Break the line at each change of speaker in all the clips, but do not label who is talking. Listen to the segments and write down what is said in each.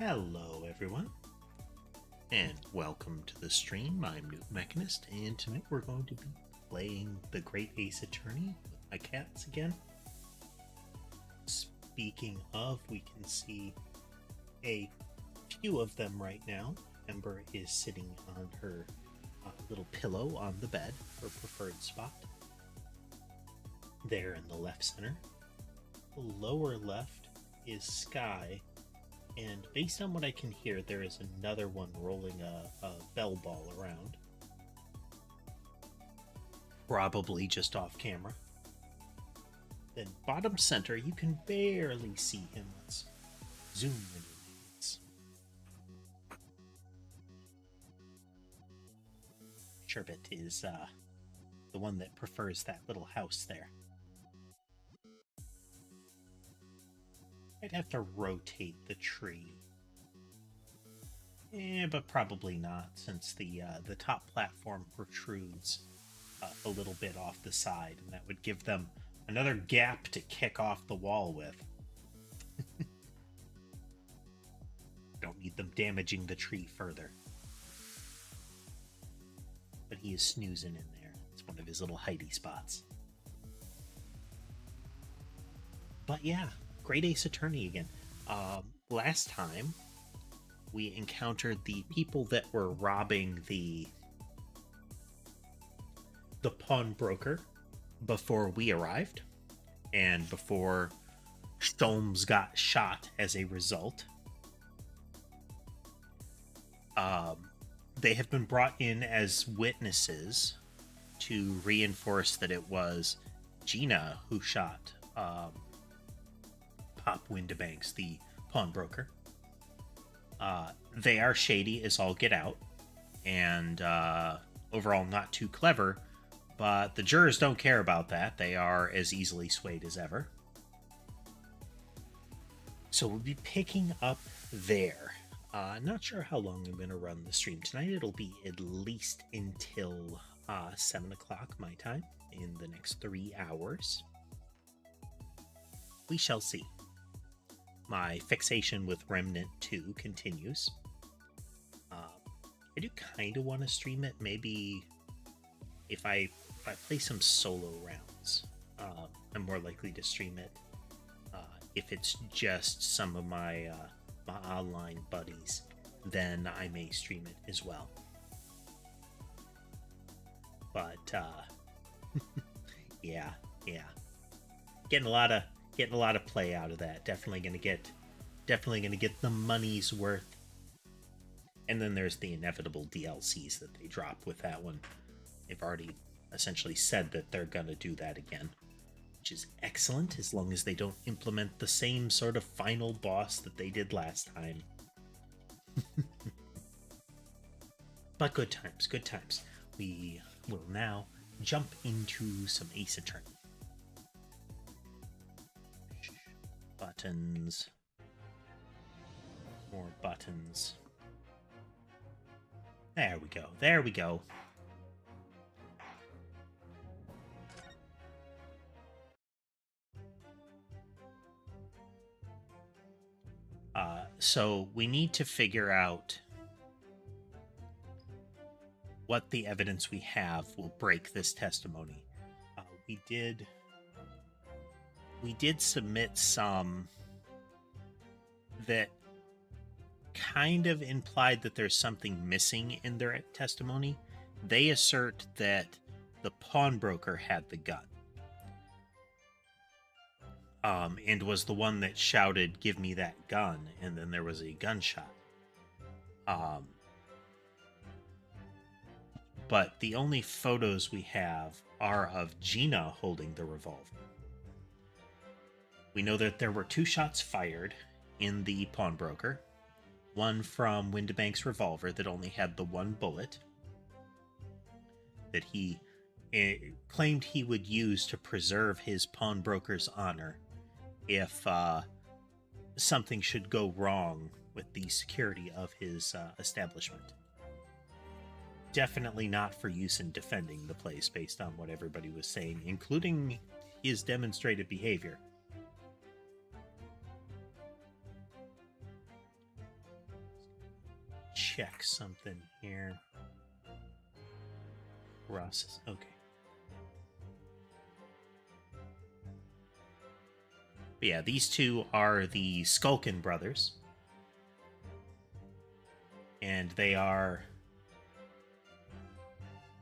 Hello everyone, and welcome to the stream. I'm newtmechanist, and tonight we're going to be playing the Great Ace Attorney with my cats again. Speaking of, we can see a few of them right now. Ember is sitting on her little pillow on the bed, her preferred spot. There in the left center. The lower left is Sky. And based on what I can hear, there is another one rolling a bell ball around. Probably just off camera. Then bottom center, you can barely see him. Let's zoom in. Sherbet is the one that prefers that little house there. I'd have to rotate the tree. But probably not, since the top platform protrudes a little bit off the side, and that would give them another gap to kick off the wall with. Don't need them damaging the tree further. But he is snoozing in there. It's one of his little hidey spots. But yeah, Great Ace Attorney again. Last time, we encountered the people that were robbing the pawnbroker before we arrived, and before Stolmes got shot as a result. They have been brought in as witnesses to reinforce that it was Gina who shot Pop Windibanks, the pawnbroker. They are shady as all get out, and overall not too clever, but the jurors don't care about that. They are as easily swayed as ever. So we'll be picking up there. Not sure how long I'm going to run the stream tonight. It'll be at least until 7 o'clock my time in the next 3 hours. We shall see. My fixation with Remnant 2 continues. I do kind of want to stream it. Maybe if I play some solo rounds, I'm more likely to stream it. If it's just some of my online buddies, then I may stream it as well. But yeah, getting a lot of play out of that. Definitely gonna get the money's worth. And then there's the inevitable DLCs that they drop with that one. They've already essentially said that they're gonna do that again, which is excellent, as long as they don't implement the same sort of final boss that they did last time. But good times. We will now jump into some Ace Attorney. Buttons. More buttons. There we go. So we need to figure out what the evidence we have will break this testimony. We did submit some that kind of implied that there's something missing in their testimony. They assert that the pawnbroker had the gun. And was the one that shouted, "Give me that gun," and then there was a gunshot. But the only photos we have are of Gina holding the revolver. We know that there were 2 shots fired in the pawnbroker. One from Windibank's revolver that only had the 1 bullet that he claimed he would use to preserve his pawnbroker's honor if something should go wrong with the security of his establishment. Definitely not for use in defending the place, based on what everybody was saying, including his demonstrated behavior. check something here. Process. Okay. But yeah, these two are the Skulkin brothers. And they are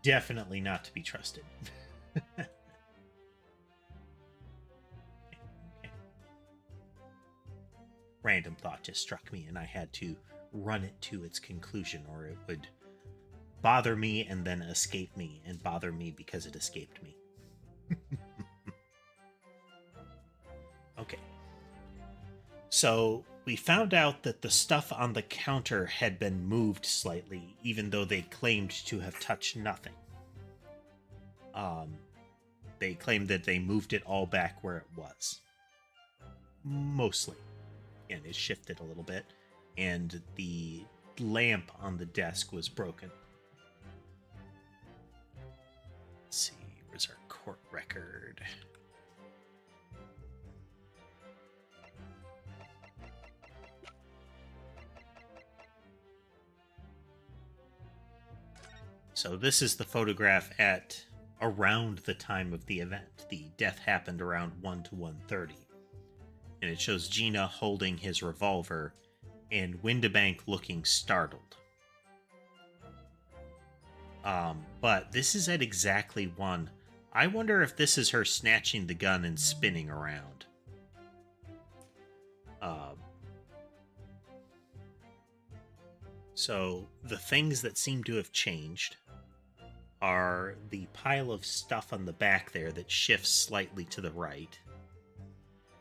definitely not to be trusted. Okay. Random thought just struck me, and I had to run it to its conclusion, or it would bother me and then escape me, and bother me because it escaped me. Okay. So we found out that the stuff on the counter had been moved slightly, even though they claimed to have touched nothing. They claimed that they moved it all back where it was. Mostly. And it shifted a little bit, and the lamp on the desk was broken. Let's see, where's our court record? So this is the photograph at around the time of the event. The death happened around 1 to 1:30. And it shows Gina holding his revolver and Windibank looking startled. But this is at exactly 1. I wonder if this is her snatching the gun and spinning around. So the things that seem to have changed are the pile of stuff on the back there that shifts slightly to the right.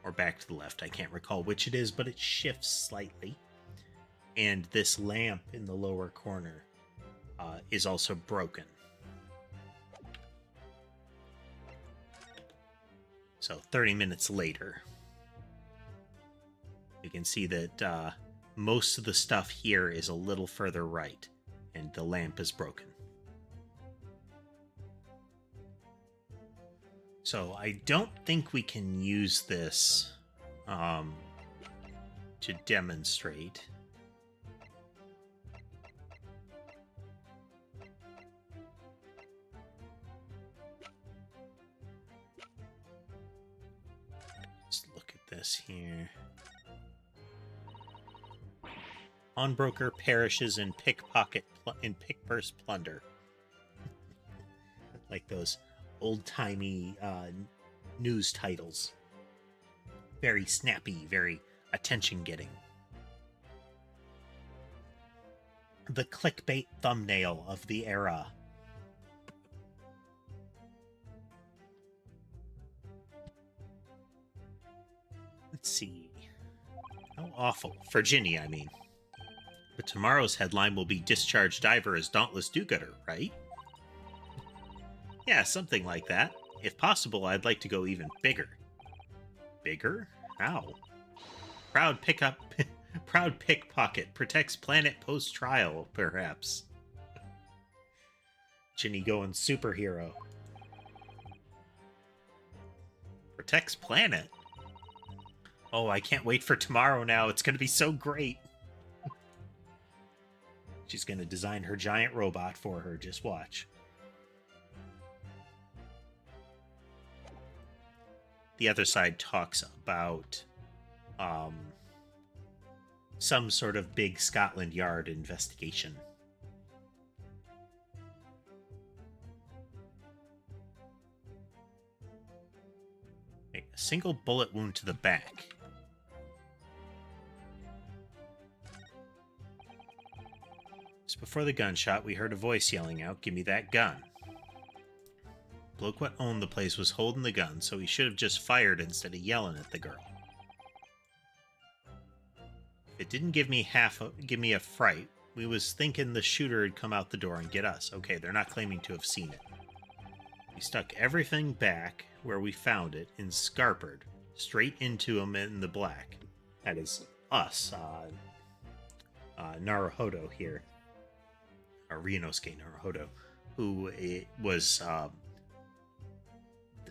Or back to the left, I can't recall which it is, but it shifts slightly. And this lamp in the lower corner is also broken. So 30 minutes later, you can see that most of the stuff here is a little further right, and the lamp is broken. So I don't think we can use this to demonstrate. Let's look at this here. Pawnbroker perishes in pick-purse plunder. Like those old-timey news titles. Very snappy, very attention-getting. The clickbait thumbnail of the era. Let's see. How awful. For Ginny, I mean. But tomorrow's headline will be Discharged Diver as Dauntless Do-Gooder, right? Yeah, something like that. If possible, I'd like to go even bigger. Bigger? How? Proud pickpocket protects planet post-trial, perhaps. Ginny going superhero. Protects planet? Oh, I can't wait for tomorrow now. It's going to be so great. She's going to design her giant robot for her. Just watch. The other side talks about some sort of big Scotland Yard investigation. A single bullet wound to the back. Just before the gunshot, we heard a voice yelling out, "Give me that gun." Bloke what owned the place was holding the gun, so he should have just fired instead of yelling at the girl. If it didn't give me a fright, we was thinking the shooter had come out the door and get us. Okay, they're not claiming to have seen it. We stuck everything back where we found it in Scarpered, straight into him in the black. That is us, Naruhodo here. Or Ryunosuke Naruhodo, who was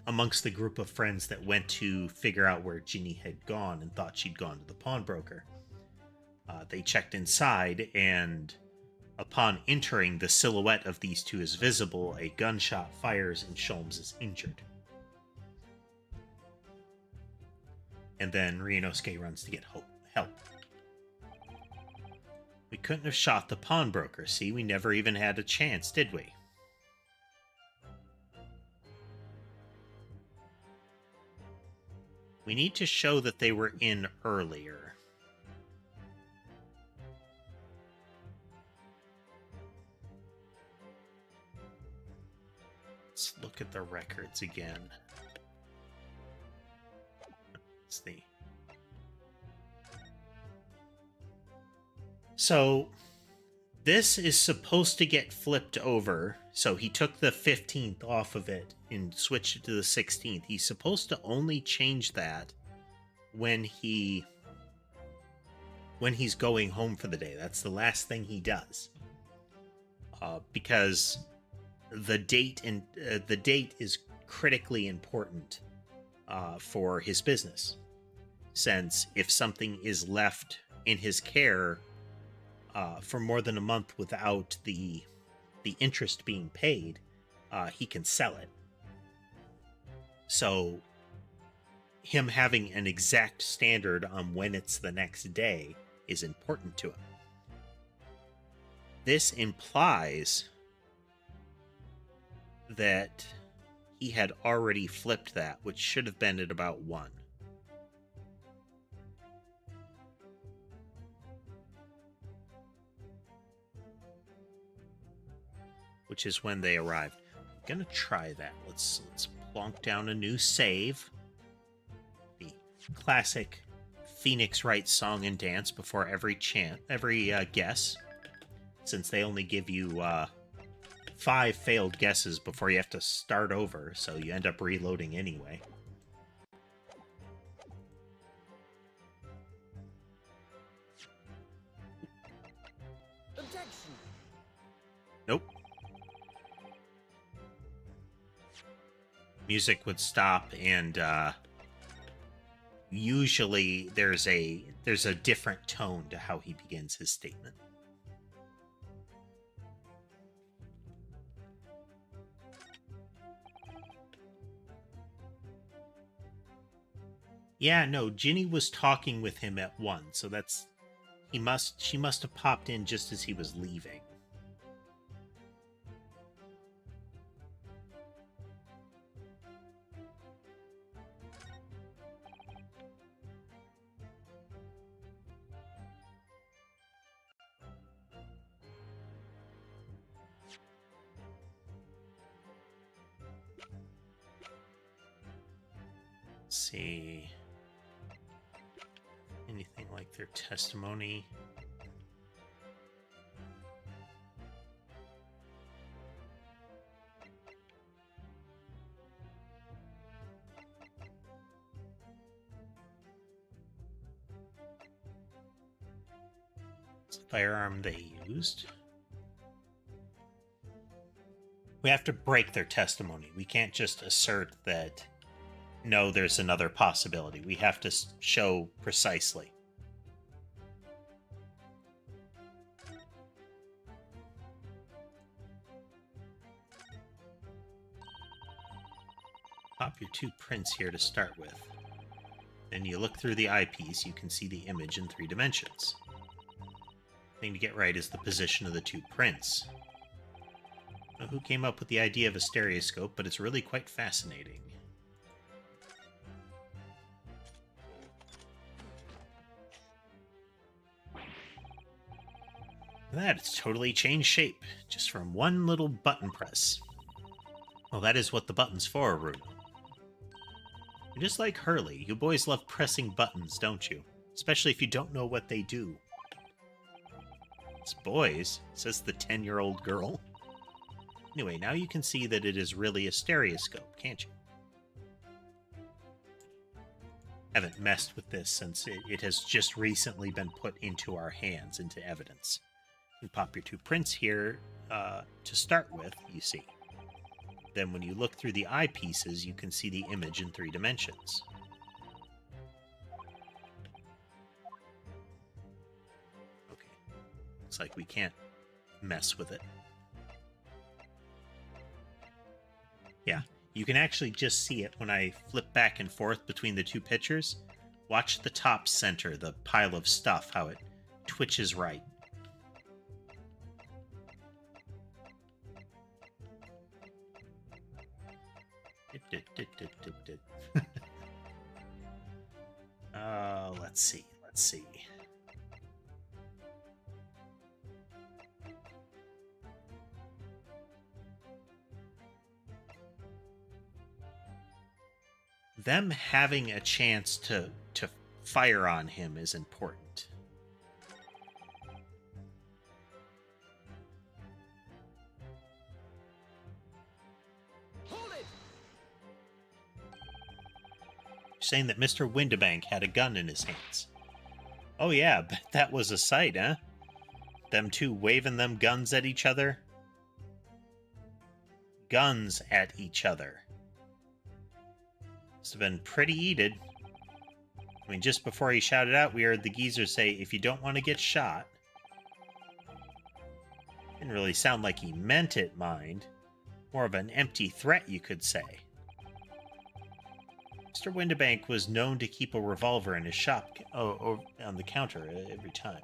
amongst the group of friends that went to figure out where Ginny had gone and thought she'd gone to the pawnbroker. They checked inside, and Upon entering, the silhouette of these two is visible. A gunshot fires and Sholmes is injured. And then Ryunosuke runs to get help. We couldn't have shot the pawnbroker, see? We never even had a chance, did we? We need to show that they were in earlier. Let's look at the records again. Let's see. So, this is supposed to get flipped over. So he took the 15th off of it and switched it to the 16th. He's supposed to only change that when he's going home for the day. That's the last thing he does. Because the date is critically important for his business. Since if something is left in his care for more than a month without the interest being paid, he can sell it. So him having an exact standard on when it's the next day is important to him. This implies that he had already flipped that, which should have been at about 1. Which is when they arrived. I'm gonna try that. Let's plonk down a new save. The classic Phoenix Wright song and dance before every guess. Since they only give you 5 failed guesses before you have to start over, so you end up reloading anyway.
Objection.
Nope. Music would stop, and usually there's a different tone to how he begins his statement. Yeah, no, Ginny was talking with him at 1, so she must have popped in just as he was leaving. Let's see. Anything like their testimony? It's a firearm they used. We have to break their testimony. We can't just assert that, no, there's another possibility. We have to show precisely. Pop your 2 prints here to start with. Then you look through the eyepiece, you can see the image in 3 dimensions. The thing to get right is the position of the 2 prints. I don't know who came up with the idea of a stereoscope, but it's really quite fascinating. That, it's totally changed shape, just from one little button press. Well, that is what the button's for, Runa. You're just like Hurley, you boys love pressing buttons, don't you? Especially if you don't know what they do. It's boys, says the 10-year-old girl. Anyway, now you can see that it is really a stereoscope, can't you? Haven't messed with this since it has just recently been put into our hands, into evidence. You pop your 2 prints here to start with, you see. Then when you look through the eyepieces, you can see the image in 3 dimensions. Okay. Looks like we can't mess with it. Yeah, you can actually just see it when I flip back and forth between the two pictures. Watch the top center, the pile of stuff, how it twitches right. Let's see. Them having a chance to fire on him is important.
Hold it!
Saying that Mr. Windibank had a gun in his hands. Oh yeah, bet that was a sight, huh? Them two waving them guns at each other. Guns at each other. Must have been pretty heated. I mean, just before he shouted out, we heard the geezer say, "If you don't want to get shot." Didn't really sound like he meant it, mind. More of an empty threat, you could say. Mr. Windibank was known to keep a revolver in his shop on the counter every time.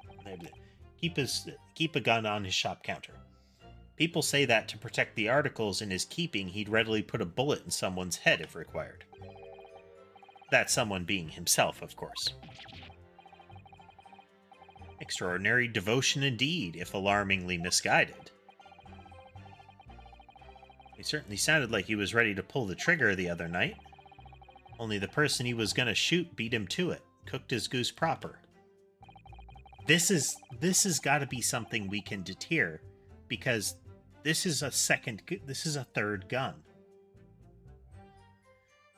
Keep a gun on his shop counter. People say that to protect the articles in his keeping, he'd readily put a bullet in someone's head if required. That someone being himself, of course. Extraordinary devotion indeed, if alarmingly misguided. He certainly sounded like he was ready to pull the trigger the other night. Only the person he was going to shoot beat him to it. Cooked his goose proper. This has got to be something we can deter, because this is a third gun.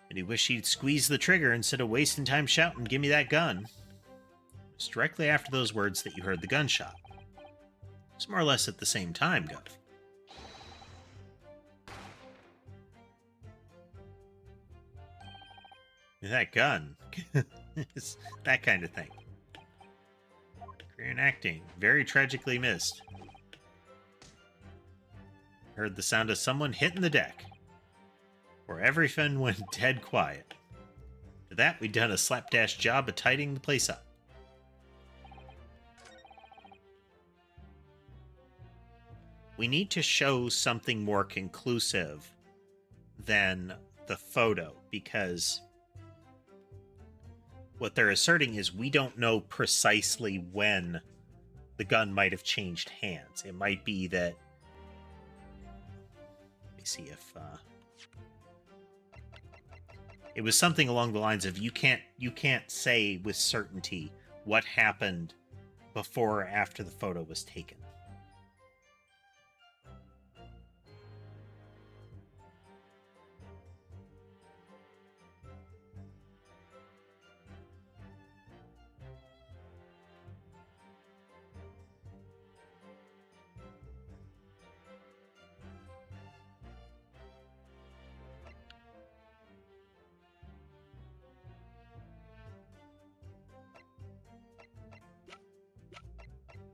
And he wished he'd squeezed the trigger instead of wasting time shouting, "Give me that gun." It was directly after those words that you heard the gunshot. It's more or less at the same time, Gov. That gun. It's that kind of thing. Career in acting. Very tragically missed. Heard the sound of someone hitting the deck. Where everything went dead quiet. For that, we'd done a slapdash job of tidying the place up. We need to show something more conclusive than the photo, because what they're asserting is we don't know precisely when the gun might have changed hands. It might be that... Let me see if... It was something along the lines of you can't say with certainty what happened before or after the photo was taken.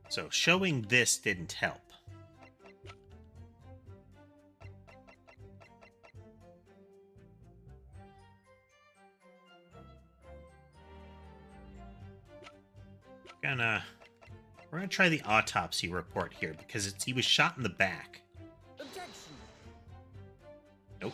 So showing this didn't help. We're gonna try the autopsy report here, because he was shot in the back.
Objection.
Nope.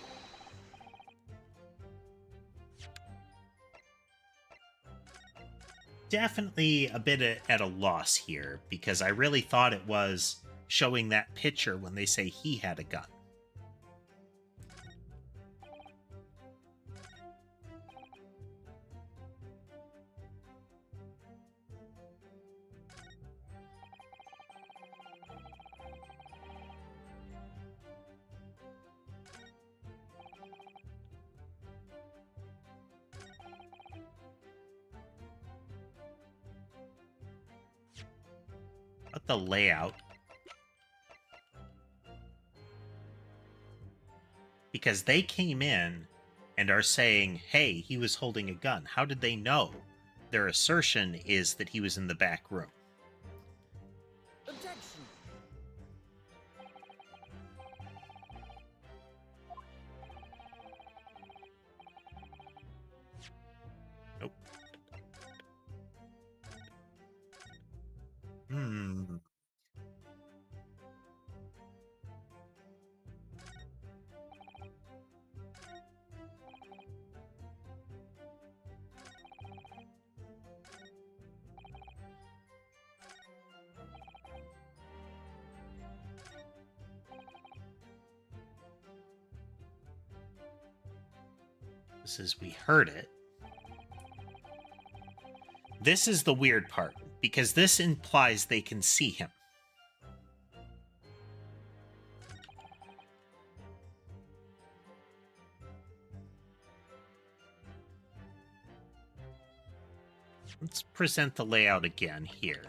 Definitely a bit at a loss here, because I really thought it was showing that picture when they say he had a gun. But the layout. Because they came in and are saying, hey, he was holding a gun. How did they know? Their assertion is that he was in the back room.
Objection.
This is we heard it. This is the weird part, because this implies they can see him. Let's present the layout again here.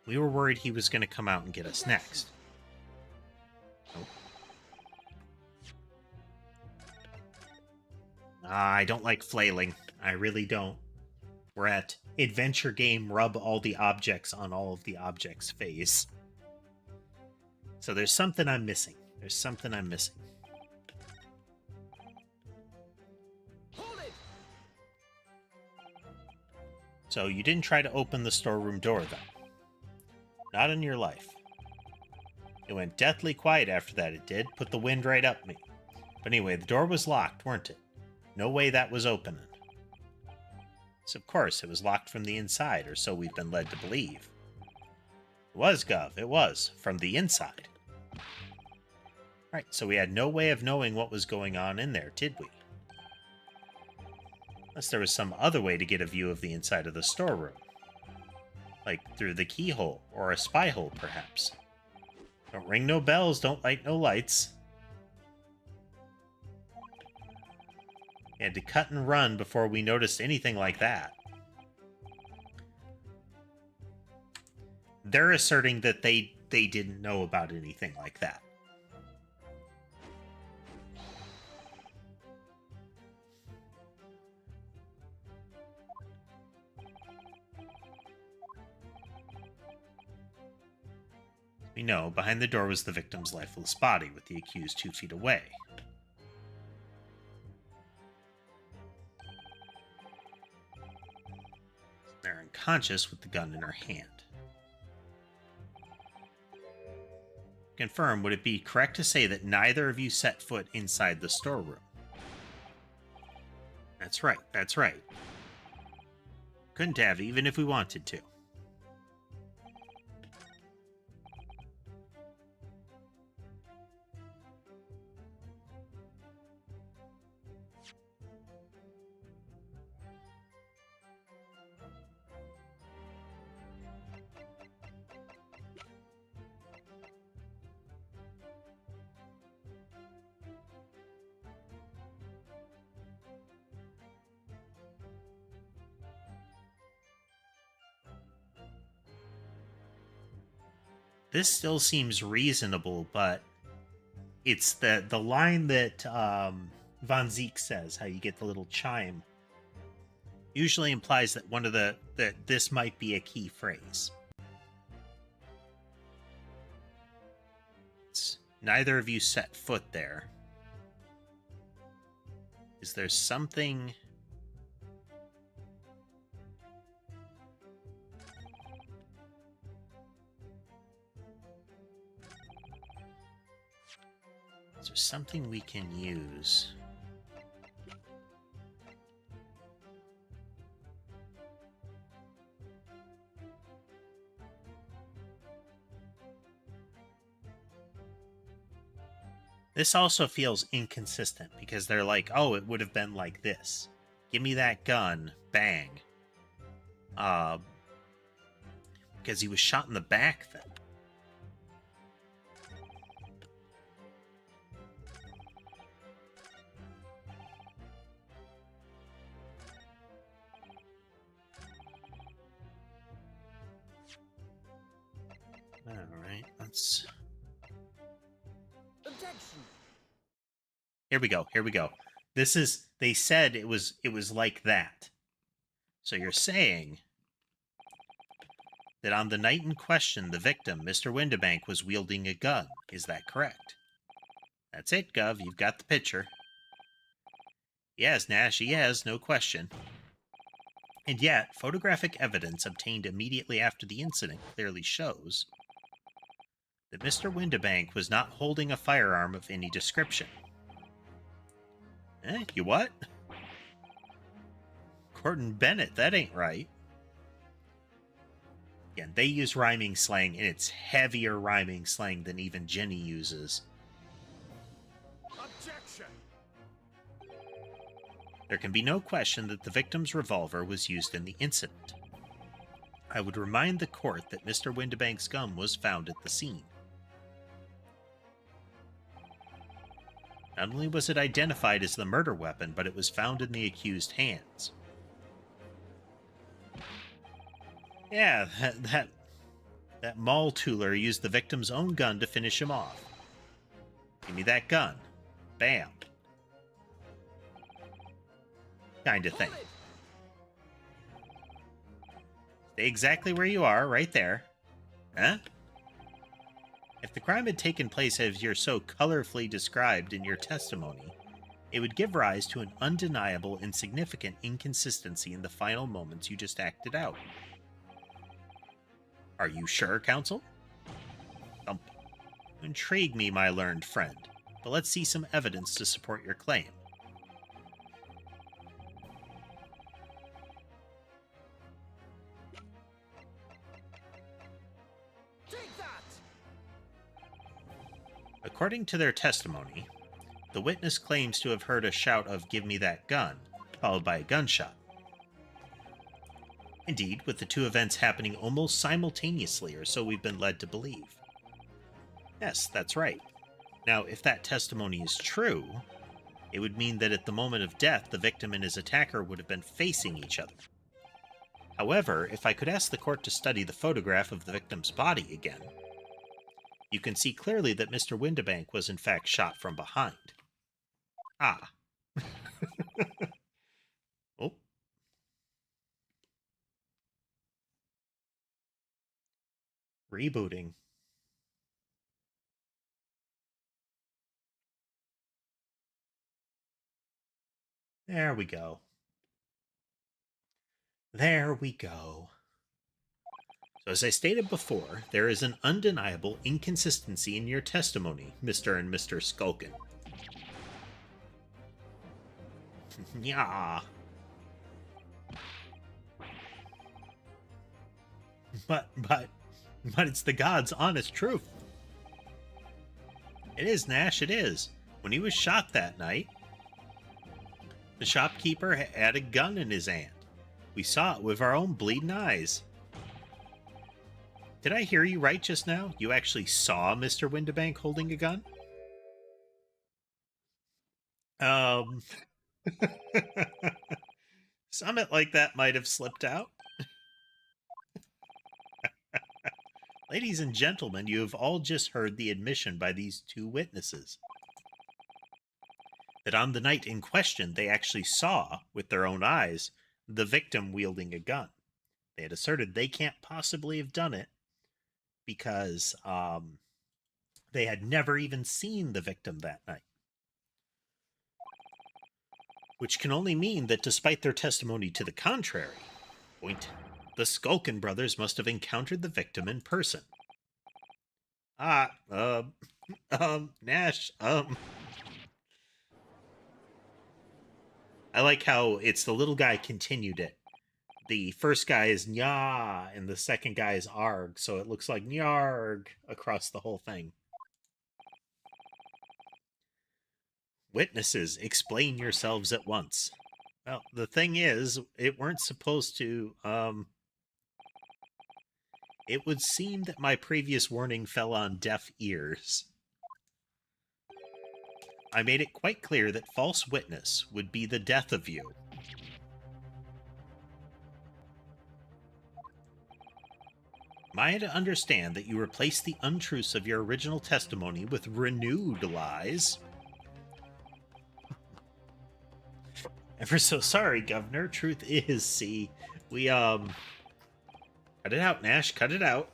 We were worried he was going to come out and get us next. Oh. I don't like flailing. I really don't. We're at adventure game rub all the objects on all of the objects phase. So there's something I'm missing. There's something I'm missing. So you didn't try to open the storeroom door, then? Not in your life. It went deathly quiet after that, it did. Put the wind right up me. But anyway, the door was locked, weren't it? No way that was opening. So of course, it was locked from the inside, or so we've been led to believe. It was, Gov. It was. From the inside. Right, so we had no way of knowing what was going on in there, did we? Unless there was some other way to get a view of the inside of the storeroom. Like through the keyhole, or a spy hole, perhaps. Don't ring no bells, don't light no lights. We had to cut and run before we noticed anything like that. They're asserting that they didn't know about anything like that. We know behind the door was the victim's lifeless body, with the accused 2 feet away. They're unconscious with the gun in her hand. Confirm, would it be correct to say that neither of you set foot inside the storeroom? That's right, that's right. Couldn't have, even if we wanted to. This still seems reasonable, but it's the line that Von Zeke says, how you get the little chime, usually implies that that this might be a key phrase. It's, neither of you set foot there. Is there something... Is there something we can use? This also feels inconsistent because they're like, oh, it would have been like this. Give me that gun. Bang. Because he was shot in the back then. Alright, let's...
Objection.
Here we go, here we go. This is... They said it was like that. So you're saying that on the night in question, the victim, Mr. Windibank, was wielding a gun. Is that correct? That's it, Gov. You've got the picture. Yes, Nash, he has, no question. And yet, photographic evidence obtained immediately after the incident clearly shows that Mr. Windibank was not holding a firearm of any description. You what? Gordon Bennett, that ain't right. Again, they use rhyming slang, and it's heavier rhyming slang than even Jenny uses.
Objection.
There can be no question that the victim's revolver was used in the incident. I would remind the court that Mr. Windibank's gun was found at the scene. Not only was it identified as the murder weapon, but it was found in the accused's hands. Yeah, that mall tooler used the victim's own gun to finish him off. Give me that gun. Bam. Kind of thing. Stay exactly where you are, right there. Huh? If the crime had taken place as you're so colorfully described in your testimony, it would give rise to an undeniable and significant inconsistency in the final moments you just acted out. Are you sure, counsel? Thump. You intrigue me, my learned friend, but let's see some evidence to support your claim.
Take that!
According to their testimony, the witness claims to have heard a shout of "Give me that gun," followed by a gunshot. Indeed, with the two events happening almost simultaneously, or so we've been led to believe. Yes, that's right. Now, if that testimony is true, it would mean that at the moment of death, the victim and his attacker would have been facing each other. However, if I could ask the court to study the photograph of the victim's body again, you can see clearly that Mr. Windibank was in fact shot from behind. Ah. Oh. Rebooting. There we go. There we go. So as I stated before, there is an undeniable inconsistency in your testimony, Mr. and Mr. Skulkin. Yeah. But it's the God's honest truth. It is, Nash, it is. When he was shot that night, the shopkeeper had a gun in his hand. We saw it with our own bleeding eyes. Did I hear you right just now? You actually saw Mr. Windibank holding a gun? Something like that might have slipped out. Ladies and gentlemen, you have all just heard the admission by these two witnesses that on the night in question, they actually saw, with their own eyes, the victim wielding a gun. They had asserted they can't possibly have done it because they had never even seen the victim that night. Which can only mean that despite their testimony to the contrary, the Skulkin brothers must have encountered the victim in person. Nash, I like how it's the little guy continued it. The first guy is Nya, and the second guy is Arg, so it looks like Nyarg across the whole thing. Witnesses, explain yourselves at once. Well, the thing is, it weren't supposed to, It would seem that my previous warning fell on deaf ears. I made it quite clear that false witness would be the death of you. Am I to understand that you replaced the untruths of your original testimony with renewed lies? Ever so sorry, Governor. Truth is, see, we, cut it out, Nash. Cut it out.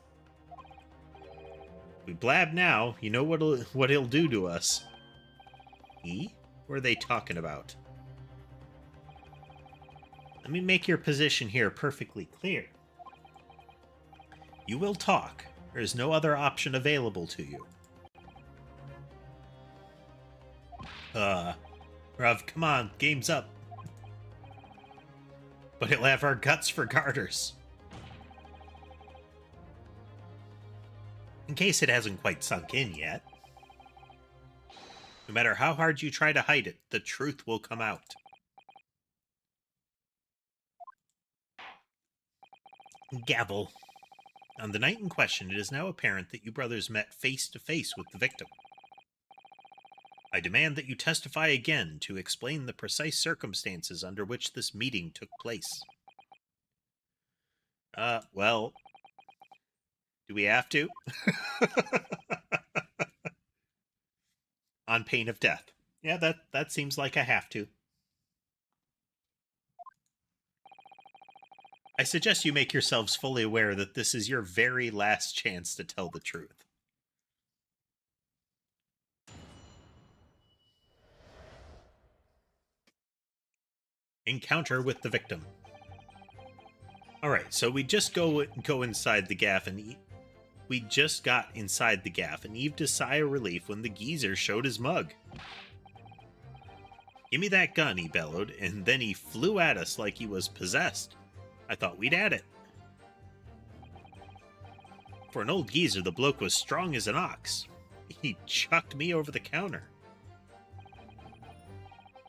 We blab now. You know what he'll do to us. He? What are they talking about? Let me make your position here perfectly clear. You will talk. There is no other option available to you. Rav, come on. Game's up. But he'll have our guts for garters. In case it hasn't quite sunk in yet. No matter how hard you try to hide it, the truth will come out. Gavel. On the night in question, it is now apparent that you brothers met face to face with the victim. I demand that you testify again to explain the precise circumstances under which this meeting took place. Well, do we have to? On pain of death. Yeah, that seems like I have to. I suggest you make yourselves fully aware that this is your very last chance to tell the truth. Encounter with the victim. Alright, so we just go inside the gaff and we just got inside the gaff and heaved a sigh of relief when the geezer showed his mug. Give me that gun, he bellowed, and then he flew at us like he was possessed. I thought we'd had it. For an old geezer, the bloke was strong as an ox. He chucked me over the counter.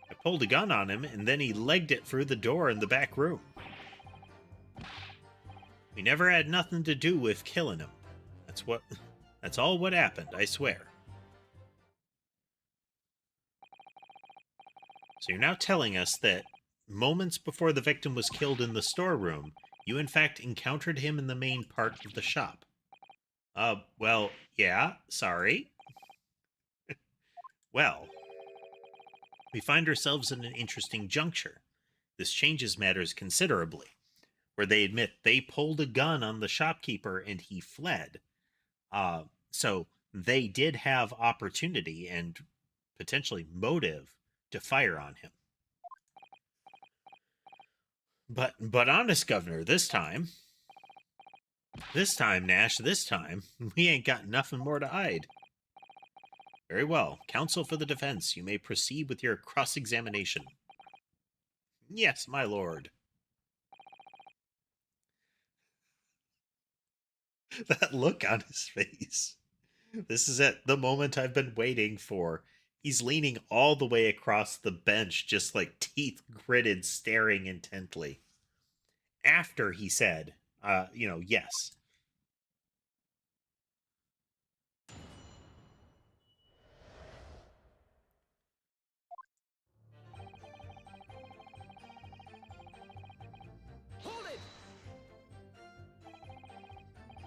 I pulled a gun on him, and then he legged it through the door in the back room. We never had nothing to do with killing him. That's all what happened, I swear. So you're now telling us that moments before the victim was killed in the storeroom, you in fact encountered him in the main part of the shop. Well, yeah, sorry. Well, we find ourselves in an interesting juncture. This changes matters considerably, where they admit they pulled a gun on the shopkeeper and he fled. So they did have opportunity and potentially motive to fire on him. But honest, Governor, this time, Nash, this time, we ain't got nothing more to hide. Very well. Counsel for the defense, you may proceed with your cross-examination. Yes, my lord. That look on his face. This is it. The moment I've been waiting for. He's leaning all the way across the bench, just like teeth gritted, staring intently. After he said, yes.
Hold it!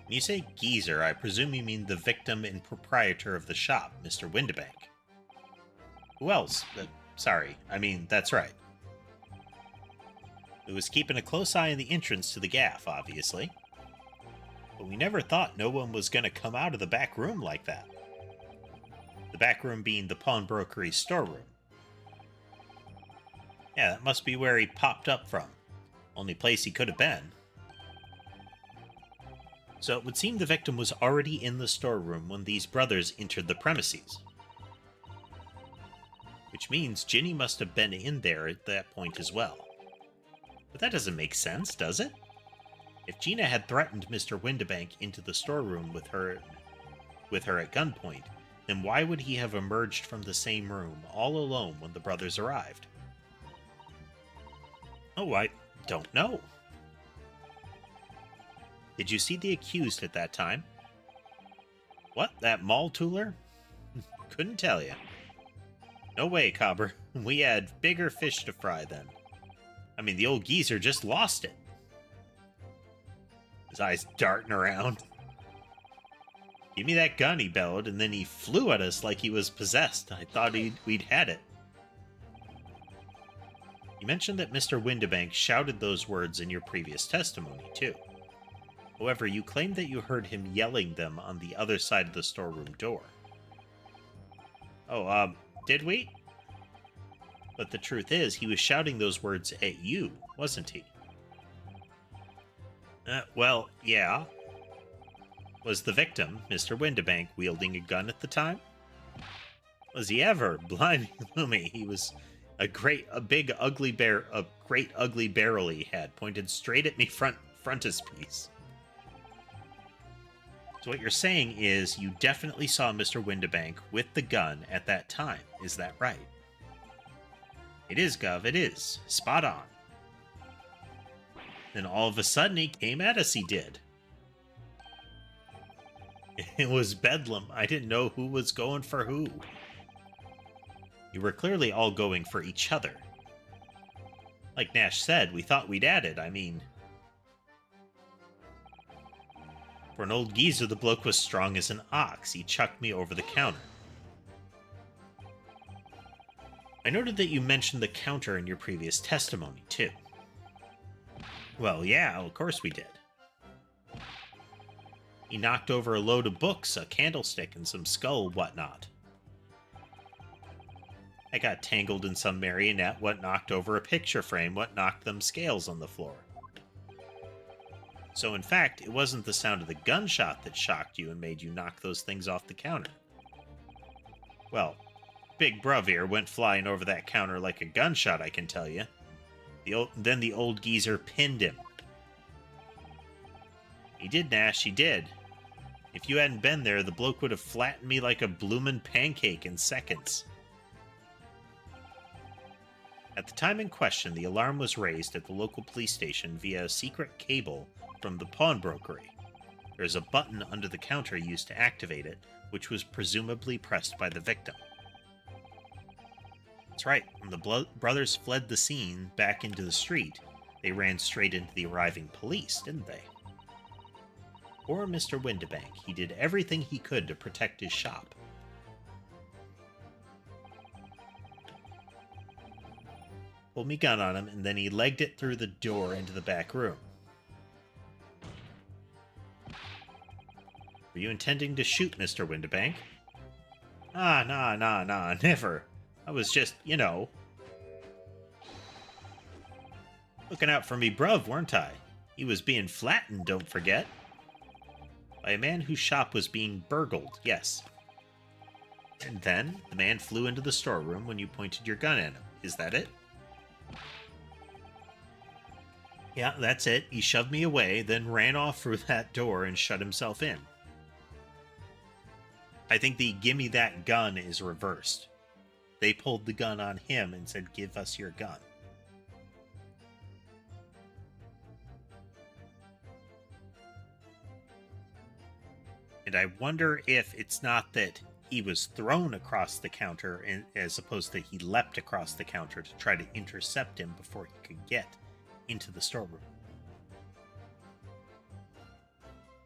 When you say geezer, I presume you mean the victim and proprietor of the shop, Mr. Windibank. Who else? Sorry, I mean, that's right. Who was keeping a close eye on the entrance to the gaff, obviously. But we never thought no one was going to come out of the back room like that. The back room being the pawnbrokery storeroom. Yeah, that must be where he popped up from. Only place he could have been. So it would seem the victim was already in the storeroom when these brothers entered the premises. Which means Ginny must have been in there at that point as well. But that doesn't make sense, does it? If Gina had threatened Mr. Windibank into the storeroom with her at gunpoint, then why would he have emerged from the same room all alone when the brothers arrived? Oh, I don't know. Did you see the accused at that time? What, that mall tooler? Couldn't tell you. No way, Cobber. We had bigger fish to fry then. I mean, the old geezer just lost it. His eyes darting around. Give me that gun, he bellowed, and then he flew at us like he was possessed. I thought we'd had it. You mentioned that Mr. Windibank shouted those words in your previous testimony, too. However, you claimed that you heard him yelling them on the other side of the storeroom door. Oh, did we? But the truth is, he was shouting those words at you, wasn't he? Well, yeah. Was the victim, Mr. Windibank, wielding a gun at the time? Was he ever? Blimey, Loomy, he was a great ugly barrel he had, pointed straight at me frontispiece. So what you're saying is you definitely saw Mr. Windibank with the gun at that time, is that right? It is, Gov, it is. Spot on. Then all of a sudden he came at us, he did. It was bedlam. I didn't know who was going for who. You were clearly all going for each other. Like Nash said, we thought we'd added. I mean, for an old geezer, the bloke was strong as an ox. He chucked me over the counter. I noted that you mentioned the counter in your previous testimony, too. Well, yeah, of course we did. He knocked over a load of books, a candlestick, and some skull whatnot. I got tangled in some marionette what knocked over a picture frame what knocked them scales on the floor. So in fact, it wasn't the sound of the gunshot that shocked you and made you knock those things off the counter. Well, Big Bruv here went flying over that counter like a gunshot, I can tell you. Then the old geezer pinned him. He did, Nash, he did. If you hadn't been there, the bloke would have flattened me like a bloomin' pancake in seconds. At the time in question, the alarm was raised at the local police station via a secret cable from the pawnbrokery. There is a button under the counter used to activate it, which was presumably pressed by the victim. That's right, when the brothers fled the scene back into the street, they ran straight into the arriving police, didn't they? Poor Mr. Windibank, he did everything he could to protect his shop. Pulled me gun on him, and then he legged it through the door into the back room. Were you intending to shoot Mr. Windibank? Nah, never. I was just, looking out for me bruv, weren't I? He was being flattened, don't forget. By a man whose shop was being burgled, yes. And then, the man flew into the storeroom when you pointed your gun at him. Is that it? Yeah, that's it. He shoved me away, then ran off through that door and shut himself in. I think the gimme that gun is reversed. They pulled the gun on him and said, give us your gun. And I wonder if it's not that he was thrown across the counter as opposed to he leapt across the counter to try to intercept him before he could get into the storeroom.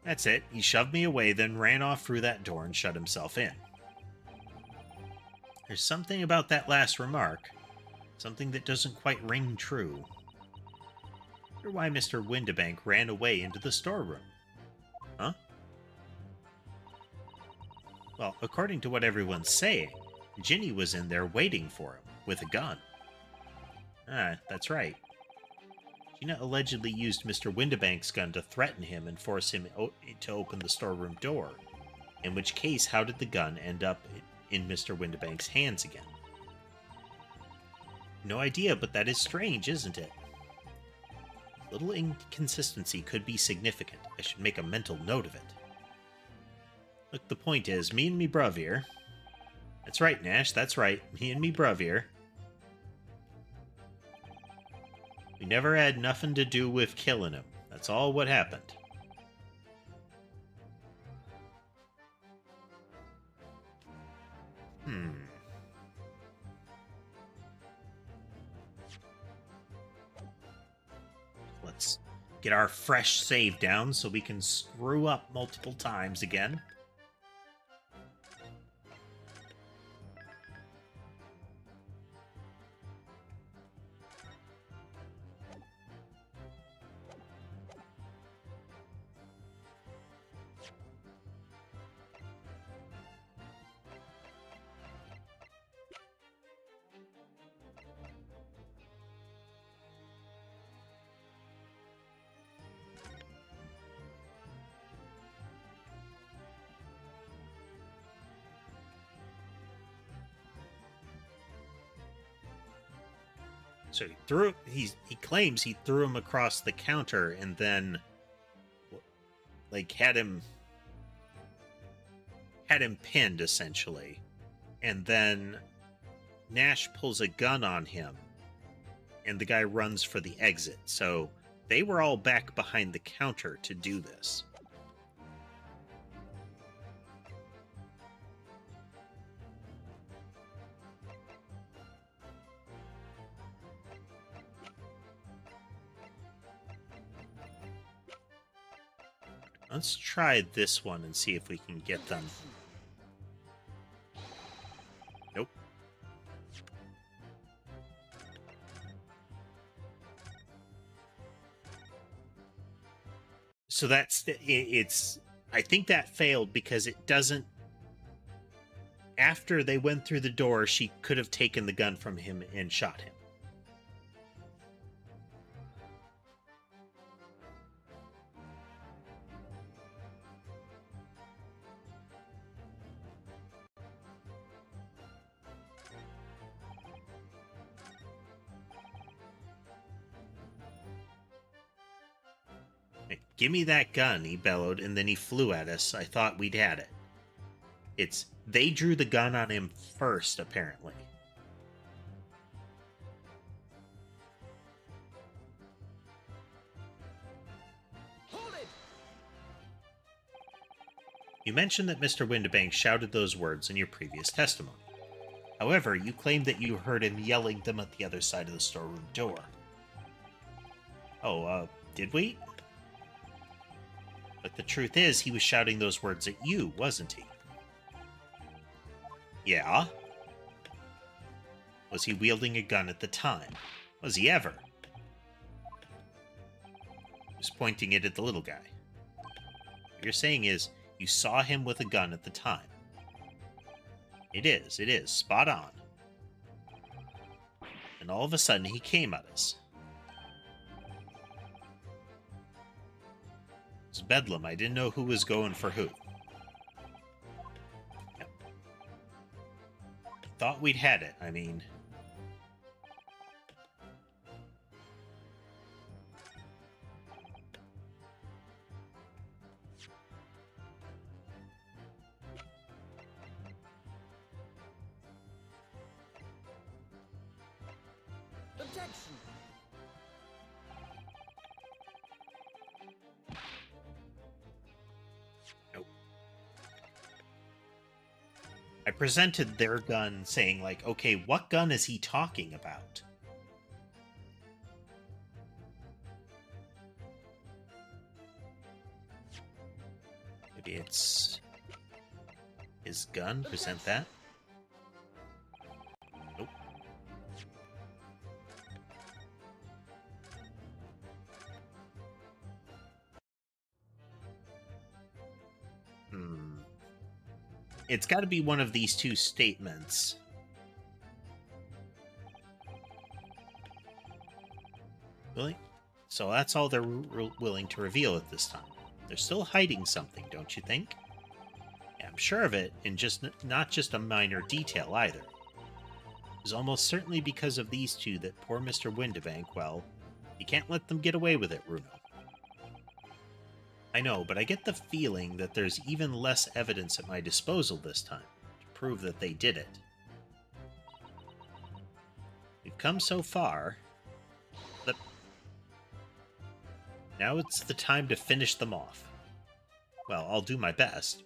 That's it. He shoved me away, then ran off through that door and shut himself in. There's something about that last remark. Something that doesn't quite ring true. I wonder why Mr. Windibank ran away into the storeroom. Huh? Well, according to what everyone's saying, Ginny was in there waiting for him, with a gun. Ah, that's right. Gina allegedly used Mr. Windibank's gun to threaten him and force him to open the storeroom door. In which case, how did the gun end up in Mr. Windibank's hands again? No idea, but that is strange, isn't it? Little inconsistency could be significant. I should make a mental note of it. Look, the point is, me and me bruv here. That's right, Nash, that's right. Me and me bruv here. We never had nothing to do with killing him. That's all what happened. Let's get our fresh save down so we can screw up multiple times again. So he claims he threw him across the counter and then like had him pinned essentially. And then Nash pulls a gun on him and the guy runs for the exit. So They were all back behind the counter to do this. Let's try this one and see if we can get them. Nope. So it's I think that failed because it doesn't. After they went through the door, she could have taken the gun from him and shot him. Give me that gun, he bellowed, and then he flew at us. I thought we'd had it. They drew the gun on him first, apparently.
Hold it!
You mentioned that Mr. Windibank shouted those words in your previous testimony. However, you claimed that you heard him yelling them at the other side of the storeroom door. Oh, did we? But the truth is, he was shouting those words at you, wasn't he? Yeah? Was he wielding a gun at the time? Was he ever? He was pointing it at the little guy. What you're saying is, you saw him with a gun at the time. It is, spot on. And all of a sudden, he came at us. It was bedlam. I didn't know who was going for who. Yep. Thought we'd had it, I mean.
Objection!
Nope. I presented their gun saying, like, okay, what gun is he talking about? Maybe it's his gun. Present that. Nope. It's got to be one of these two statements. Really? So that's all they're willing to reveal at this time. They're still hiding something, don't you think? Yeah, I'm sure of it, and not just a minor detail either. It was almost certainly because of these two that poor Mr. Windibank, well, you can't let them get away with it, Runo. I know, but I get the feeling that there's even less evidence at my disposal this time to prove that they did it. We've come so far, but now it's the time to finish them off. Well, I'll do my best.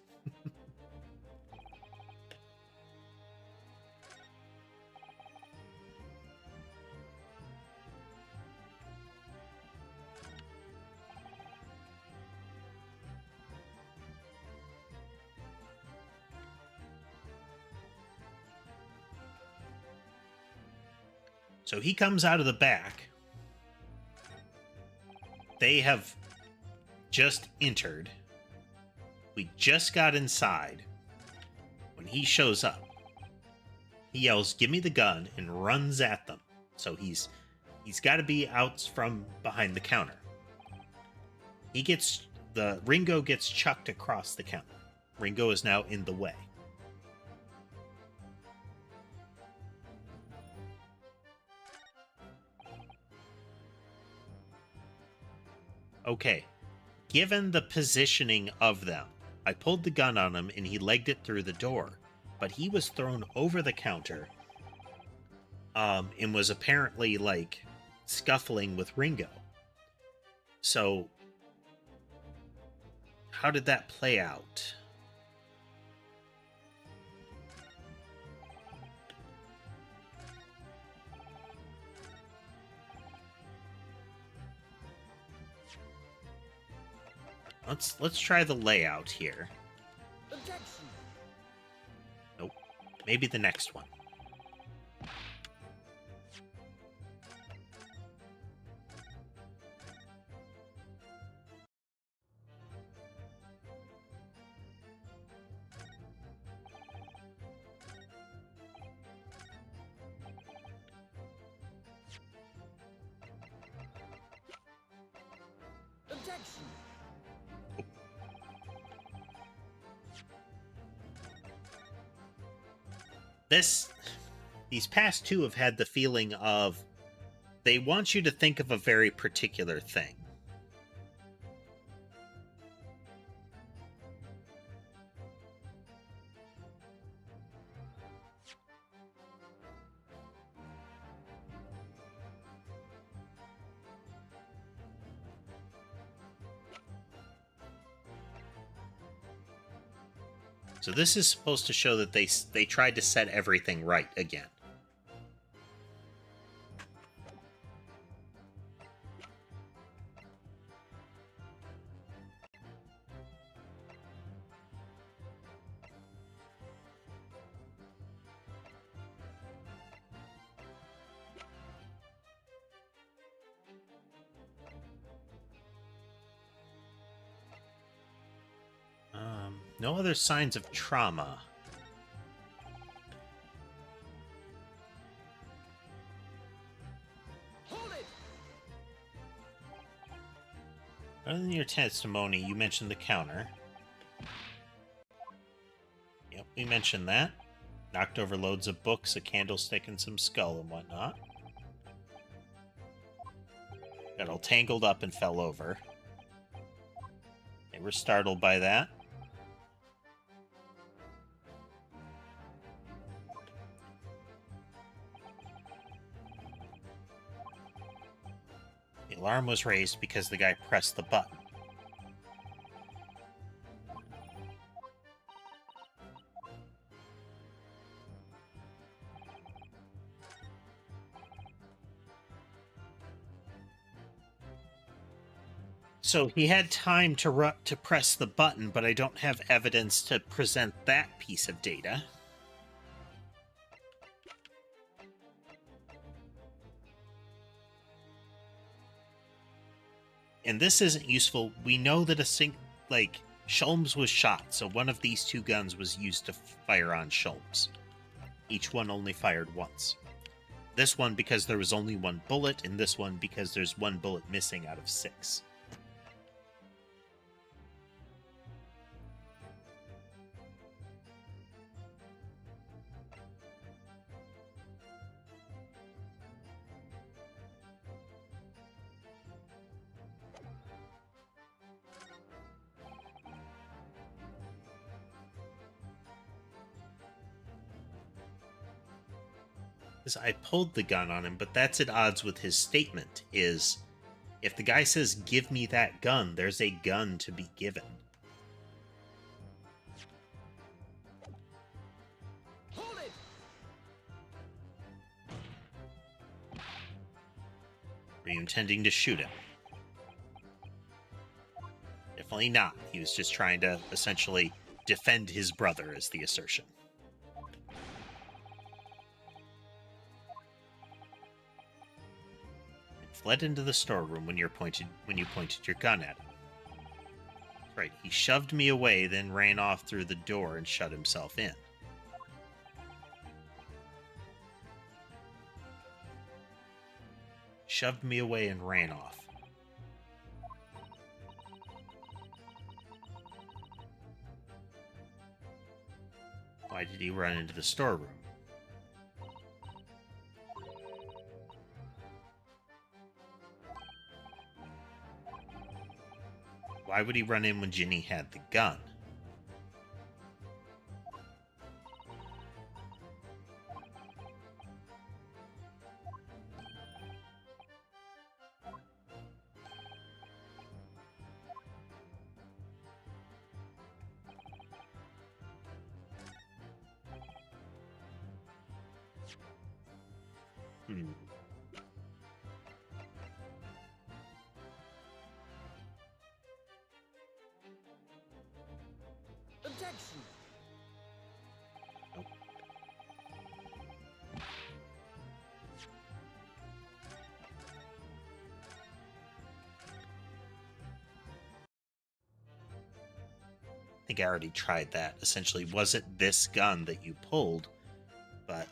So he comes out of the back. They have just entered. We just got inside. When he shows up, he yells, "Give me the gun," and runs at them. So he's got to be out from behind the counter. Ringo gets chucked across the counter. Ringo is now in the way. Okay, given the positioning of them, I pulled the gun on him and he legged it through the door, but he was thrown over the counter and was apparently, like, scuffling with Ringo. So, how did that play out? Let's try the layout here.
Objection.
Nope. Maybe the next one.
Objection.
These past two have had the feeling of they want you to think of a very particular thing. So this is supposed to show that they tried to set everything right again. No other signs of trauma.
Hold it.
Other than your testimony, you mentioned the counter. Yep, we mentioned that. Knocked over loads of books, a candlestick, and some skull and whatnot. Got all tangled up and fell over. They were startled by that. The alarm was raised because the guy pressed the button. So he had time to press the button, but I don't have evidence to present that piece of data. And this isn't useful. We know that Sholmes was shot, so one of these two guns was used to fire on Sholmes. Each one only fired once. This one because there was only one bullet, and this one because there's one bullet missing out of 6. I pulled the gun on him, but that's at odds with his statement, is if the guy says, give me that gun, there's a gun to be given.
Hold it.
Were you intending to shoot him? Definitely not. He was just trying to essentially defend his brother, is the assertion. Fled into the storeroom when you pointed your gun at him. That's right, he shoved me away, then ran off through the door and shut himself in. Shoved me away and ran off. Why did he run into the storeroom? Why would he run in when Ginny had the gun? Hmm.
Objection.
Nope. I think I already tried that. Essentially, was it this gun that you pulled? But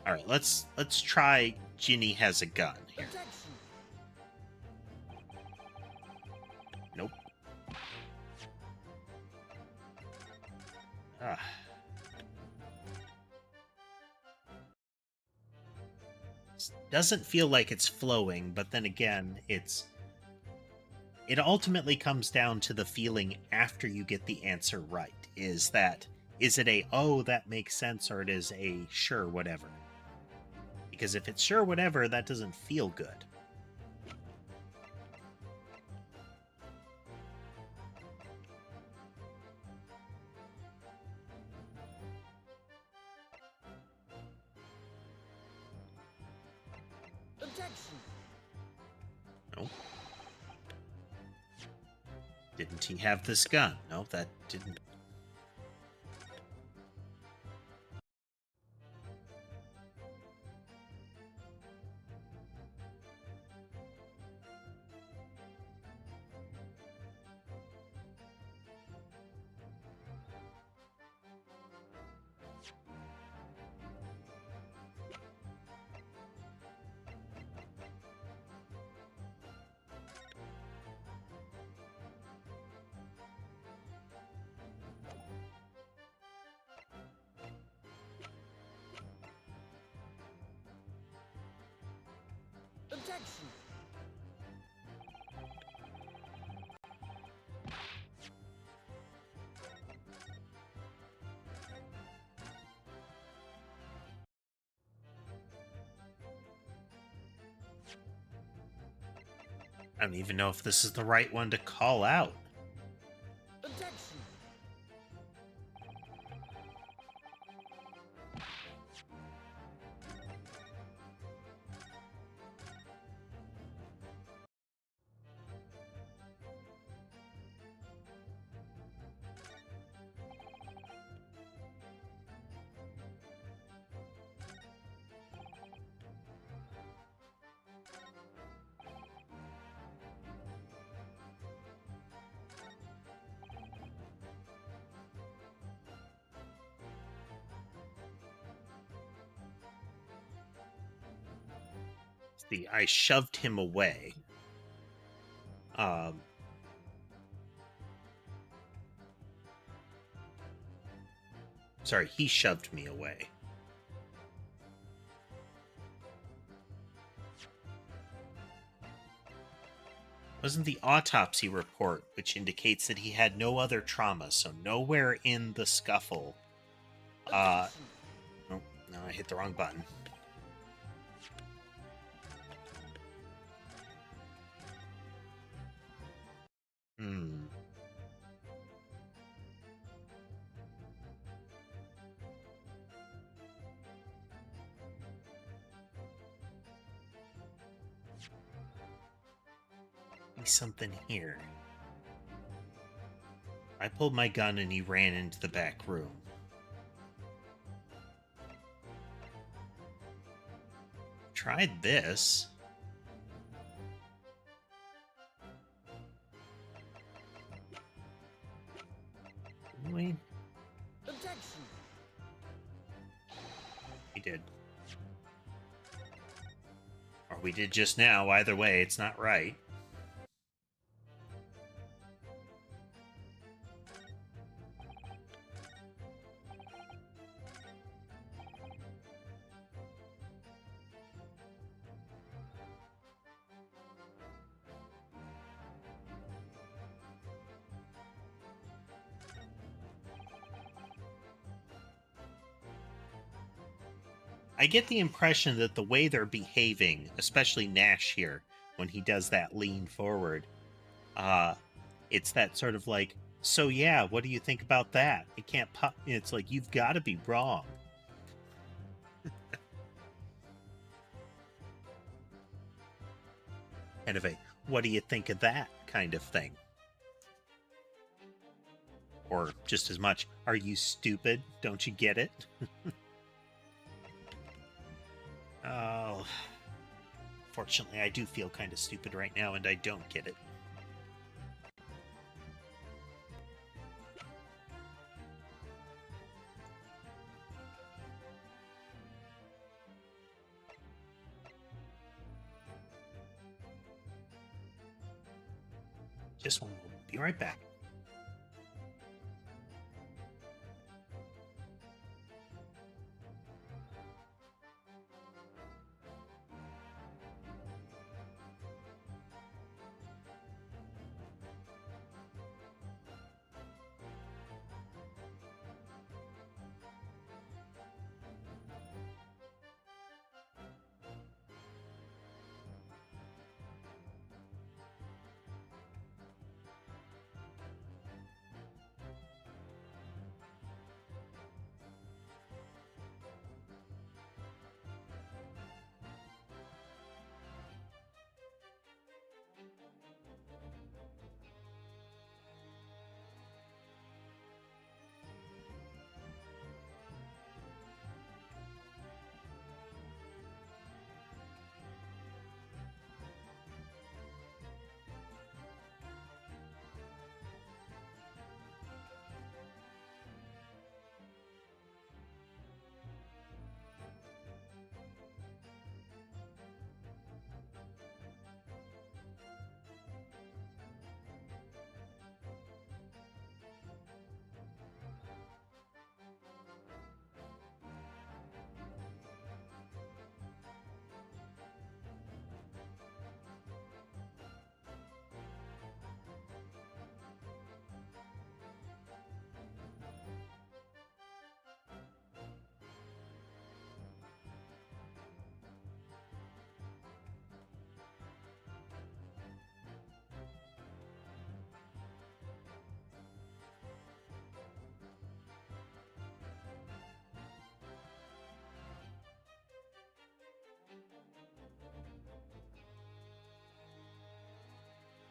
all right, let's try Ginny has a gun here.
Objection.
Nope. Ah. Doesn't feel like it's flowing, but then again, it ultimately comes down to the feeling after you get the answer right. Is it a oh that makes sense, or it is a sure whatever? Because if it's sure whatever, that doesn't feel good.
Objection.
Nope. Didn't he have this gun? No, that didn't.
Objection.
I don't even know if this is the right one to call out.
Objection.
See, I shoved him away. Sorry, he shoved me away. Wasn't the autopsy report, which indicates that he had no other trauma, so nowhere in the scuffle.
Objection.
Nope, no, I hit the wrong button. Hmm. Something here. I pulled my gun and he ran into the back room. Tried this. Wait.
Objection.
He did. Or we did just now. Either way, it's not right. I get the impression that the way they're behaving, especially Nash here, when he does that lean forward, it's that sort of like, So yeah, what do you think about that? It can't pop. It's like you've got to be wrong. Kind of a what do you think of that kind of thing, or just as much, are you stupid? Don't you get it? Oh, fortunately, I do feel kind of stupid right now, and I don't get it. Just one moment. Be right back.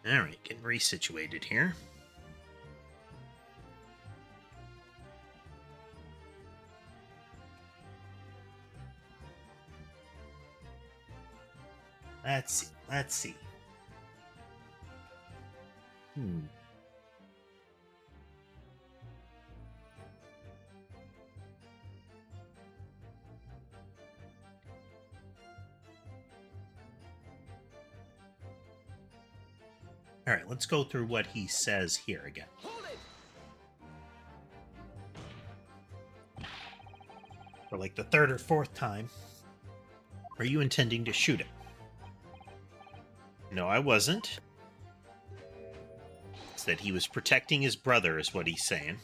All right, getting resituated here. Let's see. Let's see. All right, let's go through what he says here again.
Hold it!
For like the third or fourth time. Are you intending to shoot him? No, I wasn't. It's that he was protecting his brother, is what he's saying.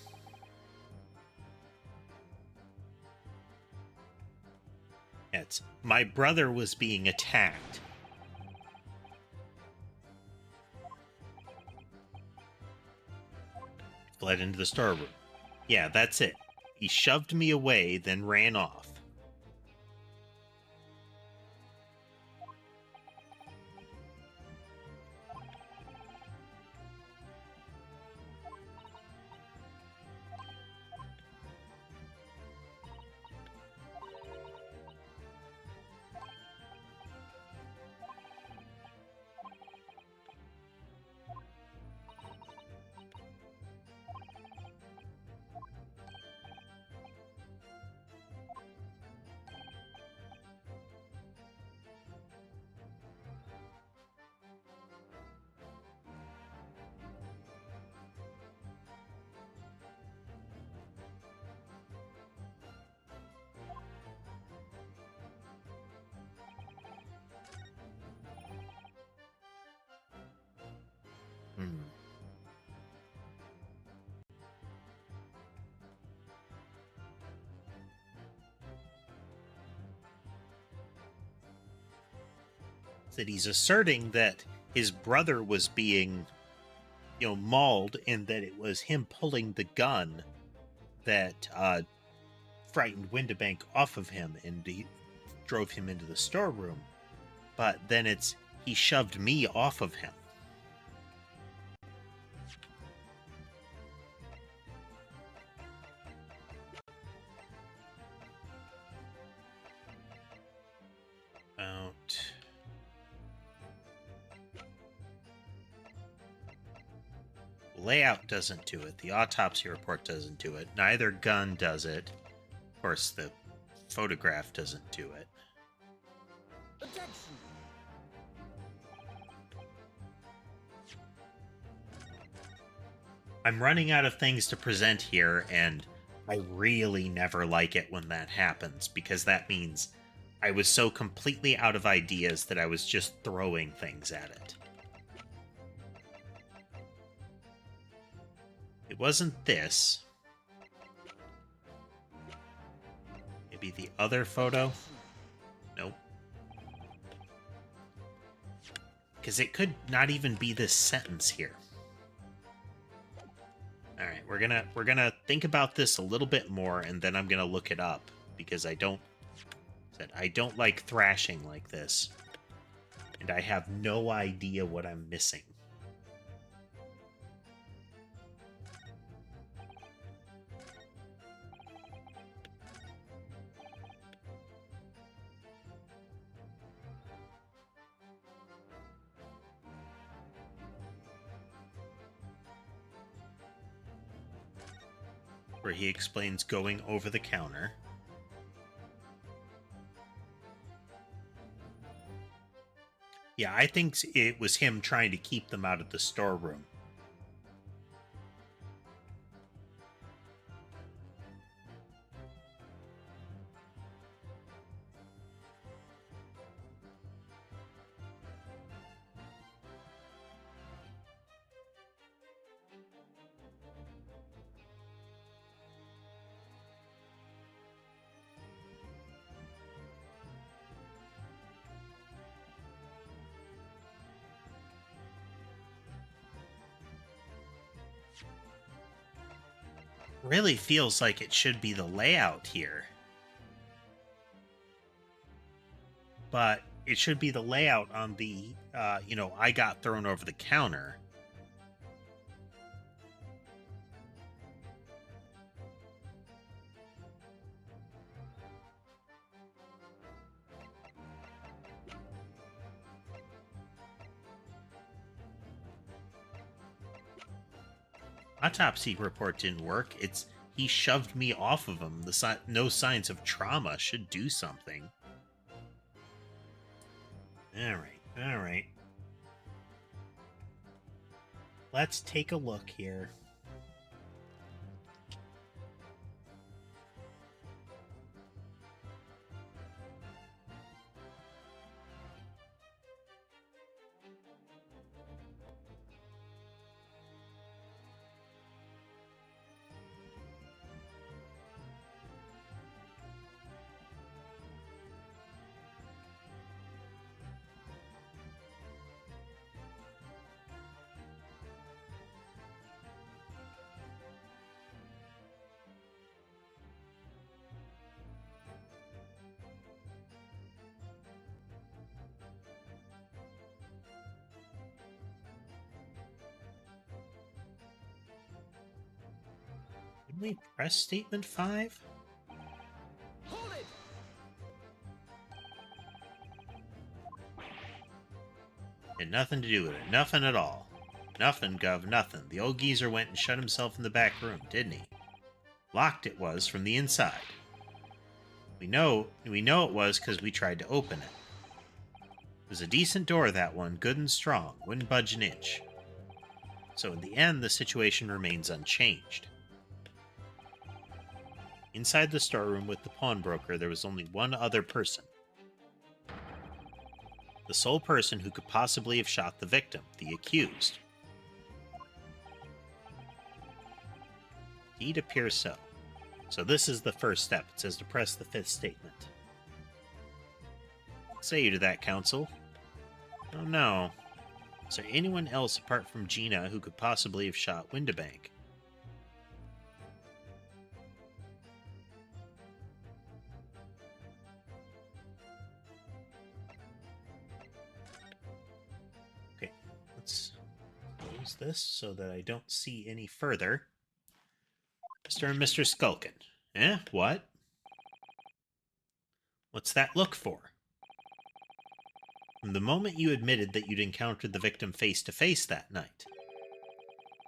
It's my brother was being attacked. Fled into the storeroom. Yeah, that's it. He shoved me away, then ran off. Hmm. That he's asserting that his brother was being mauled, and that it was him pulling the gun that frightened Windibank off of him and he drove him into the storeroom. But then it's he shoved me off of him. Layout doesn't do it. The autopsy report doesn't do it. Neither gun does it. Of course, the photograph doesn't do it.
Attention.
I'm running out of things to present here, and I really never like it when that happens, because that means I was so completely out of ideas that I was just throwing things at it. It wasn't this. Maybe the other photo? Nope. Because it could not even be this sentence here. All right, we're gonna think about this a little bit more, and then I'm gonna look it up, because I don't like thrashing like this, and I have no idea what I'm missing. Where he explains going over the counter. Yeah, I think it was him trying to keep them out of the storeroom. Really feels like it should be the layout here. But it should be the layout on the, I got thrown over the counter. Autopsy report didn't work. It's he shoved me off of him. No signs of trauma should do something. All right. Let's take a look here. Did we press statement 5?
Hold it.
Had nothing to do with it. Nothing at all. Nothing, Gov, nothing. The old geezer went and shut himself in the back room, didn't he? Locked it was from the inside. We know it was because we tried to open it. It was a decent door, that one, good and strong, wouldn't budge an inch. So in the end, the situation remains unchanged. Inside the storeroom with the pawnbroker, there was only one other person. The sole person who could possibly have shot the victim, the accused. Indeed appears so. So this is the first step. It says to press the 5th statement. What say you to that, counsel? Oh no. Is there anyone else apart from Gina who could possibly have shot Windibank? Okay, let's close this so that I don't see any further. Mr. and Mr. Skulkin. Eh? What? What's that look for? From the moment you admitted that you'd encountered the victim face to face that night,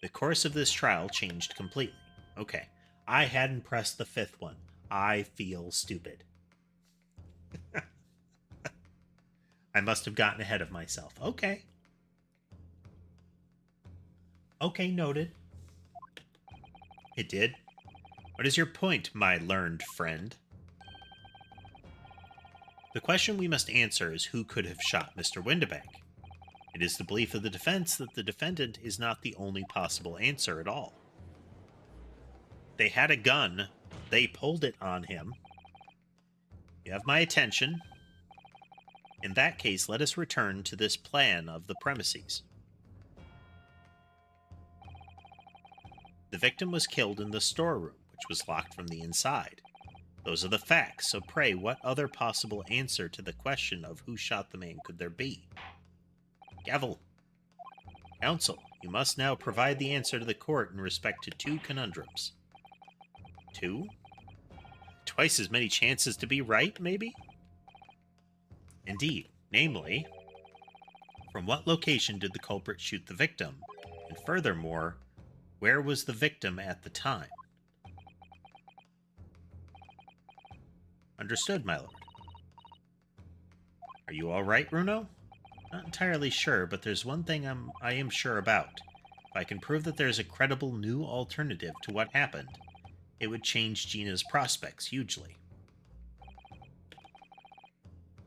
the course of this trial changed completely. Okay, I hadn't pressed the fifth one. I feel stupid. I must have gotten ahead of myself. Okay. Okay, noted. It did. What is your point, my learned friend? The question we must answer is who could have shot Mr. Windibank. It is the belief of the defense that the defendant is not the only possible answer at all. They had a gun. They pulled it on him. You have my attention. In that case, let us return to this plan of the premises. The victim was killed in the storeroom, which was locked from the inside. Those are the facts, so pray, what other possible answer to the question of who shot the man could there be? Gavel. Counsel, you must now provide the answer to the court in respect to 2 conundrums. 2? Twice as many chances to be right, maybe? Indeed. Namely, from what location did the culprit shoot the victim? And furthermore, where was the victim at the time? Understood, my lord. Are you all right, Bruno? Not entirely sure, but there's one thing I am sure about. If I can prove that there's a credible new alternative to what happened, it would change Gina's prospects hugely.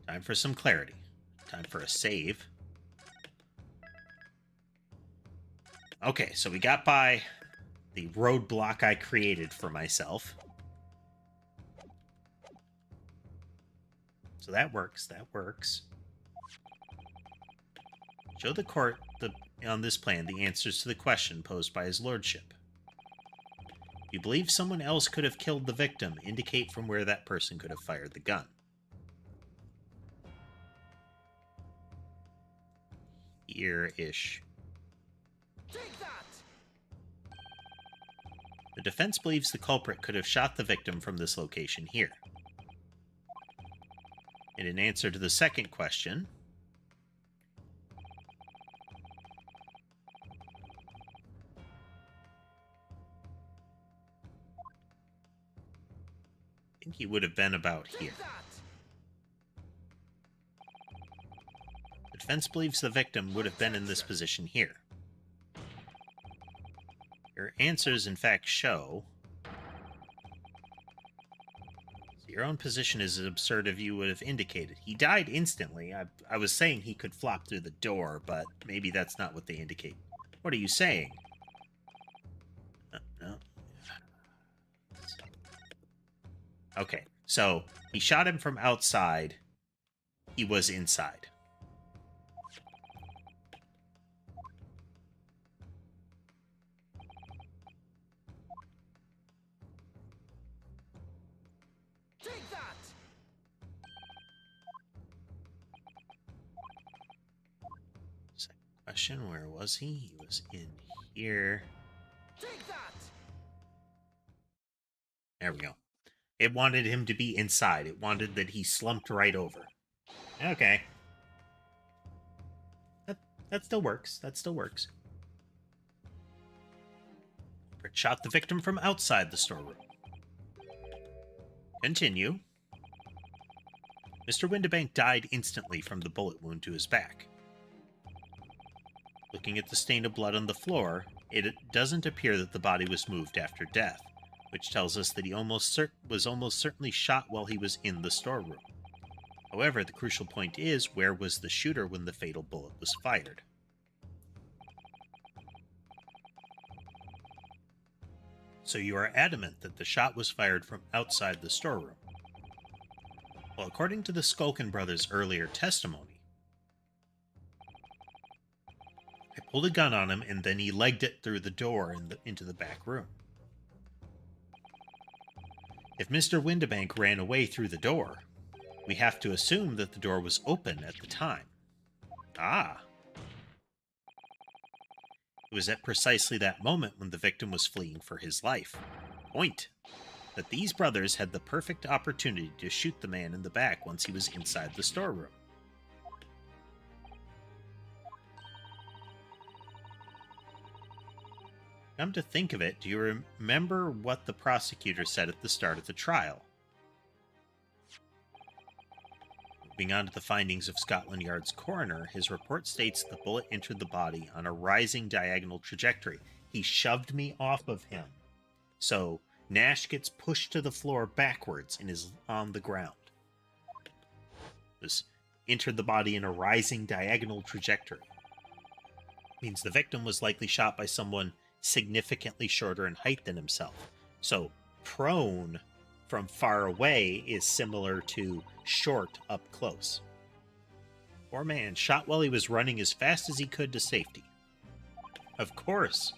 Time for some clarity. Time for a save. Okay, so we got by the roadblock I created for myself. So that works, that works. Show the court on this plan the answers to the question posed by his lordship. If you believe someone else could have killed the victim, indicate from where that person could have fired the gun. Here-ish.
Take that!
The defense believes the culprit could have shot the victim from this location here. And in answer to the second question, I think he would have been about here.
Take that!
The defense believes the victim would have been in this position here. Your answers, in fact, show... Your own position is as absurd as you would have indicated. He died instantly. I was saying he could flop through the door, but maybe that's not what they indicate. What are you saying? No. Okay, so he shot him from outside. He was inside.
Take that!
Second question, where was he? He was in here.
Take that!
There we go. It wanted him to be inside. It wanted that he slumped right over. Okay. That still works. That still works. Culprit shot the victim from outside the storeroom. Continue. Mr. Windibank died instantly from the bullet wound to his back. Looking at the stain of blood on the floor, it doesn't appear that the body was moved after death, which tells us that he was almost certainly shot while he was in the storeroom. However, the crucial point is, where was the shooter when the fatal bullet was fired? So you are adamant that the shot was fired from outside the storeroom. Well, according to the Skulkin brothers' earlier testimony, I pulled a gun on him, and then he legged it through the door into the back room. If Mr. Windibank ran away through the door, we have to assume that the door was open at the time. Ah. It was at precisely that moment when the victim was fleeing for his life. Point. That these brothers had the perfect opportunity to shoot the man in the back once he was inside the storeroom. Come to think of it, do you remember what the prosecutor said at the start of the trial? Moving on to the findings of Scotland Yard's coroner, his report states the bullet entered the body on a rising diagonal trajectory. He shoved me off of him. So Nash gets pushed to the floor backwards and is on the ground. This entered the body in a rising diagonal trajectory. Means the victim was likely shot by someone significantly shorter in height than himself. So prone from far away is similar to short up close. Poor man, shot while he was running as fast as he could to safety. Of course,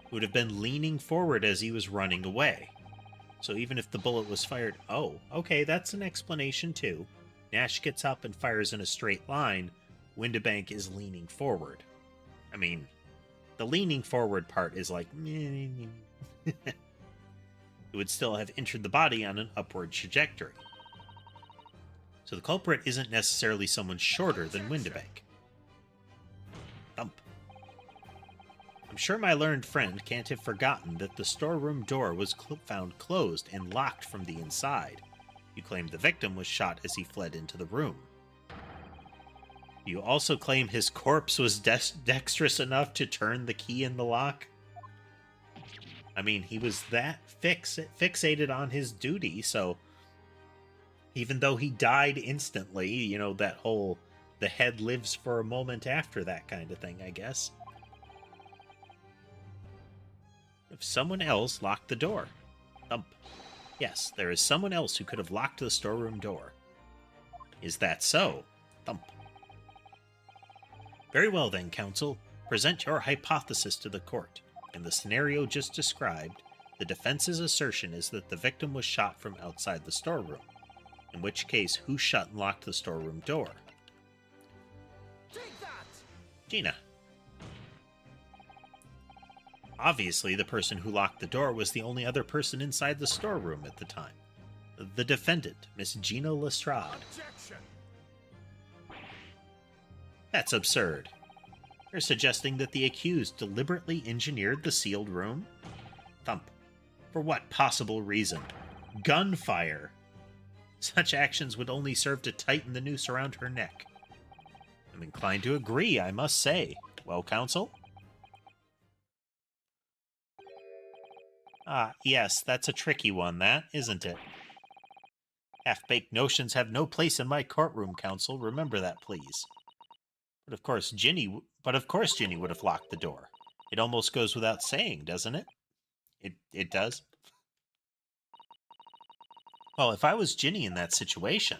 he would have been leaning forward as he was running away. So even if the bullet was fired... Oh, okay, that's an explanation too. Nash gets up and fires in a straight line. Windibank is leaning forward. I mean, the leaning forward part is like... It would still have entered the body on an upward trajectory. So the culprit isn't necessarily someone shorter than Windibank. Thump. I'm sure my learned friend can't have forgotten that the storeroom door was found closed and locked from the inside. You claim the victim was shot as he fled into the room. You also claim his corpse was dexterous enough to turn the key in the lock? I mean, he was that fixated on his duty, so even though he died instantly, you know, that whole the head lives for a moment after that kind of thing, I guess. If someone else locked the door. Thump. Yes, there is someone else who could have locked the storeroom door. Is that so? Thump. Very well then, counsel. Present your hypothesis to the court. In the scenario just described, the defense's assertion is that the victim was shot from outside the storeroom. In which case, who shut and locked the storeroom door?
Take that!
Gina. Obviously, the person who locked the door was the only other person inside the storeroom at the time. The defendant, Miss Gina Lestrade.
Objection!
That's absurd. You're suggesting that the accused deliberately engineered the sealed room? Thump. For what possible reason? Gunfire. Such actions would only serve to tighten the noose around her neck. I'm inclined to agree, I must say. Well, counsel? Ah, yes, that's a tricky one, that, isn't it? Half-baked notions have no place in my courtroom, counsel. Remember that, please. But of course, Ginny would have locked the door. It almost goes without saying, doesn't it? It does? Well, if I was Ginny in that situation,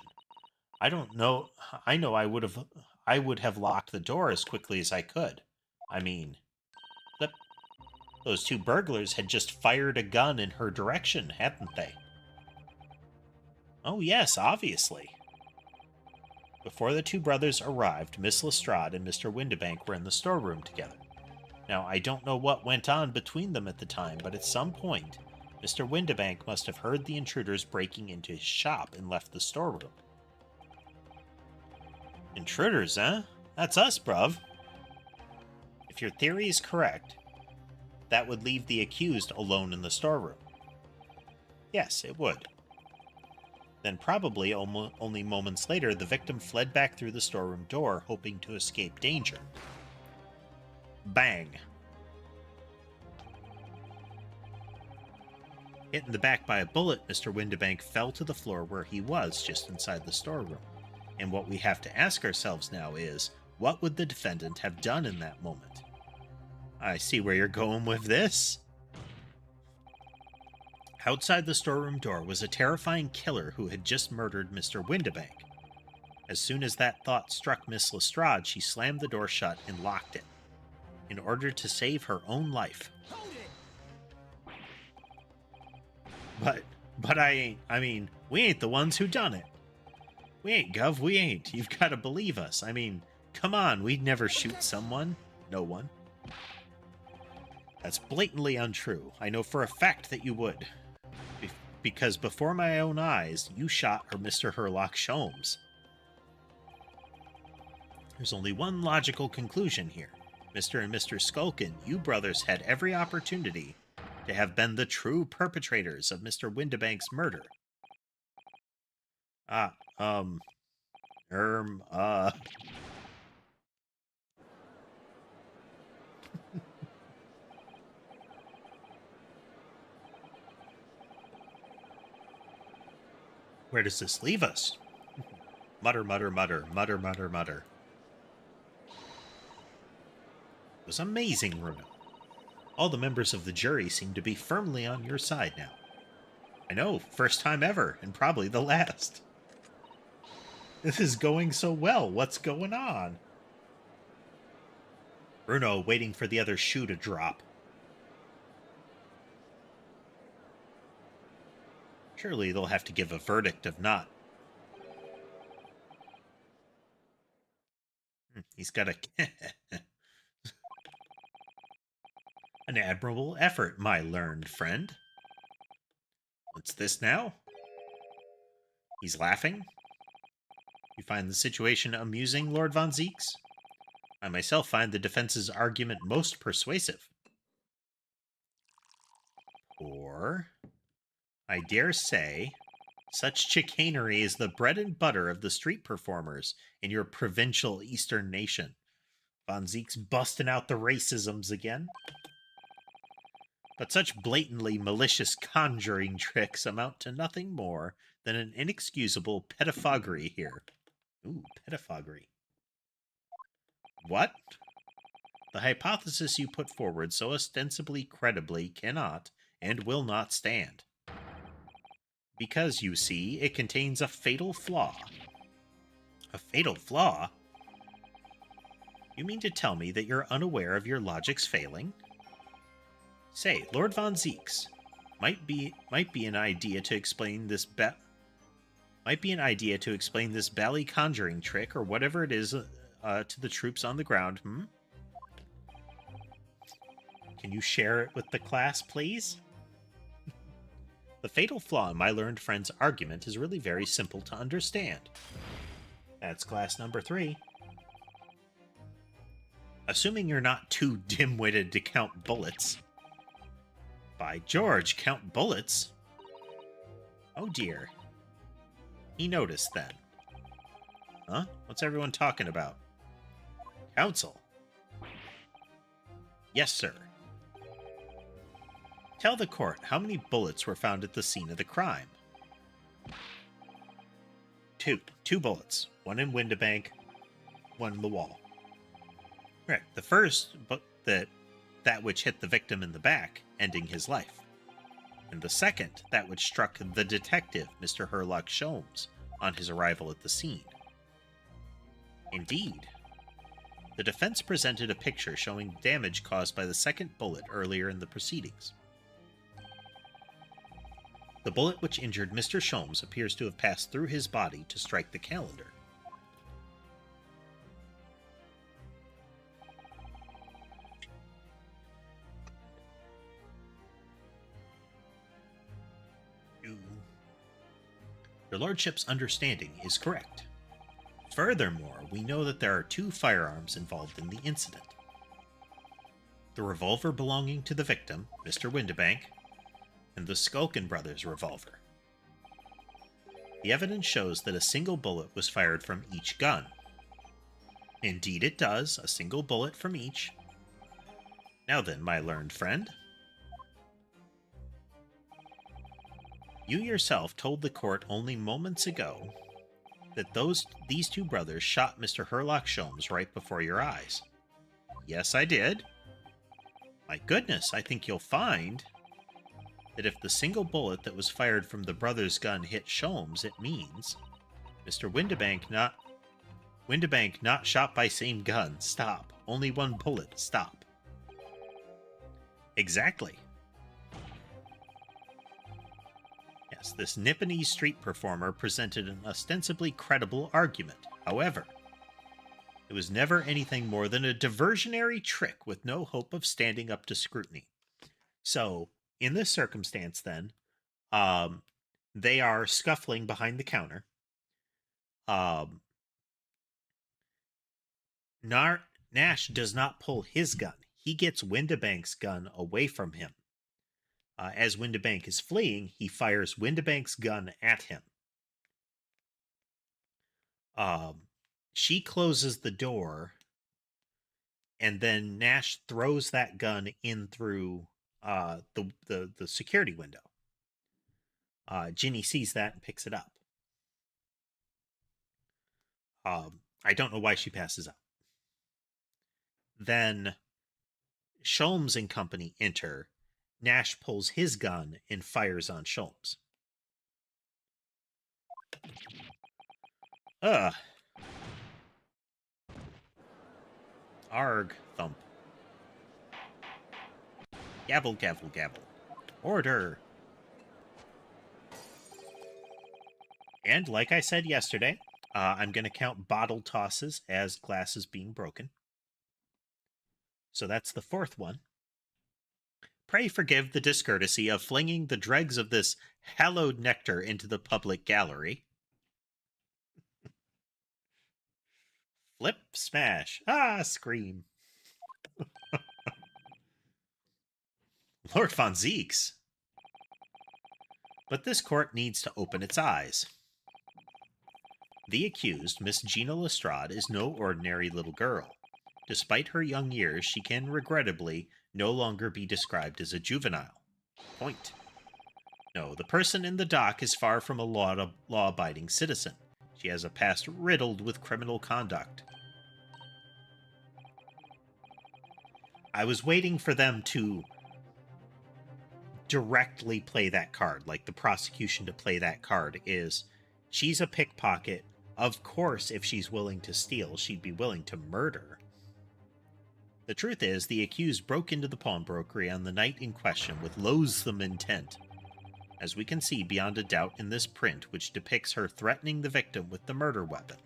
I don't know. I know I would have locked the door as quickly as I could. I mean, those two burglars had just fired a gun in her direction, hadn't they? Oh yes, obviously. Before the two brothers arrived, Miss Lestrade and Mr. Windibank were in the storeroom together. Now, I don't know what went on between them at the time, but at some point, Mr. Windibank must have heard the intruders breaking into his shop and left the storeroom. Intruders, huh? That's us, bruv. If your theory is correct, that would leave the accused alone in the storeroom. Yes, it would. Then probably only moments later, the victim fled back through the storeroom door, hoping to escape danger. Bang. Hit in the back by a bullet, Mr. Windibank fell to the floor where he was, just inside the storeroom. And what we have to ask ourselves now is, what would the defendant have done in that moment? I see where you're going with this. Outside the storeroom door was a terrifying killer who had just murdered Mr. Windibank. As soon as that thought struck Miss Lestrade, she slammed the door shut and locked it. in order to save her own life.
Hold it!
But I mean, we ain't the ones who done it. We ain't, Gov, we ain't. You've got to believe us. I mean, come on, we'd never shoot someone. No one. That's blatantly untrue. I know for a fact that you would. Because before my own eyes, you shot Mr. Herlock Sholmes. There's only one logical conclusion here. Mr. and Mr. Skulkin, you brothers had every opportunity to have been the true perpetrators of Mr. Windibank's murder. Where does this leave us? Mutter, mutter, mutter, mutter, mutter, mutter. It was amazing, Bruno. All the members of the jury seem to be firmly on your side now. I know, first time ever, and probably the last. This is going so well. What's going on? Bruno waiting for the other shoe to drop. Surely they'll have to give a verdict of not. He's got a... An admirable effort, my learned friend. What's this now? He's laughing? You find the situation amusing, Lord Von Zieks? I myself find the defense's argument most persuasive. Or, I dare say, such chicanery is the bread and butter of the street performers in your provincial eastern nation. Von Zieks busting out the racisms again. But such blatantly malicious conjuring tricks amount to nothing more than an inexcusable pettifoggery here. Ooh, pettifoggery. What? The hypothesis you put forward so ostensibly credibly cannot and will not stand. Because, you see, it contains a fatal flaw. A fatal flaw? You mean to tell me that you're unaware of your logic's failing? Say, Lord Von Zieks, might be an idea to explain this bally conjuring trick or whatever it is to the troops on the ground, Can you share it with the class, please? The fatal flaw in my learned friend's argument is really very simple to understand. That's class number 3. Assuming you're not too dim-witted to count bullets. By George, count bullets? Oh dear. He noticed then. Huh? What's everyone talking about? Counsel. Yes, sir. Tell the court how many bullets were found at the scene of the crime. 2. 2 bullets. One in Windibank, one in the wall. Correct. The first, but that which hit the victim in the back, ending his life. And the second, that which struck the detective, Mr. Herlock Sholmes, on his arrival at the scene. Indeed. The defense presented a picture showing damage caused by the second bullet earlier in the proceedings. The bullet which injured Mr. Sholmes appears to have passed through his body to strike the calendar. Your lordship's understanding is correct. Furthermore, we know that there are 2 firearms involved in the incident. The revolver belonging to the victim, Mr. Windibank, and the Skulkin brothers' revolver. The evidence shows that a single bullet was fired from each gun. Indeed it does, a single bullet from each. Now then, my learned friend. You yourself told the court only moments ago that these 2 brothers shot Mr. Herlock Sholmes right before your eyes. Yes, I did. My goodness, I think you'll find that if the single bullet that was fired from the brother's gun hit Sholmes, it means Mr. Windibank not shot by same gun. Stop. Only one bullet. Stop. Exactly. Yes, this Nipponese street performer presented an ostensibly credible argument. However, it was never anything more than a diversionary trick with no hope of standing up to scrutiny. So, in this circumstance, then, um, they are scuffling behind the counter. Um, Nash does not pull his gun. He gets Windibank's gun away from him. As Windibank is fleeing, he fires Windibank's gun at him. She closes the door, and then Nash throws that gun in through the security window. Ginny sees that and picks it up. I don't know why she passes out. Then Sholmes and company enter. Nash pulls his gun and fires on Sholmes. Ugh. Arg, thump. Gavel, gavel, gavel. Order. And like I said yesterday, I'm going to count bottle tosses as glasses being broken. So that's the fourth one. Pray forgive the discourtesy of flinging the dregs of this hallowed nectar into the public gallery. Flip, smash. Ah, scream. Lord von Zeeks. But this court needs to open its eyes. The accused, Miss Gina Lestrade, is no ordinary little girl. Despite her young years, she can regrettably no longer be described as a juvenile. Point. No, the person in the dock is far from a law-abiding citizen. She has a past riddled with criminal conduct. I was waiting for them to directly play that card, like the prosecution to play that card is, she's a pickpocket. Of course, if she's willing to steal, she'd be willing to murder. The truth is, the accused broke into the pawnbrokery on the night in question with loathsome intent, as we can see beyond a doubt in this print, which depicts her threatening the victim with the murder weapon.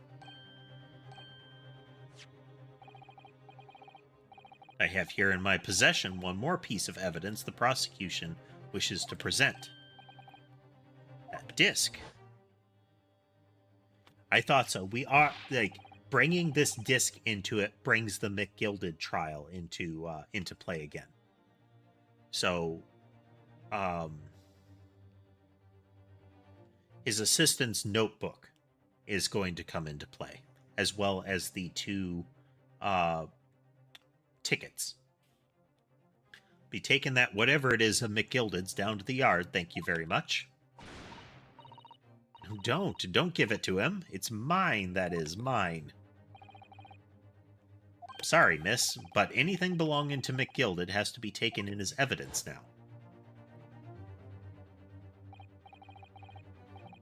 I have here in my possession one more piece of evidence the prosecution wishes to present. That disc. I thought so. We are, like, bringing this disc into it brings the McGilded trial into play again. So, his assistant's notebook is going to come into play, as well as the two tickets. Be taking that whatever it is of McGilded's down to the yard. Thank you very much. Don't give it to him. It's mine, that is, mine. Sorry, miss, but anything belonging to McGilded has to be taken in as evidence now.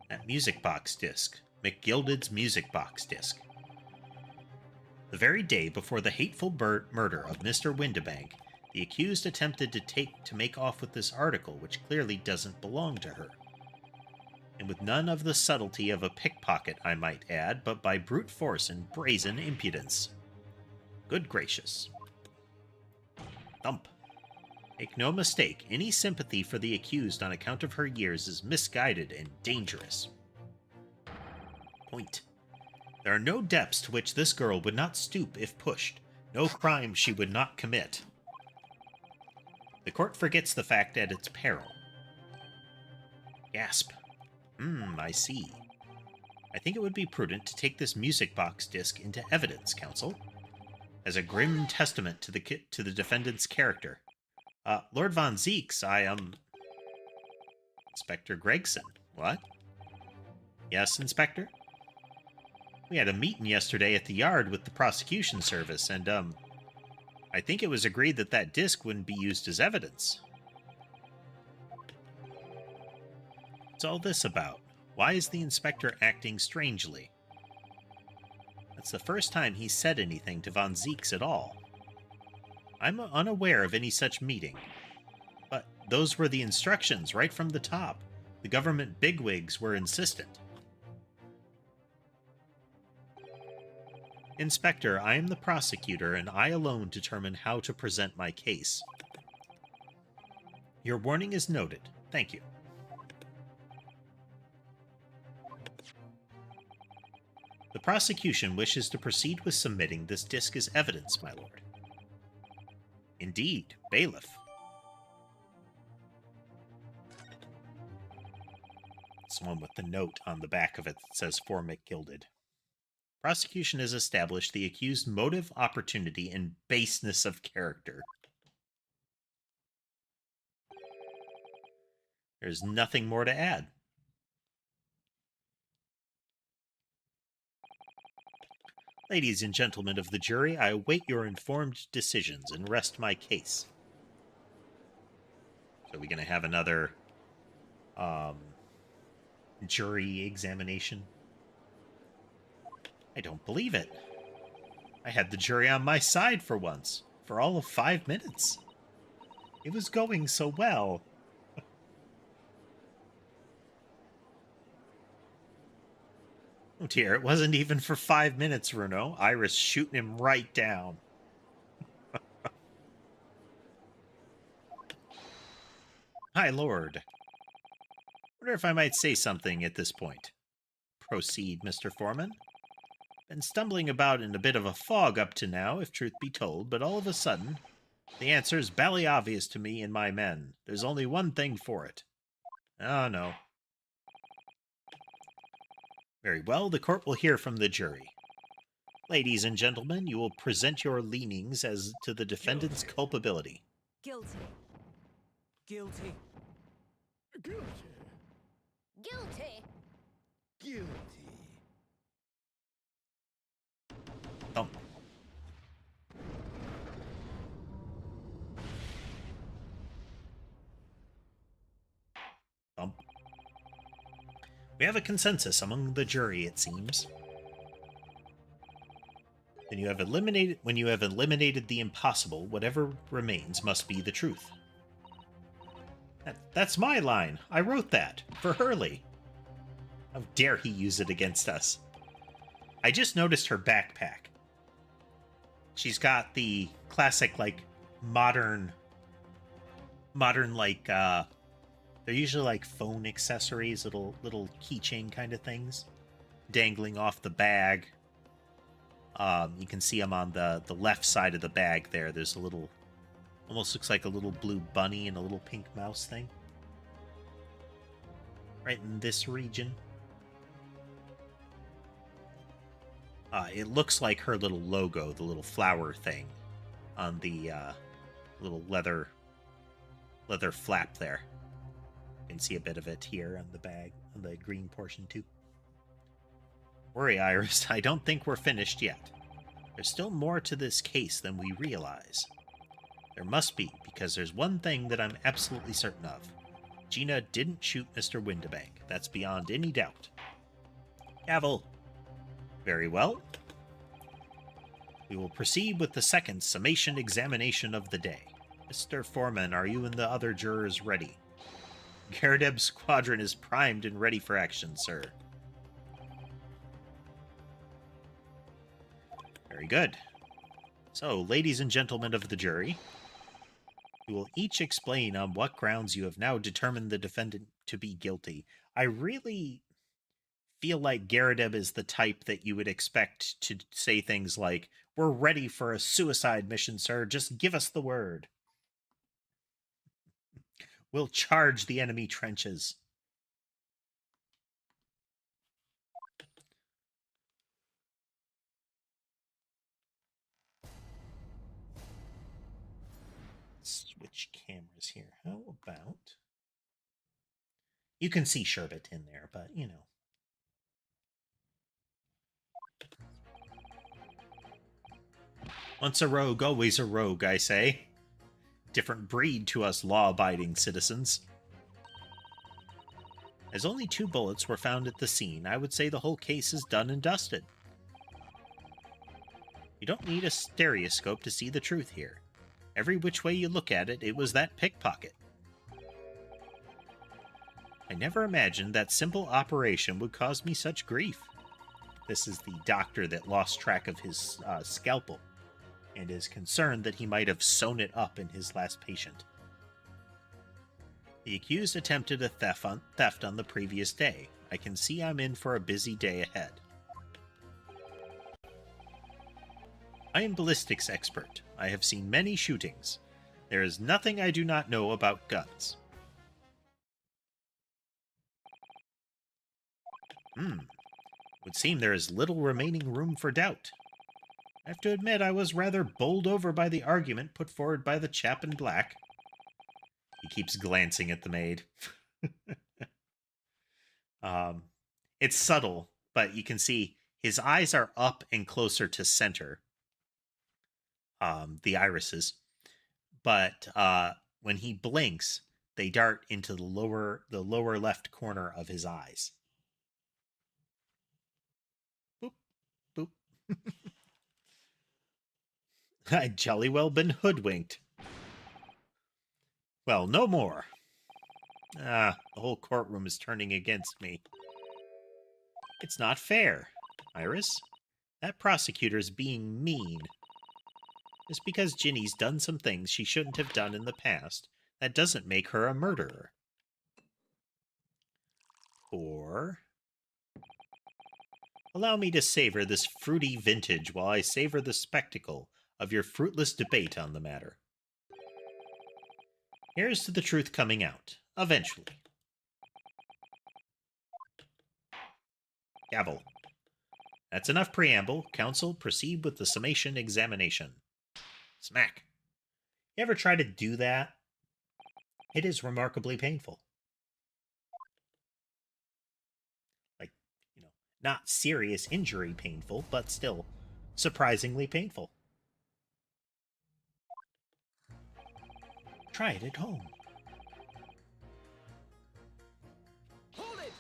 That music box disc. McGilded's music box disc. The very day before the hateful murder of Mr. Windibank, the accused attempted to make off with this article, which clearly doesn't belong to her. And with none of the subtlety of a pickpocket, I might add, but by brute force and brazen impudence. Good gracious. Thump. Make no mistake, any sympathy for the accused on account of her years is misguided and dangerous. Point. There are no depths to which this girl would not stoop if pushed, no crime she would not commit. The court forgets the fact at its peril. Gasp. I see. I think it would be prudent to take this music box disc into evidence, counsel, as a grim testament to the defendant's character. Lord von Zeeks, I am... Inspector Gregson. What? Yes, Inspector? We had a meeting yesterday at the yard with the prosecution service, and, I think it was agreed that that disc wouldn't be used as evidence. What's all this about? Why is the inspector acting strangely? That's the first time he's said anything to von Zeeks at all. I'm unaware of any such meeting. those were the instructions right from the top. The government bigwigs were insistent. Inspector, I am the prosecutor, and I alone determine how to present my case. Your warning is noted. Thank you. The prosecution wishes to proceed with submitting this disc as evidence, my lord. Indeed, bailiff. It's the one with the note on the back of it that says Formic Gilded. Prosecution has established the accused motive, opportunity, and baseness of character. There's nothing more to add. Ladies and gentlemen of the jury, I await your informed decisions and rest my case. So we're going to have another jury examination. I don't believe it. I had the jury on my side for once, for all of 5 minutes. It was going so well. Oh dear, it wasn't even for 5 minutes, Runo. Iris shooting him right down. Hi, Lord. Wonder if I might say something at this point. Proceed, Mr. Foreman. Been stumbling about in a bit of a fog up to now, if truth be told, but all of a sudden, the answer's bally obvious to me and my men. There's only one thing for it. Oh, no. Very well, the court will hear from the jury. Ladies and gentlemen, you will present your leanings as to the defendant's culpability.
Guilty.
Guilty. Guilty.
Guilty.
Guilty.
Thump. Thump. We have a consensus among the jury, it seems. When you have eliminated the impossible, whatever remains must be the truth. That's my line. I wrote that for Hurley. How dare he use it against us? I just noticed her backpack. She's got the classic, like, modern, like, they're usually like phone accessories, little keychain kind of things, dangling off the bag. You can see them on the left side of the bag there. There's a little, almost looks like a little blue bunny and a little pink mouse thing. Right in this region. It looks like her little logo, the little flower thing on the little leather flap there. You can see a bit of it here on the bag, on the green portion too. Worry, Iris, I don't think we're finished yet. There's still more to this case than we realize. There must be, because there's one thing that I'm absolutely certain of. Gina didn't shoot Mr. Windibank. That's beyond any doubt. Gavel. Very well. We will proceed with the second summation examination of the day. Mr. Foreman, are you and the other jurors ready? Garadeb's squadron is primed and ready for action, sir. Very good. So, ladies and gentlemen of the jury, you will each explain on what grounds you have now determined the defendant to be guilty. I really feel like Garadeb is the type that you would expect to say things like, "We're ready for a suicide mission, sir. Just give us the word. We'll charge the enemy trenches." Switch cameras here. How about... You can see Sherbet in there, but, you know. Once a rogue, always a rogue, I say. Different breed to us law-abiding citizens. As only 2 bullets were found at the scene, I would say the whole case is done and dusted. You don't need a stereoscope to see the truth here. Every which way you look at it, it was that pickpocket. I never imagined that simple operation would cause me such grief. This is the doctor that lost track of his scalpel and is concerned that he might have sewn it up in his last patient. The accused attempted a theft on the previous day. I can see I'm in for a busy day ahead. I am ballistics expert. I have seen many shootings. There is nothing I do not know about guns. Would seem there is little remaining room for doubt. I have to admit I was rather bowled over by the argument put forward by the chap in black. He keeps glancing at the maid. It's subtle, but you can see his eyes are up and closer to center. The irises. But when he blinks, they dart into the lower left corner of his eyes. Boop, boop. I'd jolly well been hoodwinked. Well, no more. The whole courtroom is turning against me. It's not fair, Iris. That prosecutor's being mean. Just because Ginny's done some things she shouldn't have done in the past, that doesn't make her a murderer. Or... allow me to savor this fruity vintage while I savor the spectacle of your fruitless debate on the matter. Here's to the truth coming out, eventually. Gavel. That's enough preamble. Counsel, proceed with the summation examination. Smack. You ever try to do that? It is remarkably painful. Like, not serious injury painful, but still surprisingly painful. Try it at home.
Hold it!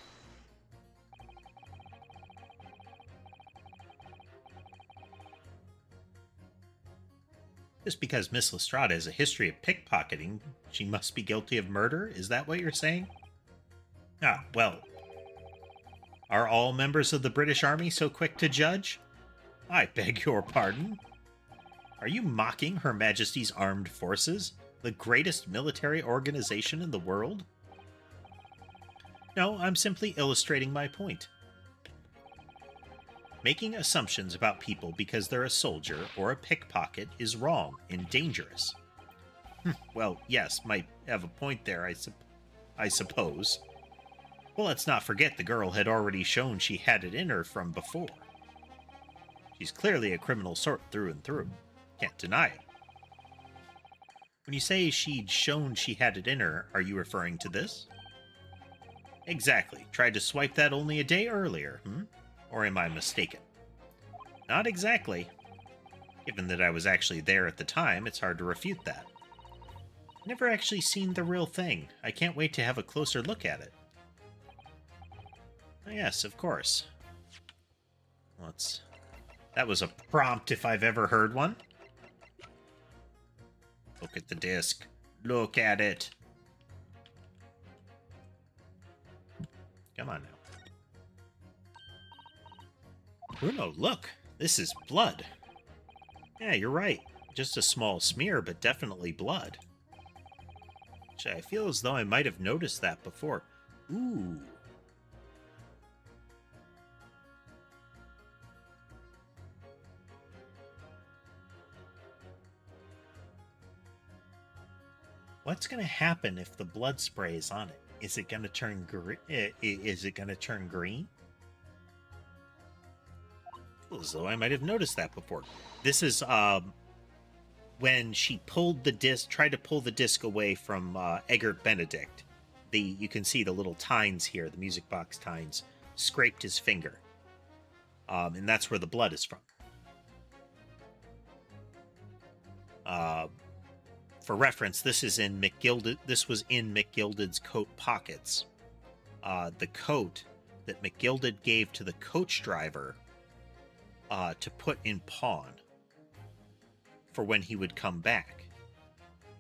Just because Miss Lestrade has a history of pickpocketing, she must be guilty of murder? Is that what you're saying? Ah, well. Are all members of the British Army so quick to judge? I beg your pardon? Are you mocking Her Majesty's Armed Forces, the greatest military organization in the world? No, I'm simply illustrating my point. Making assumptions about people because they're a soldier or a pickpocket is wrong and dangerous. Well, yes, might have a point there, I suppose. Well, let's not forget the girl had already shown she had it in her from before. She's clearly a criminal sort through and through. Can't deny it. When you say she'd shown she had it in her, are you referring to this? Exactly. Tried to swipe that only a day earlier, Or am I mistaken? Not exactly. Given that I was actually there at the time, it's hard to refute that. Never actually seen the real thing. I can't wait to have a closer look at it. Oh, yes, of course. That was a prompt if I've ever heard one. Look at the disc. Look at it. Come on now. Bruno, look. This is blood. Yeah, you're right. Just a small smear, but definitely blood. I feel as though I might have noticed that before. Ooh. What's going to happen if the blood spray is on it? Is it going to turn green? Is it going to turn green? As though I might have noticed that before. This is when she pulled the disc, tried to pull the disc away from Eggert Benedict. You can see the little tines here, the music box tines, scraped his finger, and that's where the blood is from. For reference, this was in McGilded's coat pockets. The coat that McGilded gave to the coach driver to put in pawn for when he would come back.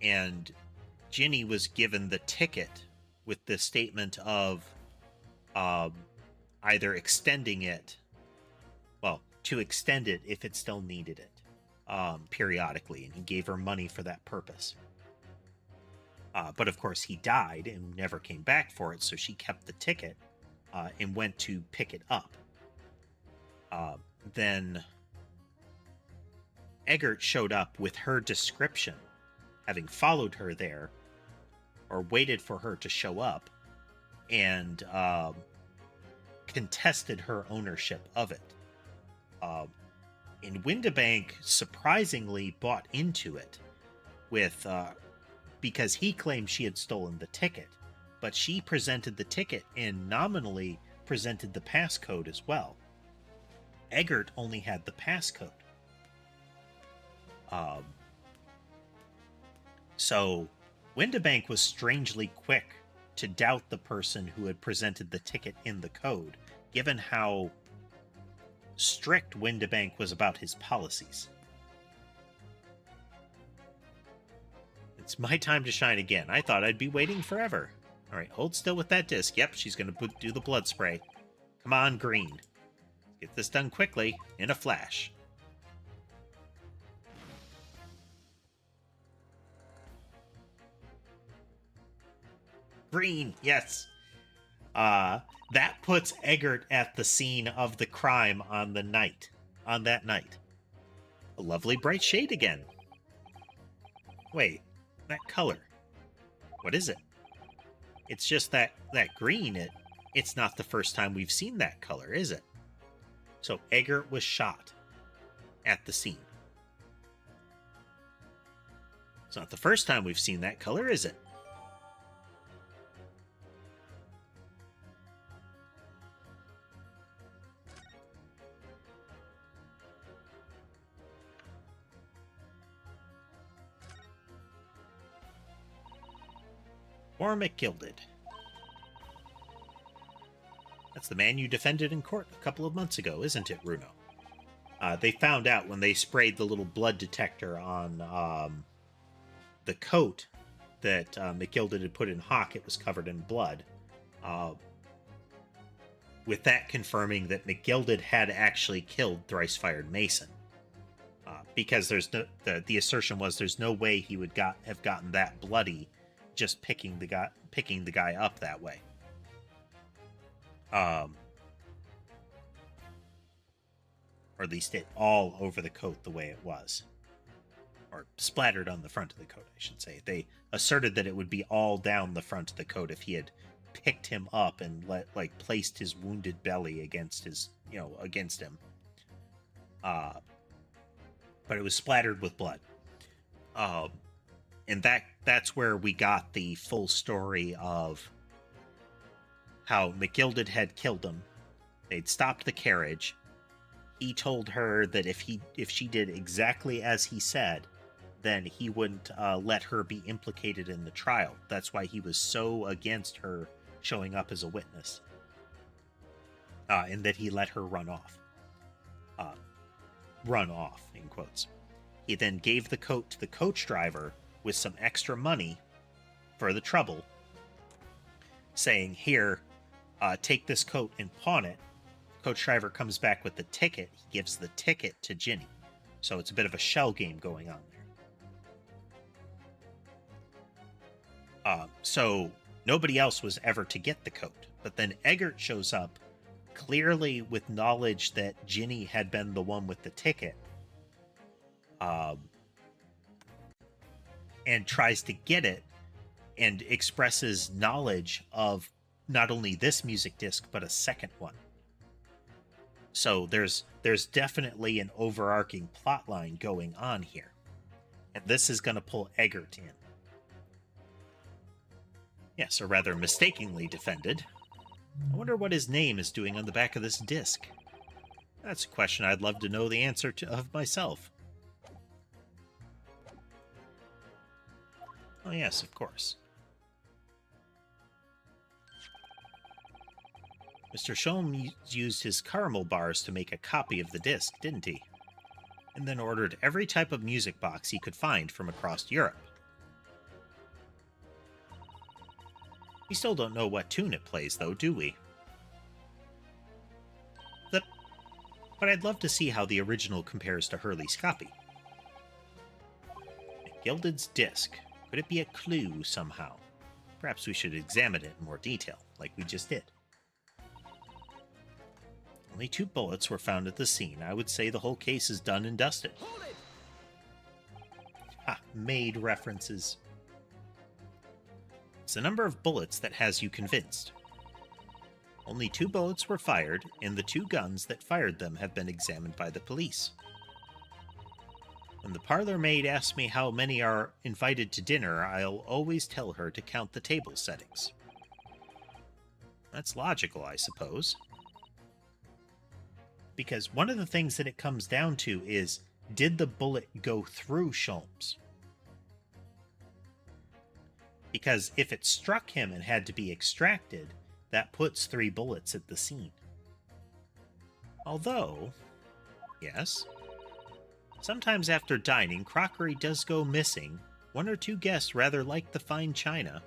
And Ginny was given the ticket with the statement of either extending it, well, to extend it if it still needed it periodically, and he gave her money for that purpose. But of course, he died and never came back for it, so she kept the ticket and went to pick it up. Then Eggert showed up with her description, having followed her there, or waited for her to show up, and contested her ownership of it. And Windibank surprisingly bought into it with because he claimed she had stolen the ticket, but she presented the ticket and nominally presented the passcode as well. Eggert only had the passcode. So Windibank was strangely quick to doubt the person who had presented the ticket in the code, given how strict Windibank was about his policies. It's my time to shine again. I thought I'd be waiting forever. All right, hold still with that disc. Yep, she's going to do the blood spray. Come on, green. Get this done quickly, in a flash. Green, yes. That puts Eggert at the scene of the crime on that night. A lovely bright shade again. Wait, that color. What is it? It's just that green. It's not the first time we've seen that color, is it? So Eggert was shot at the scene. It's not the first time we've seen that color, is it? Or McGilded. That's the man you defended in court a couple of months ago, isn't it, Runo? They found out when they sprayed the little blood detector on the coat that McGilded had put in Hawk, it was covered in blood. With that confirming that McGilded had actually killed Thrice-Fired Mason. Because there's no, the assertion was there's no way he would have gotten that bloody just picking the guy up that way. Or at least it all over the coat the way it was. Or splattered on the front of the coat, I should say. They asserted that it would be all down the front of the coat if he had picked him up and placed his wounded belly against him. But it was splattered with blood. And that's where we got the full story of how McGilded had killed him. They'd stopped the carriage. He told her that if she did exactly as he said, then he wouldn't let her be implicated in the trial. That's why he was so against her showing up as a witness. And that he let her run off. Run off, in quotes. He then gave the coat to the coach driver with some extra money for the trouble, saying, here, take this coat and pawn it. Coach driver comes back with the ticket. He gives the ticket to Ginny. So it's a bit of a shell game going on there. So nobody else was ever to get the coat. But then Eggert shows up, clearly with knowledge that Ginny had been the one with the ticket. And tries to get it and expresses knowledge of not only this music disc, but a second one. So there's definitely an overarching plot line going on here. And this is going to pull Eggert in. Yes, or rather mistakenly defended. I wonder what his name is doing on the back of this disc. That's a question I'd love to know the answer to of myself. Oh yes, of course. Mr. Sholm used his caramel bars to make a copy of the disc, didn't he? And then ordered every type of music box he could find from across Europe. We still don't know what tune it plays, though, do we? But I'd love to see how the original compares to Hurley's copy. Gilded's disc. Could it be a clue somehow? Perhaps we should examine it in more detail, like we just did. Only 2 bullets were found at the scene. I would say the whole case is done and dusted.
Hold it!
Ha! Made references. It's the number of bullets that has you convinced. Only 2 bullets were fired, and the 2 guns that fired them have been examined by the police. When the parlor maid asks me how many are invited to dinner, I'll always tell her to count the table settings. That's logical, I suppose. Because one of the things that it comes down to is, did the bullet go through Sholmes? Because if it struck him and had to be extracted, that puts 3 bullets at the scene. Although, yes, sometimes after dining, crockery does go missing. 1 or 2 guests rather like the fine china.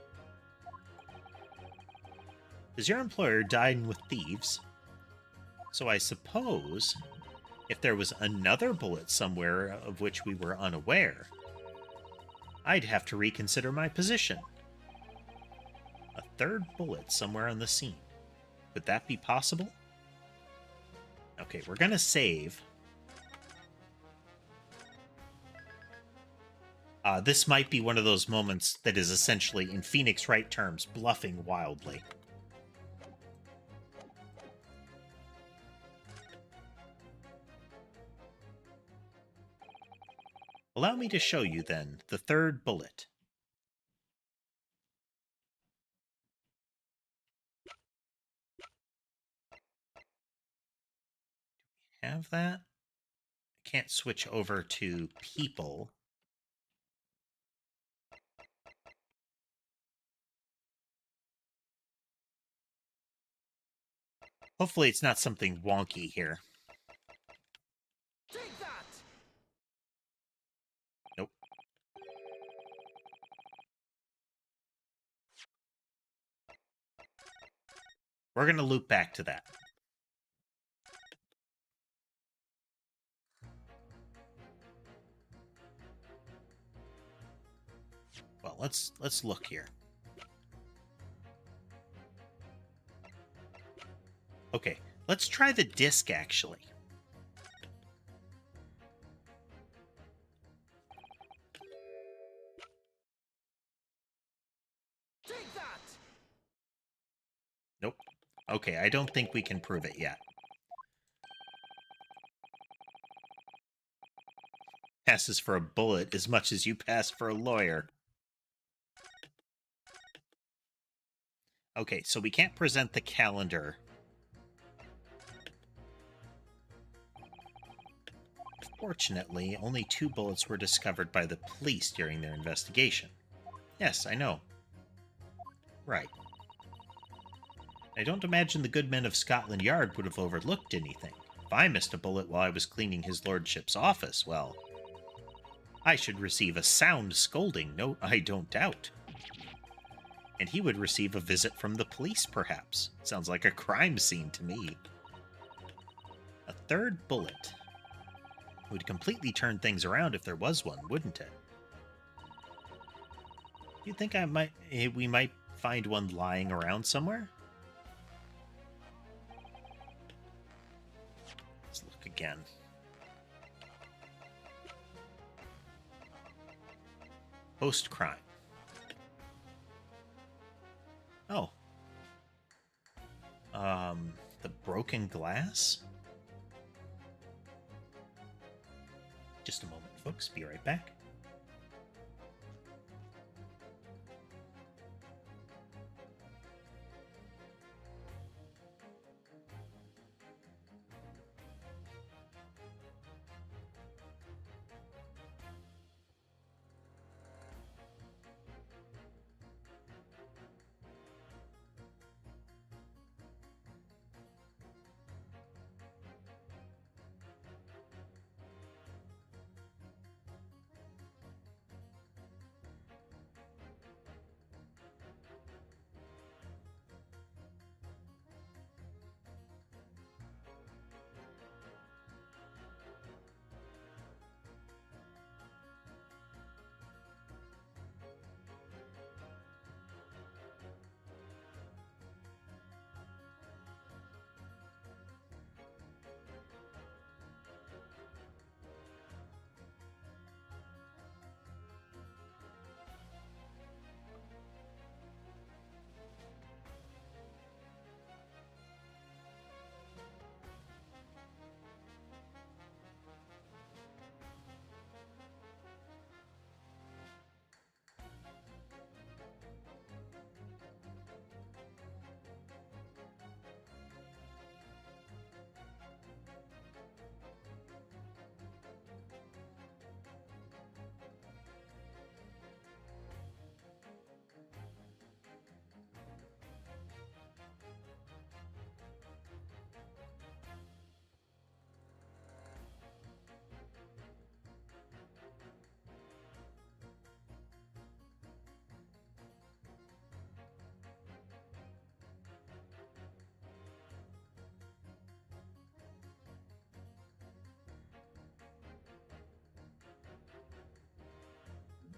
Does your employer dine with thieves? So I suppose, if there was another bullet somewhere of which we were unaware, I'd have to reconsider my position. A 3rd bullet somewhere on the scene. Could that be possible? Okay, we're gonna save. This might be one of those moments that is essentially, in Phoenix Wright terms, bluffing wildly. Allow me to show you, then, the 3rd bullet. Have that? I can't switch over to people. Hopefully it's not something wonky here.
Take that!
Nope. We're going to loop back to that. Well, let's look here. Okay, let's try the disc, actually.
Take that!
Nope. Okay, I don't think we can prove it yet. Passes for a bullet as much as you pass for a lawyer. Okay, so we can't present the calendar. Fortunately, only 2 bullets were discovered by the police during their investigation. Yes, I know. Right. I don't imagine the good men of Scotland Yard would have overlooked anything. If I missed a bullet while I was cleaning his lordship's office, well, I should receive a sound scolding, no, I don't doubt. And he would receive a visit from the police, perhaps. Sounds like a crime scene to me. A 3rd bullet would completely turn things around if there was one, wouldn't it? You think we might find one lying around somewhere? Let's look again. Post-crime. Oh. The broken glass? Just a moment, folks. Be right back.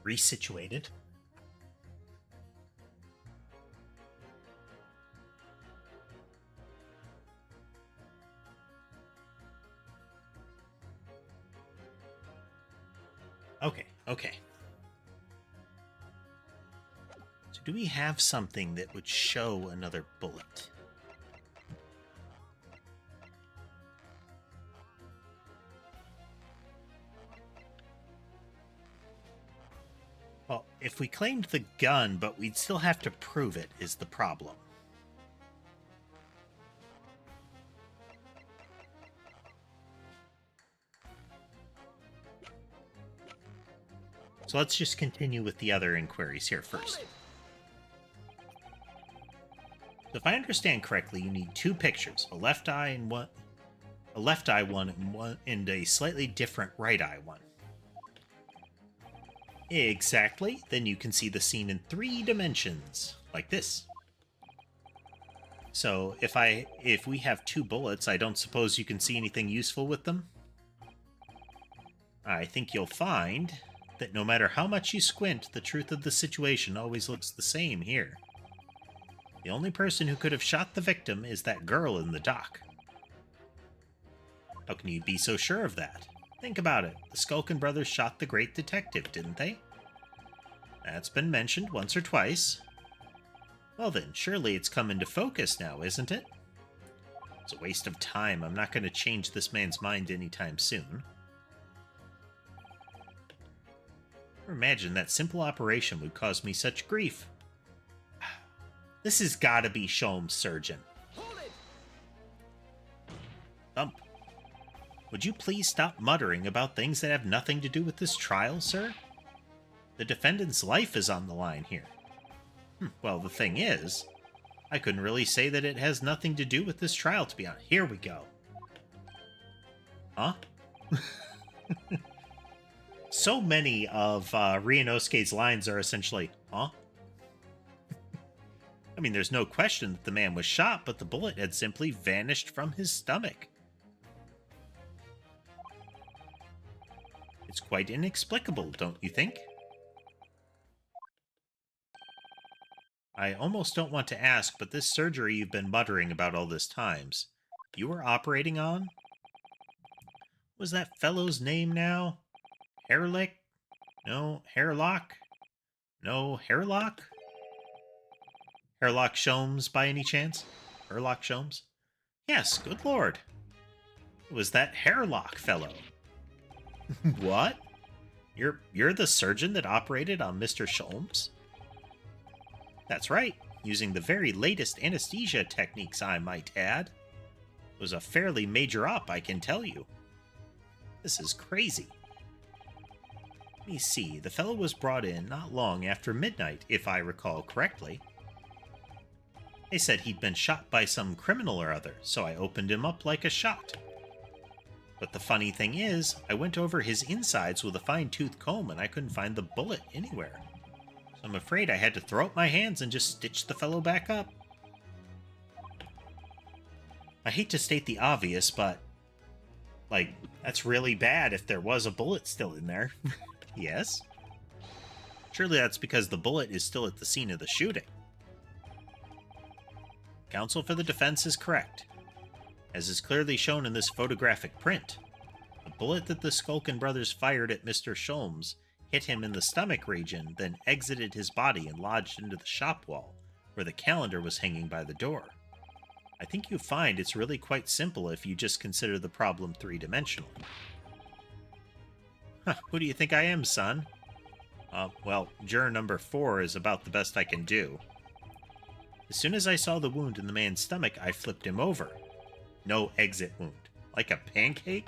resituated. Okay, okay. So do we have something that would show another bullet? Well, if we claimed the gun, but we'd still have to prove it, is the problem. So let's just continue with the other inquiries here first. So if I understand correctly, you need two pictures, a left eye and one, and a slightly different right eye one. Exactly. Then you can see the scene in 3 dimensions, like this. So if we have 2 bullets, I don't suppose you can see anything useful with them? I think you'll find that no matter how much you squint, the truth of the situation always looks the same here. The only person who could have shot the victim is that girl in the dock. How can you be so sure of that? Think about it. The Skulkin brothers shot the great detective, didn't they? That's been mentioned once or twice. Well then, surely it's come into focus now, isn't it? It's a waste of time. I'm not going to change this man's mind anytime soon. Never imagined that simple operation would cause me such grief. This has got to be Sholmes' surgeon. Thump. Would you please stop muttering about things that have nothing to do with this trial, sir? The defendant's life is on the line here. Well, the thing is, I couldn't really say that it has nothing to do with this trial, to be honest. Here we go. Huh? So many of Ryunosuke's lines are essentially, huh? I mean, there's no question that the man was shot, but the bullet had simply vanished from his stomach. It's quite inexplicable, don't you think? I almost don't want to ask, but this surgery you've been muttering about all this times, you were operating on? What was that fellow's name now? Hairlick? No, Hairlock? No, Hairlock? Hairlock Sholmes, by any chance? Hairlock Sholmes? Yes, good lord. It was that Hairlock fellow. What? You're the surgeon that operated on Mr. Sholmes? That's right, using the very latest anesthesia techniques, I might add. It was a fairly major op, I can tell you. This is crazy. Let me see, the fellow was brought in not long after midnight, if I recall correctly. They said he'd been shot by some criminal or other, so I opened him up like a shot. But the funny thing is, I went over his insides with a fine-tooth comb and I couldn't find the bullet anywhere. So I'm afraid I had to throw up my hands and just stitch the fellow back up. I hate to state the obvious, but, like, that's really bad if there was a bullet still in there. Yes? Surely that's because the bullet is still at the scene of the shooting. Counsel for the defense is correct. As is clearly shown in this photographic print, the bullet that the Skulkin brothers fired at Mr. Sholmes hit him in the stomach region, then exited his body and lodged into the shop wall, where the calendar was hanging by the door. I think you find it's really quite simple if you just consider the problem 3-dimensional. Huh, who do you think I am, son? Well, juror number 4 is about the best I can do. As soon as I saw the wound in the man's stomach, I flipped him over. No exit wound. Like a pancake?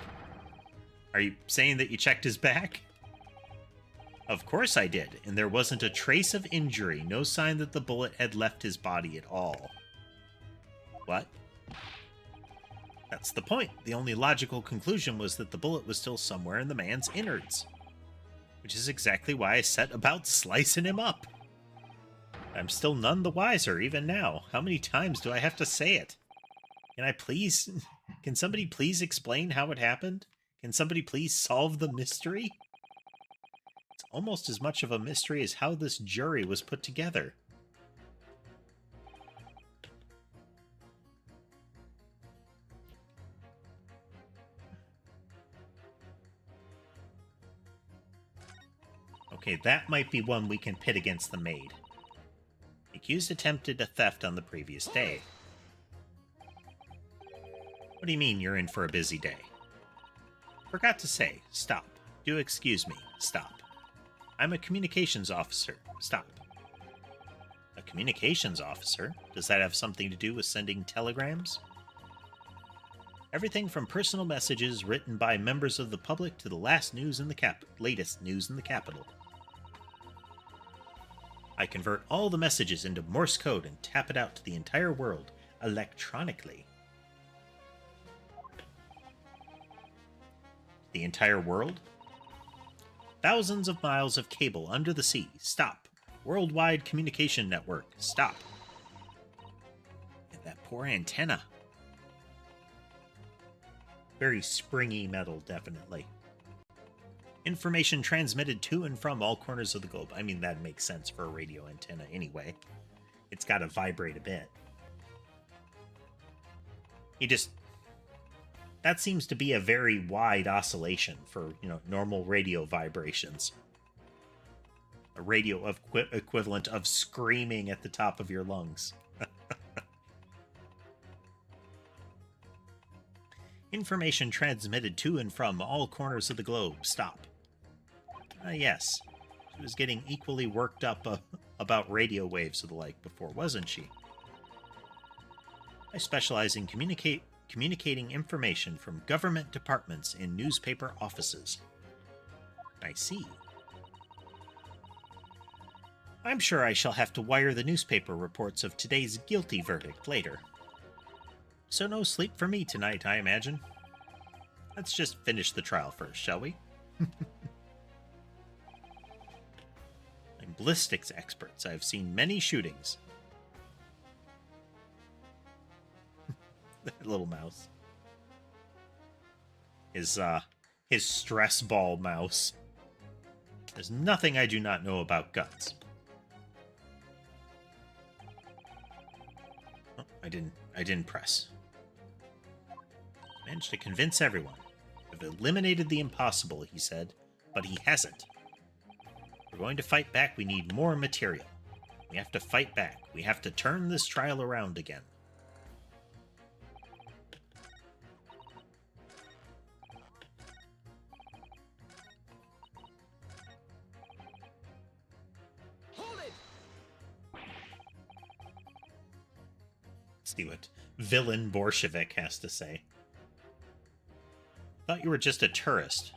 Are you saying that you checked his back? Of course I did, and there wasn't a trace of injury, no sign that the bullet had left his body at all. What? That's the point. The only logical conclusion was that the bullet was still somewhere in the man's innards. Which is exactly why I set about slicing him up. I'm still none the wiser, even now. How many times do I have to say it? Can somebody please explain how it happened? Can somebody please solve the mystery? It's almost as much of a mystery as how this jury was put together. Okay, that might be one we can pit against the maid. The accused attempted a theft on the previous day. What do you mean you're in for a busy day? Forgot to say, stop. Do excuse me, stop. I'm a communications officer, stop. A communications officer? Does that have something to do with sending telegrams? Everything from personal messages written by members of the public to the latest news in the capital. I convert all the messages into Morse code and tap it out to the entire world electronically. The entire world? Thousands of miles of cable under the sea. Stop. Worldwide communication network. Stop. And that poor antenna. Very springy metal, definitely. Information transmitted to and from all corners of the globe. I mean, that makes sense for a radio antenna anyway. It's got to vibrate a bit. That seems to be a very wide oscillation for, normal radio vibrations. A radio equivalent of screaming at the top of your lungs. Information transmitted to and from all corners of the globe. Stop. Yes. She was getting equally worked up about radio waves or the like before, wasn't she? I specialize in communicating information from government departments in newspaper offices. I see. I'm sure I shall have to wire the newspaper reports of today's guilty verdict later. So no sleep for me tonight, I imagine. Let's just finish the trial first, shall we? I'm ballistics experts. I've seen many shootings. That little mouse. His stress ball mouse. There's nothing I do not know about guns. Oh, I didn't press. Managed to convince everyone. I've eliminated the impossible, he said, but he hasn't. We're going to fight back. We need more material. We have to fight back. We have to turn this trial around again.
Hold it!
Let's see what villain Bolshevik has to say. Thought you were just a tourist.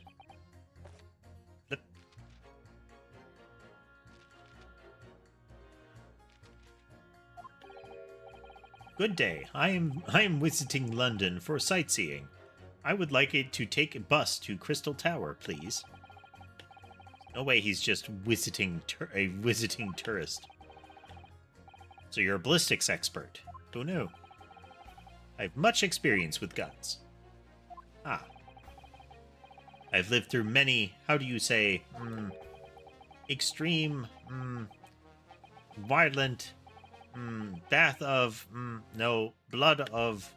Good day. I am visiting London for sightseeing. I would like it to take a bus to Crystal Tower, please. No way he's just visiting a visiting tourist. So you're a ballistics expert. Who knew? I have much experience with guns. Ah. I've lived through many, how do you say, extreme, violent, bath of, blood of...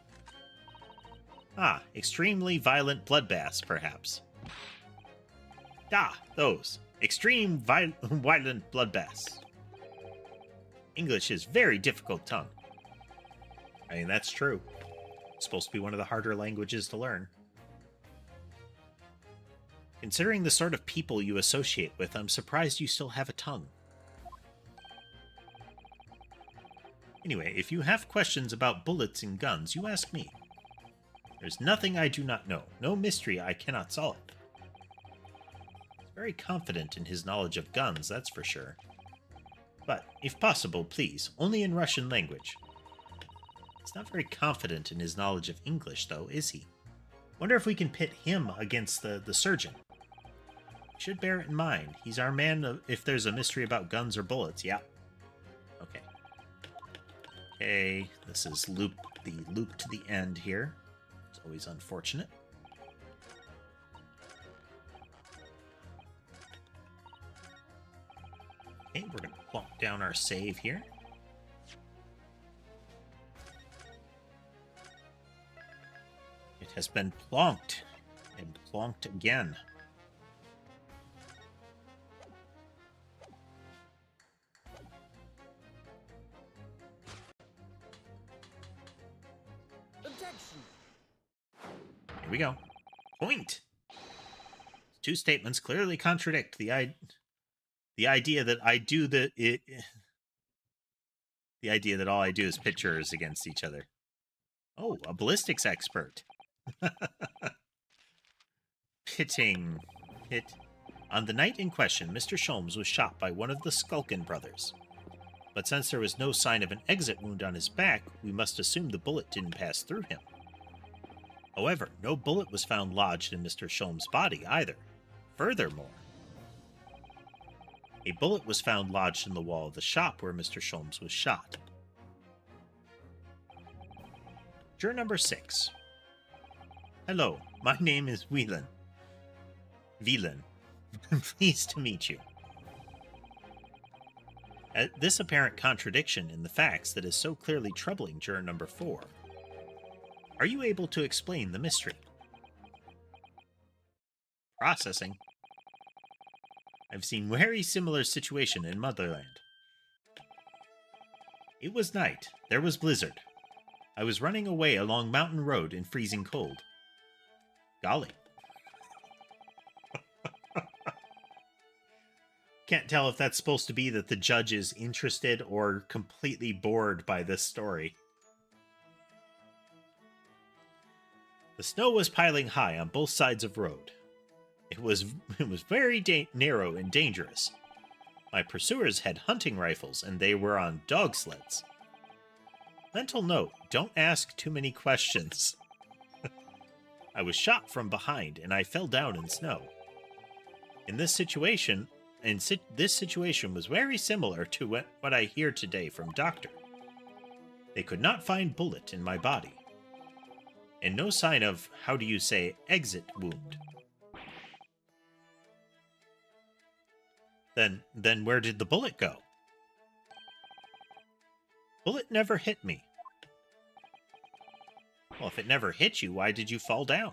Ah, extremely violent bloodbaths, perhaps. Ah, those. Extreme violent bloodbaths. English is very difficult tongue. I mean, that's true. It's supposed to be one of the harder languages to learn. Considering the sort of people you associate with, I'm surprised you still have a tongue. Anyway, if you have questions about bullets and guns, you ask me. There's nothing I do not know, no mystery I cannot solve. He's very confident in his knowledge of guns, that's for sure. But, if possible, please, only in Russian language. He's not very confident in his knowledge of English, though, is he? Wonder if we can pit him against the surgeon. We should bear it in mind. He's our man if there's a mystery about guns or bullets, yeah. Okay. Okay, this is the loop to the end here. It's always unfortunate. Okay, we're going to plunk down our save here. It has been plonked and plonked again.
Objection.
Here we go. Point. Two statements clearly contradict the idea that the idea that all I do is pictures against each other. Oh, a ballistics expert. Pitting. Pit. On the night in question, Mr. Sholmes was shot by one of the Skulkin brothers. But since there was no sign of an exit wound on his back, we must assume the bullet didn't pass through him. However, no bullet was found lodged in Mr. Sholmes' body either. Furthermore, a bullet was found lodged in the wall of the shop where Mr. Sholmes was shot. Juror number 6. Hello, my name is Whelan. Pleased to meet you. This apparent contradiction in the facts that is so clearly troubling juror number 4. Are you able to explain the mystery? Processing. I've seen very similar situation in Motherland. It was night. There was blizzard. I was running away along Mountain Road in freezing cold. Golly. Can't tell if that's supposed to be that the judge is interested or completely bored by this story. The snow was piling high on both sides of road. It was very narrow and dangerous. My pursuers had hunting rifles, and they were on dog sleds. Mental note, don't ask too many questions. I was shot from behind, and I fell down in snow. This situation was very similar to what I hear today from Doctor. They could not find bullet in my body. And no sign of, how do you say, exit wound. Then where did the bullet go? Bullet never hit me. Well, if it never hit you, why did you fall down?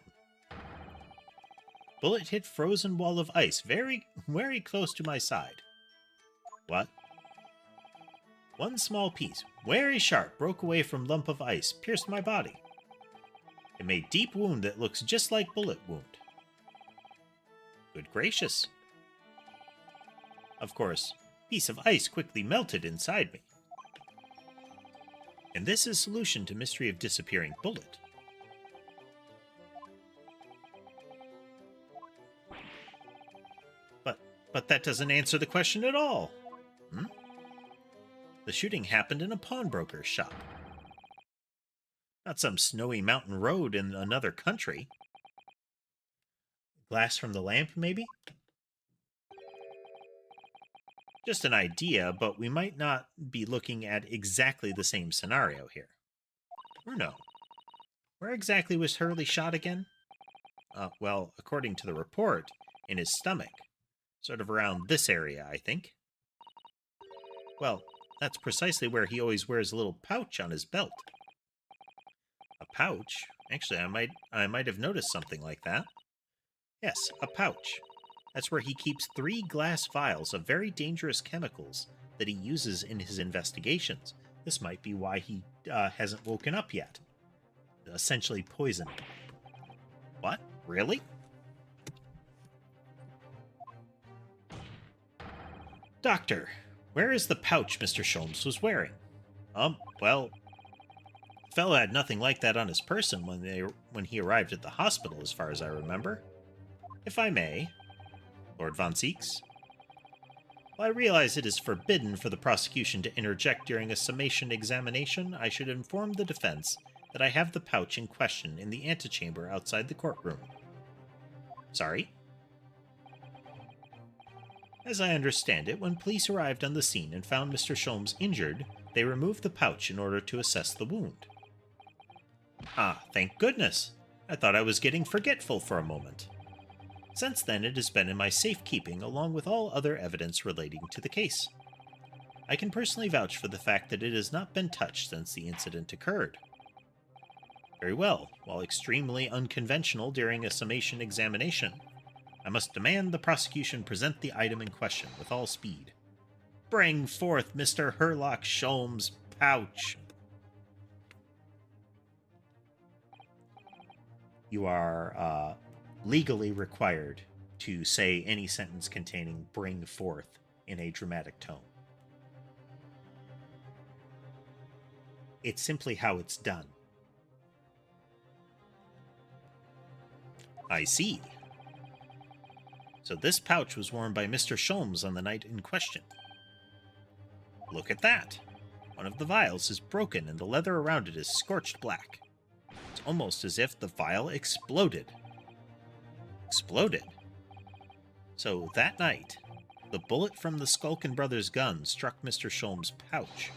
Bullet hit frozen wall of ice very, very close to my side. What? One small piece, very sharp, broke away from lump of ice, pierced my body. It made deep wound that looks just like bullet wound. Good gracious. Of course, piece of ice quickly melted inside me. And this is solution to mystery of disappearing bullet. But that doesn't answer the question at all. The shooting happened in a pawnbroker's shop. Not some snowy mountain road in another country. Glass from the lamp, maybe? Just an idea, but we might not be looking at exactly the same scenario here. Or no. Where exactly was Hurley shot again? Well, according to the report, in his stomach. Sort of around this area, I think. Well, that's precisely where he always wears a little pouch on his belt. A pouch? Actually, I might have noticed something like that. Yes, a pouch. That's where he keeps 3 glass vials of very dangerous chemicals that he uses in his investigations. This might be why he hasn't woken up yet. Essentially poisoned. What? Really? Doctor, where is the pouch Mr. Sholmes was wearing? Well, the fellow had nothing like that on his person when he arrived at the hospital, as far as I remember. If I may, Lord Von Seeks. While I realize it is forbidden for the prosecution to interject during a summation examination, I should inform the defense that I have the pouch in question in the antechamber outside the courtroom. Sorry? As I understand it, when police arrived on the scene and found Mr. Sholmes injured, they removed the pouch in order to assess the wound. Ah, thank goodness! I thought I was getting forgetful for a moment. Since then, it has been in my safekeeping along with all other evidence relating to the case. I can personally vouch for the fact that it has not been touched since the incident occurred. Very well. While extremely unconventional during a summation examination, I must demand the prosecution present the item in question with all speed. Bring forth Mr. Herlock Sholmes' pouch. You are legally required to say any sentence containing bring forth in a dramatic tone. It's simply how it's done. I see. So this pouch was worn by Mr. Sholmes on the night in question. Look at that. One of the vials is broken and the leather around it is scorched black. It's almost as if the vial exploded. Exploded? So that night, the bullet from the Skulkin Brothers' gun struck Mr. Sholmes' pouch.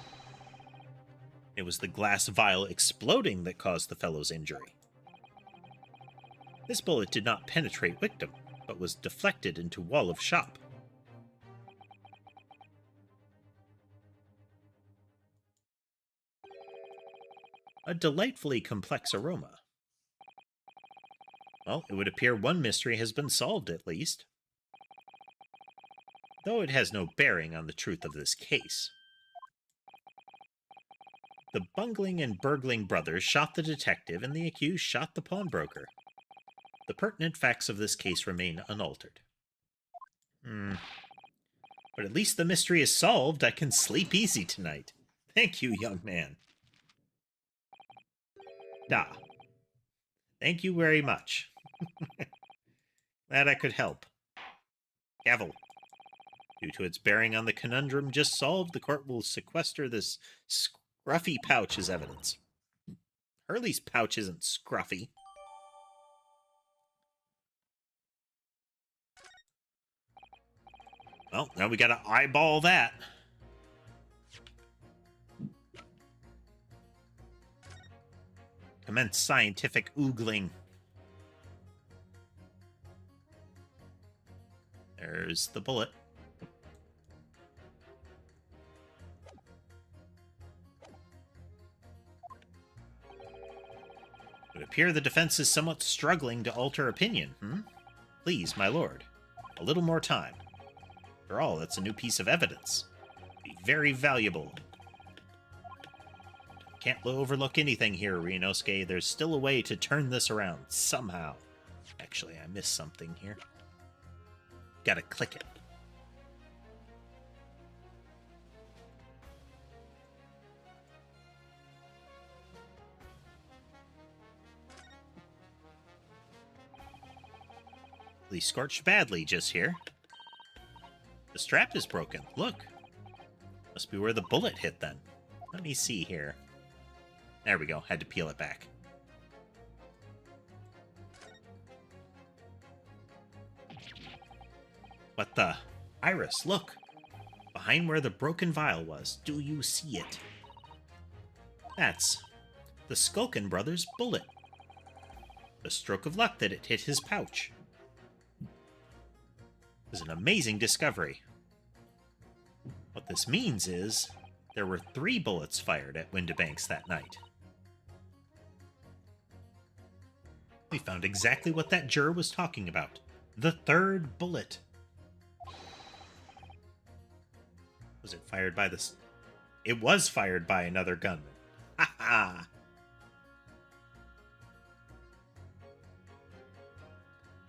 It was the glass vial exploding that caused the fellow's injury. This bullet did not penetrate victim, but was deflected into wall of shop. A delightfully complex aroma. Well, it would appear one mystery has been solved at least. Though it has no bearing on the truth of this case. The bungling and burgling brothers shot the detective and the accused shot the pawnbroker. The pertinent facts of this case remain unaltered. But at least the mystery is solved. I can sleep easy tonight. Thank you, young man. Da. Thank you very much. Glad I could help. Gavel. Due to its bearing on the conundrum just solved, the court will sequester this scruffy pouch as evidence. Hurley's pouch isn't scruffy. Well, now we gotta eyeball that. Commence scientific oogling. There's the bullet. It would appear the defense is somewhat struggling to alter opinion, Please, my lord, a little more time. After all, that's a new piece of evidence. Be very valuable. Can't overlook anything here, Ryunosuke. There's still a way to turn this around, somehow. Actually, I missed something here. Gotta click it. Really scorched badly just here. The strap is broken. Look. Must be where the bullet hit then. Let me see here. There we go. Had to peel it back. What the? Iris, look. Behind where the broken vial was. Do you see it? That's the Skulkin brothers' bullet. A stroke of luck that it hit his pouch. It was an amazing discovery. What this means is there were 3 bullets fired at Windibanks that night. We found exactly what that juror was talking about. The 3rd bullet. Was it fired by this? It was fired by another gunman. Ha ha!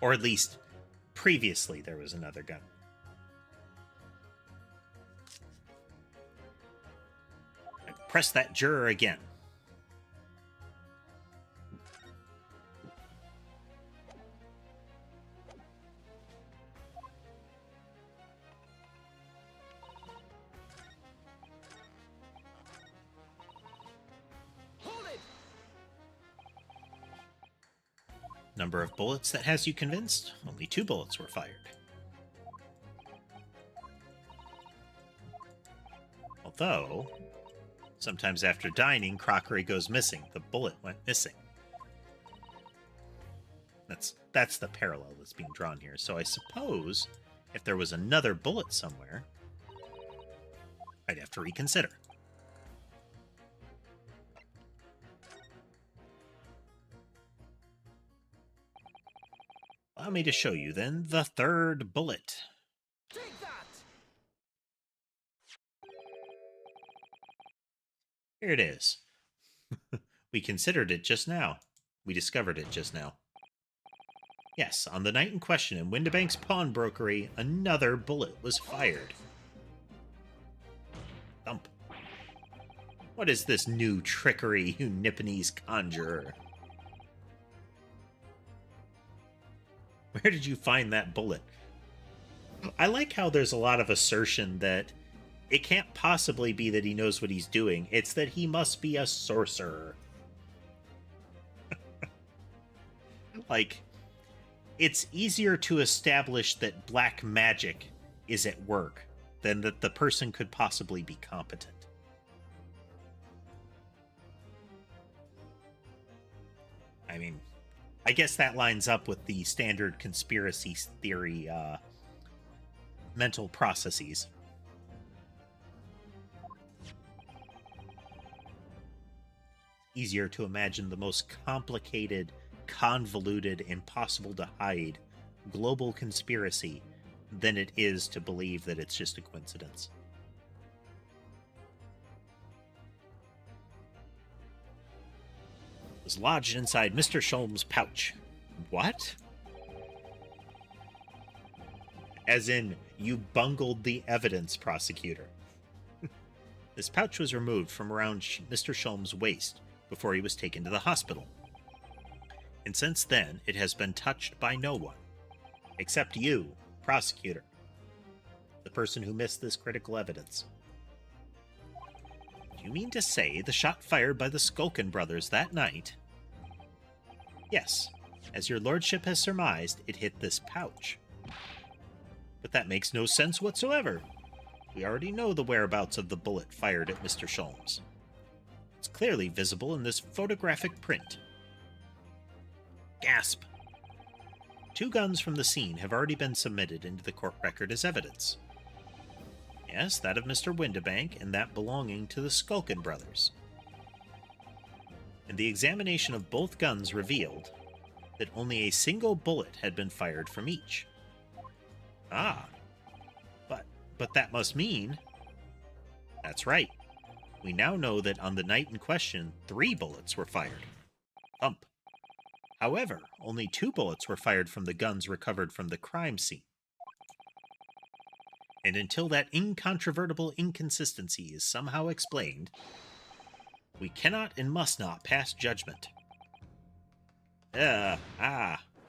Or at least, previously there was another gunman. Press that juror again.
Hold it!
Number of bullets that has you convinced? Only 2 bullets were fired. Although, sometimes after dining, crockery goes missing. The bullet went missing. That's the parallel that's being drawn here. So I suppose if there was another bullet somewhere, I'd have to reconsider. Allow me to show you, then, the third bullet.
Take that!
Here it is. We considered it just now. We discovered it just now. Yes, on the night in question in Windibank's pawnbrokery, another bullet was fired. Thump. What is this new trickery, you Nipponese conjurer? Where did you find that bullet? I like how there's a lot of assertion that it can't possibly be that he knows what he's doing. It's that he must be a sorcerer. Like, it's easier to establish that black magic is at work than that the person could possibly be competent. I mean, I guess that lines up with the standard conspiracy theory mental processes. Easier to imagine the most complicated, convoluted, impossible to hide global conspiracy than it is to believe that it's just a coincidence. It was lodged inside Mr. Sholm's pouch. What? As in, you bungled the evidence, prosecutor. This pouch was removed from around Mr. Sholm's waist before he was taken to the hospital. And since then, it has been touched by no one. Except you, prosecutor. The person who missed this critical evidence. Do you mean to say the shot fired by the Skulkin brothers that night? Yes. As your lordship has surmised, it hit this pouch. But that makes no sense whatsoever. We already know the whereabouts of the bullet fired at Mr. Sholmes. It's clearly visible in this photographic print. Gasp! 2 guns from the scene have already been submitted into the court record as evidence. Yes, that of Mr. Windibank and that belonging to the Skulkin brothers. And the examination of both guns revealed that only a single bullet had been fired from each. Ah, but that must mean... That's right. We now know that on the night in question, 3 bullets were fired. Thump. However, only 2 bullets were fired from the guns recovered from the crime scene. And until that incontrovertible inconsistency is somehow explained, we cannot and must not pass judgment.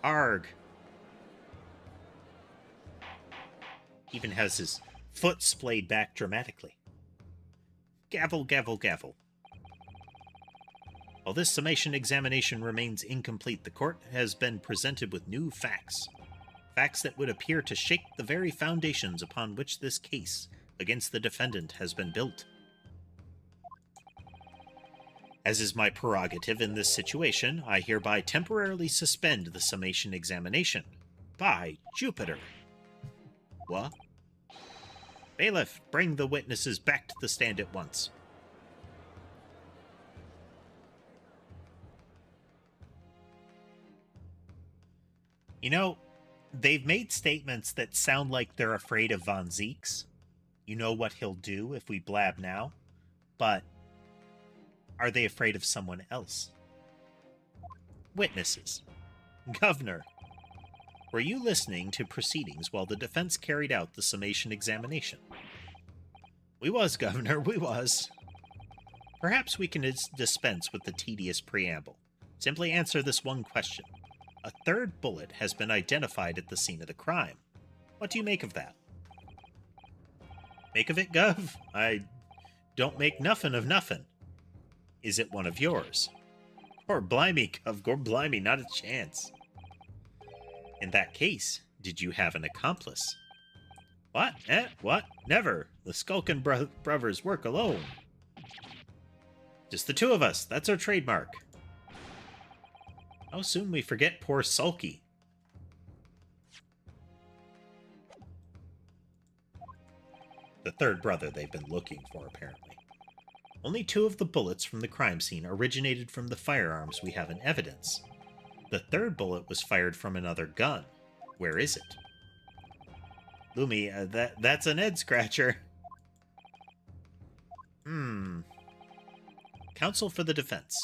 Arg. Even has his foot splayed back dramatically. Gavel, gavel, gavel. While this summation examination remains incomplete, the court has been presented with new facts. Facts that would appear to shake the very foundations upon which this case against the defendant has been built. As is my prerogative in this situation, I hereby temporarily suspend the summation examination. By Jupiter! What? Bailiff, bring the witnesses back to the stand at once. You know, they've made statements that sound like they're afraid of Von Zeeks. You know what he'll do if we blab now. But are they afraid of someone else? Witnesses. Governor, were you listening to proceedings while the defense carried out the summation examination? We was, Governor, we was. Perhaps we can dispense with the tedious preamble. Simply answer this one question. A 3rd bullet has been identified at the scene of the crime. What do you make of that? Make of it, Gov? I don't make nothing of nothing. Is it one of yours? Or blimey, Gov, or blimey, not a chance. In that case, did you have an accomplice? What? What? Never. The Skulkin brothers work alone. Just the 2 of us. That's our trademark. How soon we forget poor Sulky. The third brother they've been looking for, apparently. Only 2 of the bullets from the crime scene originated from the firearms we have in evidence. The third bullet was fired from another gun. Where is it? Lumi, that's an head scratcher. Counsel for the defense.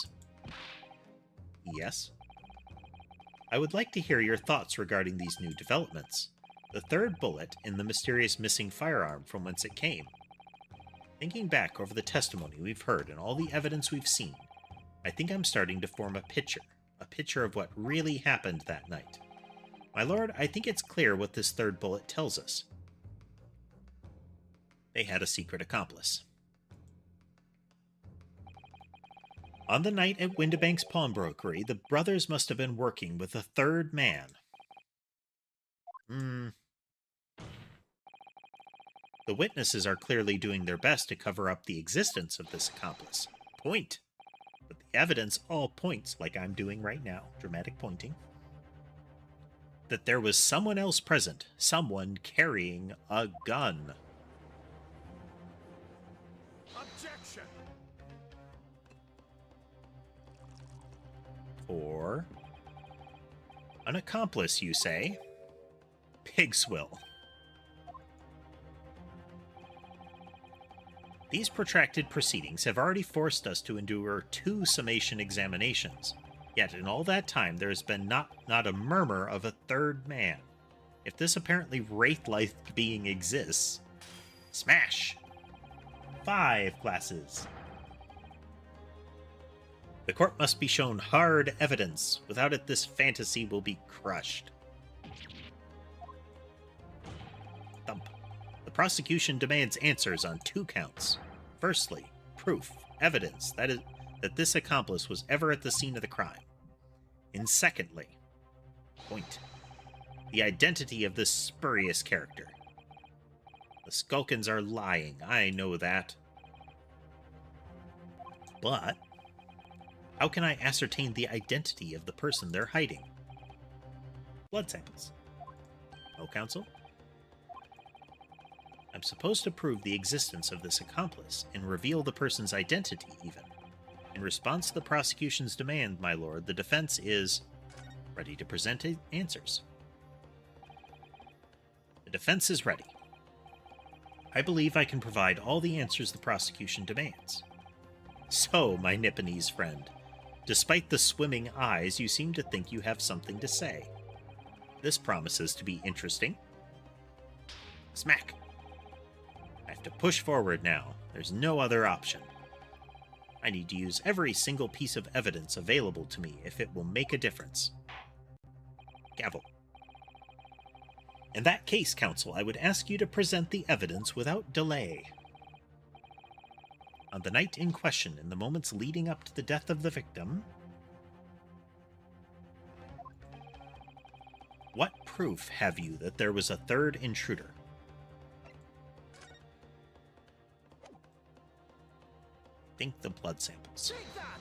Yes. I would like to hear your thoughts regarding these new developments. The third bullet in the mysterious missing firearm, from whence it came. Thinking back over the testimony we've heard and all the evidence we've seen, I think I'm starting to form a picture of what really happened that night. My lord, I think it's clear what this third bullet tells us. They had a secret accomplice. On the night at Windibank's pawnbrokery, the brothers must have been working with a third man. The witnesses are clearly doing their best to cover up the existence of this accomplice. Point. But the evidence all points, like I'm doing right now, dramatic pointing, that there was someone else present, someone carrying a gun.
Objection!
Or an accomplice, you say? Pigswill. These protracted proceedings have already forced us to endure 2 summation examinations. Yet in all that time there has been not a murmur of a third man. If this apparently wraith-like being exists... Smash! 5 glasses. The court must be shown hard evidence. Without it, this fantasy will be crushed. Thump. The prosecution demands answers on 2 counts. Firstly, proof, evidence that this accomplice was ever at the scene of the crime. And secondly, point, the identity of this spurious character. The Skulkins are lying, I know that. But how can I ascertain the identity of the person they're hiding? Blood samples. No, counsel? I'm supposed to prove the existence of this accomplice and reveal the person's identity, even. In response to the prosecution's demand, my lord, the defense is ready to present answers. The defense is ready. I believe I can provide all the answers the prosecution demands. So, my Nipponese friend, despite the swimming eyes, you seem to think you have something to say. This promises to be interesting. Smack! I have to push forward now. There's no other option. I need to use every single piece of evidence available to me if it will make a difference. Gavel. In that case, counsel, I would ask you to present the evidence without delay. On the night in question, in the moments leading up to the death of the victim, what proof have you that there was a third intruder? Think the blood samples.
Take that!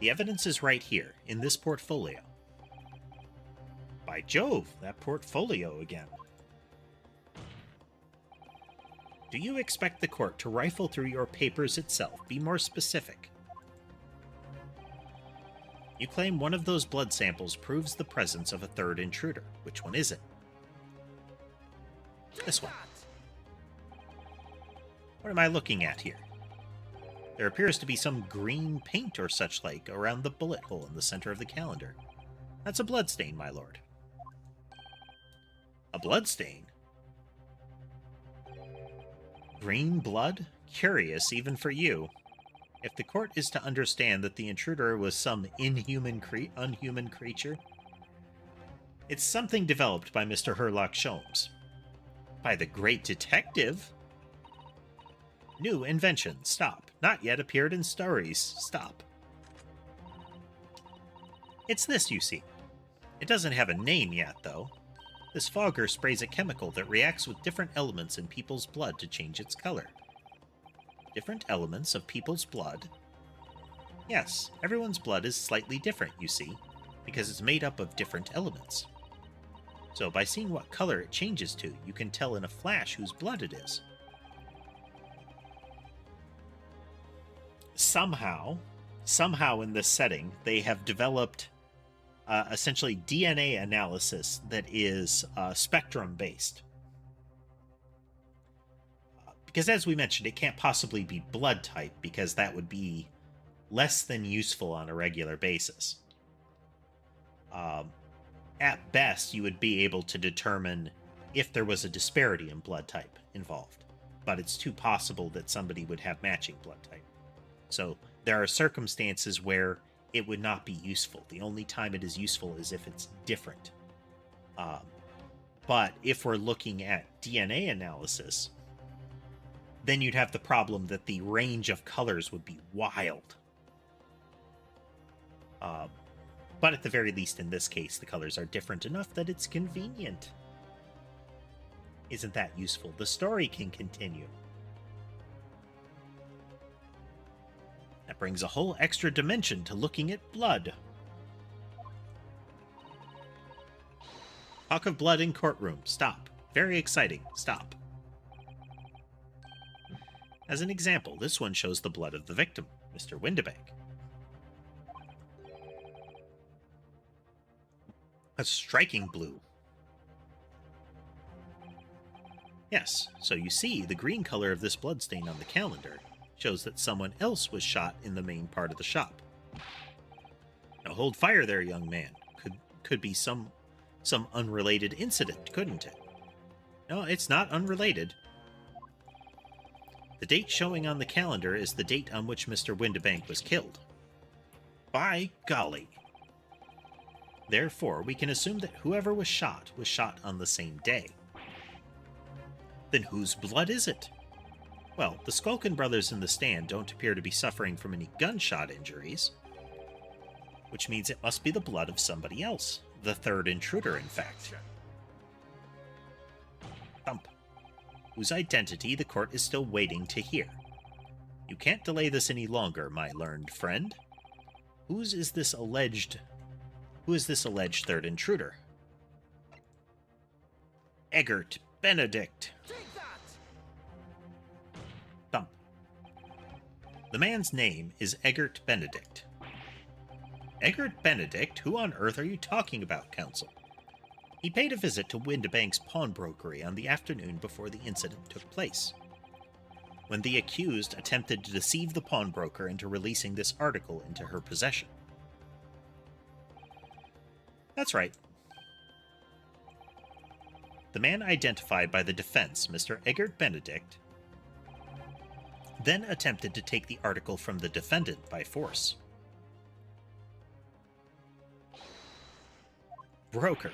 The evidence is right here, in this portfolio. By Jove, that portfolio again. Do you expect the court to rifle through your papers itself? Be more specific. You claim one of those blood samples proves the presence of a third intruder. Which one is it? This one. What am I looking at here? There appears to be some green paint or such like around the bullet hole in the center of the calendar. That's a bloodstain, my lord. A bloodstain? Green blood? Curious, even for you. If the court is to understand that the intruder was some unhuman creature, it's something developed by Mr. Herlock Sholmes. By the great detective? New invention. Stop. Not yet appeared in stories. Stop. It's this, you see. It doesn't have a name yet, though. This fogger sprays a chemical that reacts with different elements in people's blood to change its color. Different elements of people's blood? Yes, everyone's blood is slightly different, you see, because it's made up of different elements. So by seeing what color it changes to, you can tell in a flash whose blood it is. Somehow in this setting, they have developed essentially DNA analysis that is spectrum-based. Because as we mentioned, it can't possibly be blood type, because that would be less than useful on a regular basis. At best, you would be able to determine if there was a disparity in blood type involved, but it's too possible that somebody would have matching blood type. So there are circumstances where it would not be useful. The only time it is useful is if it's different. But if we're looking at DNA analysis, then you'd have the problem that the range of colors would be wild. But at the very least, in this case, the colors are different enough that it's convenient. Isn't that useful? The story can continue. That brings a whole extra dimension to looking at blood. Talk of blood in courtroom. Stop. Very exciting. Stop. As an example, this one shows the blood of the victim, Mr. Windibank. A striking blue. Yes, so you see, the green color of this bloodstain on the calendar shows that someone else was shot in the main part of the shop. Now hold fire there, young man. Could be some unrelated incident, couldn't it? No, it's not unrelated. The date showing on the calendar is the date on which Mr. Windibank was killed. By golly. Therefore, we can assume that whoever was shot on the same day. Then whose blood is it? Well, the Skulkin brothers in the stand don't appear to be suffering from any gunshot injuries, which means it must be the blood of somebody else. The third intruder, in fact. Thump. Whose identity the court is still waiting to hear. You can't delay this any longer, my learned friend. Who is this alleged third intruder? Eggert Benedict. Thump. The man's name is Eggert Benedict. Eggert Benedict? Who on earth are you talking about, counsel? He paid a visit to Windibank's pawnbrokery on the afternoon before the incident took place, when the accused attempted to deceive the pawnbroker into releasing this article into her possession. That's right. The man identified by the defense, Mr. Eggert Benedict, then attempted to take the article from the defendant by force. Broker.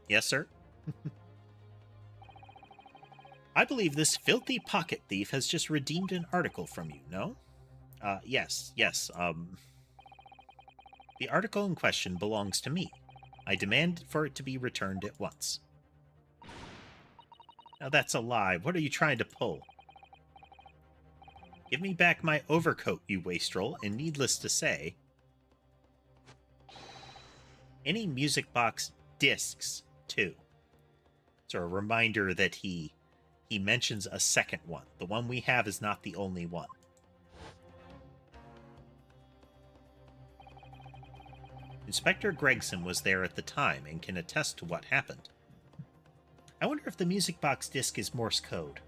Yes, sir? I believe this filthy pocket thief has just redeemed an article from you, no? Yes. The article in question belongs to me. I demand for it to be returned at once. Now that's a lie. What are you trying to pull? Give me back my overcoat, you wastrel, and needless to say, any music box discs, too. So a reminder that he mentions a second one. The one we have is not the only one. Inspector Gregson was there at the time and can attest to what happened. I wonder if the music box disc is Morse code.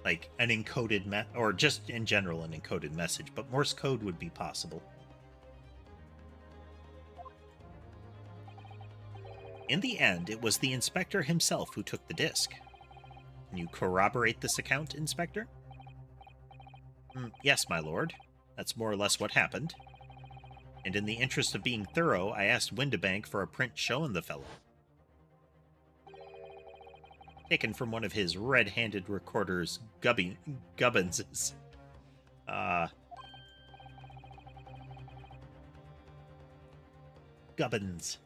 Like an encoded or just in general an encoded message, but Morse code would be possible. In the end, it was the inspector himself who took the disc. Can you corroborate this account, Inspector? Yes, my lord. That's more or less what happened. And in the interest of being thorough, I asked Windibank for a print showing the fellow. Taken from one of his red-handed recorder's gubbinses. Gubbins.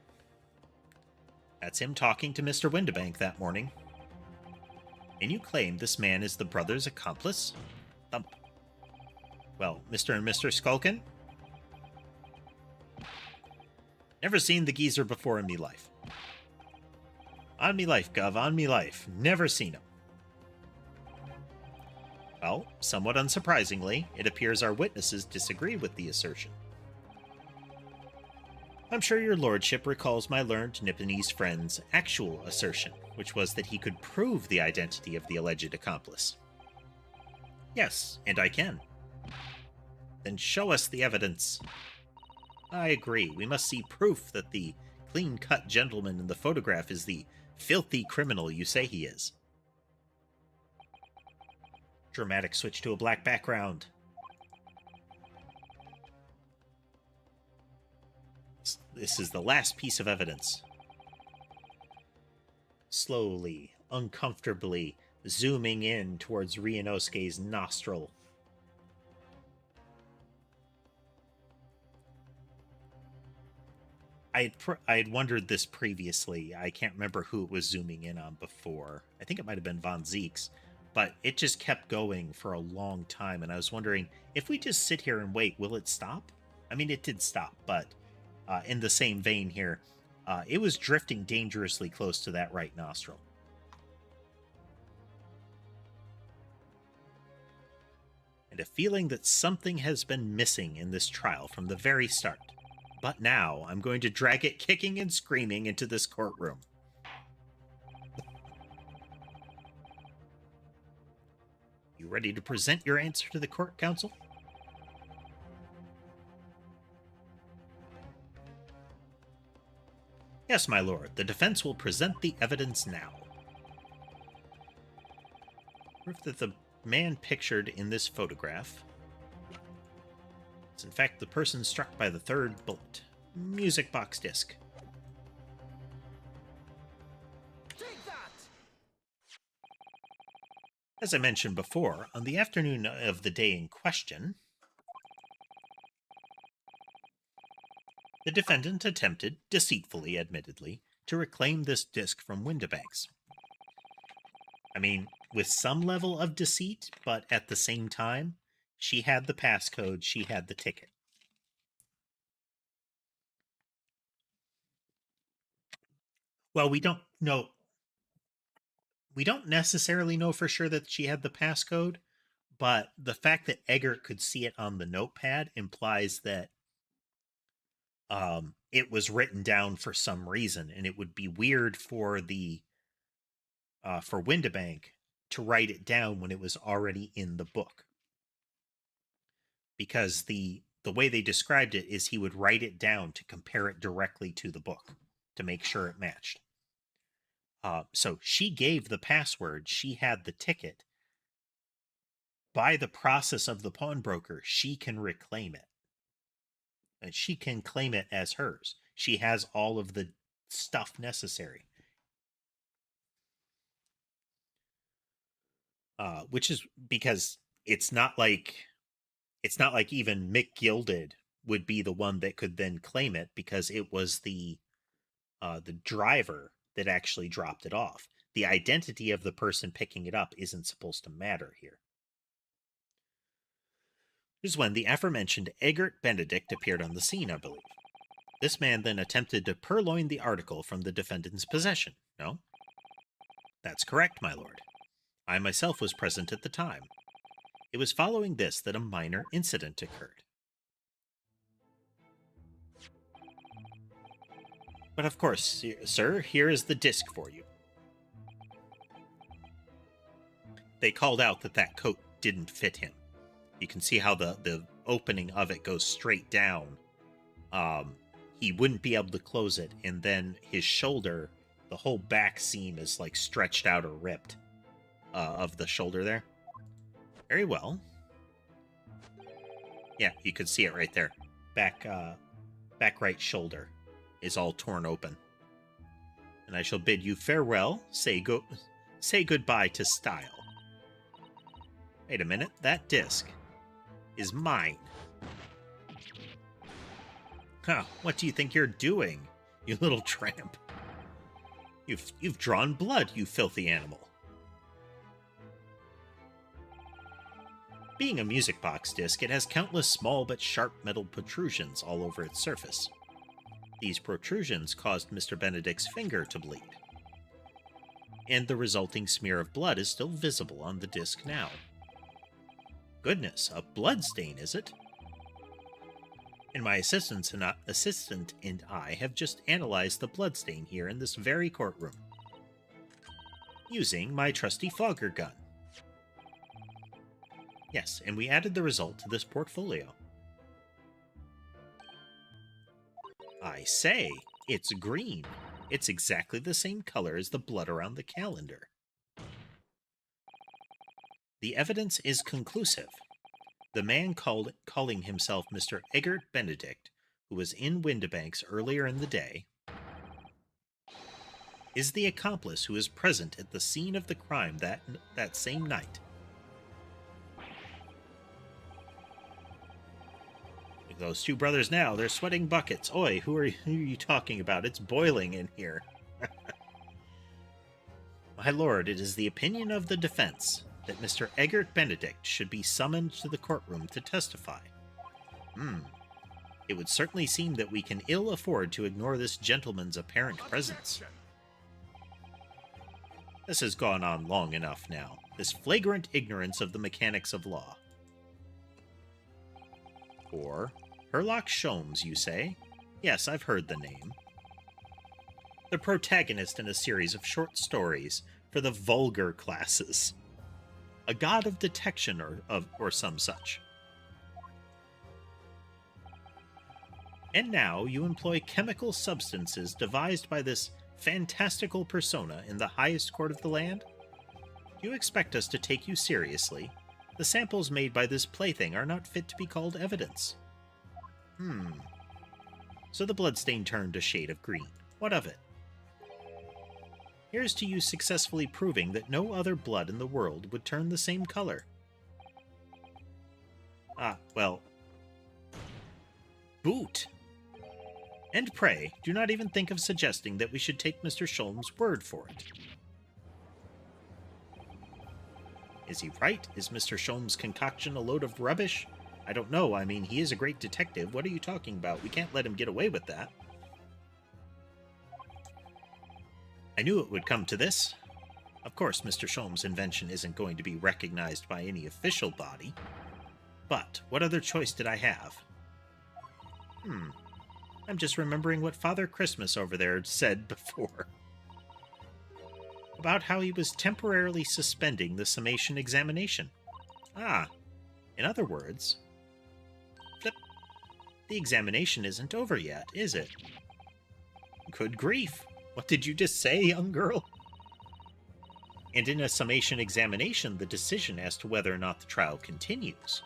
That's him talking to Mr. Windibank that morning. And you claim this man is the brother's accomplice? Thump. Well, Mr. and Mr. Skulkin? Never seen the geezer before in me life. On me life, Gov, on me life. Never seen him. Well, somewhat unsurprisingly, it appears our witnesses disagree with the assertion. I'm sure your lordship recalls my learned Nipponese friend's actual assertion, which was that he could prove the identity of the alleged accomplice. Yes, and I can. Then show us the evidence. I agree. We must see proof that the clean-cut gentleman in the photograph is the filthy criminal you say he is. Dramatic switch to a black background. This is the last piece of evidence. Slowly, uncomfortably, zooming in towards Ryunosuke's nostril. I had wondered this previously. I can't remember who it was zooming in on before. I think it might have been Von Zeke's, but it just kept going for a long time, and I was wondering, if we just sit here and wait, will it stop? I mean, it did stop, but in the same vein here, it was drifting dangerously close to that right nostril. And a feeling that something has been missing in this trial from the very start. But now, I'm going to drag it kicking and screaming into this courtroom. You ready to present your answer to the court, counsel? Yes, my lord. The defense will present the evidence now. Proof that the man pictured in this photograph is in fact the person struck by the third bullet. Music box disc.
Take that!
As I mentioned before, on the afternoon of the day in question, the defendant attempted, deceitfully admittedly, to reclaim this disc from Windibanks. I mean, with some level of deceit, but at the same time, she had the passcode, she had the ticket. Well, we don't know. We don't necessarily know for sure that she had the passcode, but the fact that Eggert could see it on the notepad implies that it was written down for some reason, and it would be weird for the for Windibank to write it down when it was already in the book, because the way they described it is he would write it down to compare it directly to the book to make sure it matched. So she gave the password, she had the ticket. By the process of the pawnbroker, she can reclaim it. And she can claim it as hers. She has all of the stuff necessary. Which is because it's not like even Mick Gilded would be the one that could then claim it, because it was the driver that actually dropped it off. The identity of the person picking it up isn't supposed to matter here. This is when the aforementioned Eggert Benedict appeared on the scene, I believe. This man then attempted to purloin the article from the defendant's possession, no? That's correct, my lord. I myself was present at the time. It was following this that a minor incident occurred. But of course, sir, here is the disc for you. They called out that that coat didn't fit him. You can see how the opening of it goes straight down. He wouldn't be able to close it, and then his shoulder, the whole back seam is like stretched out or ripped of the shoulder there. Very well. Yeah, you could see it right there. Back right shoulder is all torn open. And I shall bid you farewell. Say goodbye to style. Wait a minute, that disc is mine. Huh, what do you think you're doing, you little tramp? You've drawn blood, you filthy animal. Being a music box disc, it has countless small but sharp metal protrusions all over its surface. These protrusions caused Mr. Benedict's finger to bleed, and the resulting smear of blood is still visible on the disc now. Goodness, a blood stain, is it? And my assistant and I have just analyzed the bloodstain here in this very courtroom, using my trusty fogger gun. Yes, and we added the result to this portfolio. I say, it's green. It's exactly the same color as the blood around the calendar. The evidence is conclusive. The man calling himself Mr. Eggert Benedict, who was in Windibanks earlier in the day, is the accomplice who is present at the scene of the crime that same night. Those two brothers now, they're sweating buckets. Oi, who are you talking about? It's boiling in here. My lord, it is the opinion of the defense that Mr. Eggert Benedict should be summoned to the courtroom to testify. It would certainly seem that we can ill afford to ignore this gentleman's apparent presence. This has gone on long enough now, this flagrant ignorance of the mechanics of law. Or Herlock Sholmes, you say? Yes, I've heard the name. The protagonist in a series of short stories for the vulgar classes. A god of detection or some such. And now you employ chemical substances devised by this fantastical persona in the highest court of the land? Do you expect us to take you seriously? The samples made by this plaything are not fit to be called evidence. So the bloodstain turned a shade of green. What of it? Here's to you successfully proving that no other blood in the world would turn the same color. Ah, well... boot! And pray, do not even think of suggesting that we should take Mr. Sholmes' word for it. Is he right? Is Mr. Sholmes' concoction a load of rubbish? I don't know. I mean, he is a great detective. What are you talking about? We can't let him get away with that. I knew it would come to this. Of course, Mr. Sholmes' invention isn't going to be recognized by any official body. But what other choice did I have? I'm just remembering what Father Christmas over there said before. About how he was temporarily suspending the summation examination. Ah, in other words, flip, the examination isn't over yet, is it? Good grief, what did you just say, young girl? And in a summation examination, the decision as to whether or not the trial continues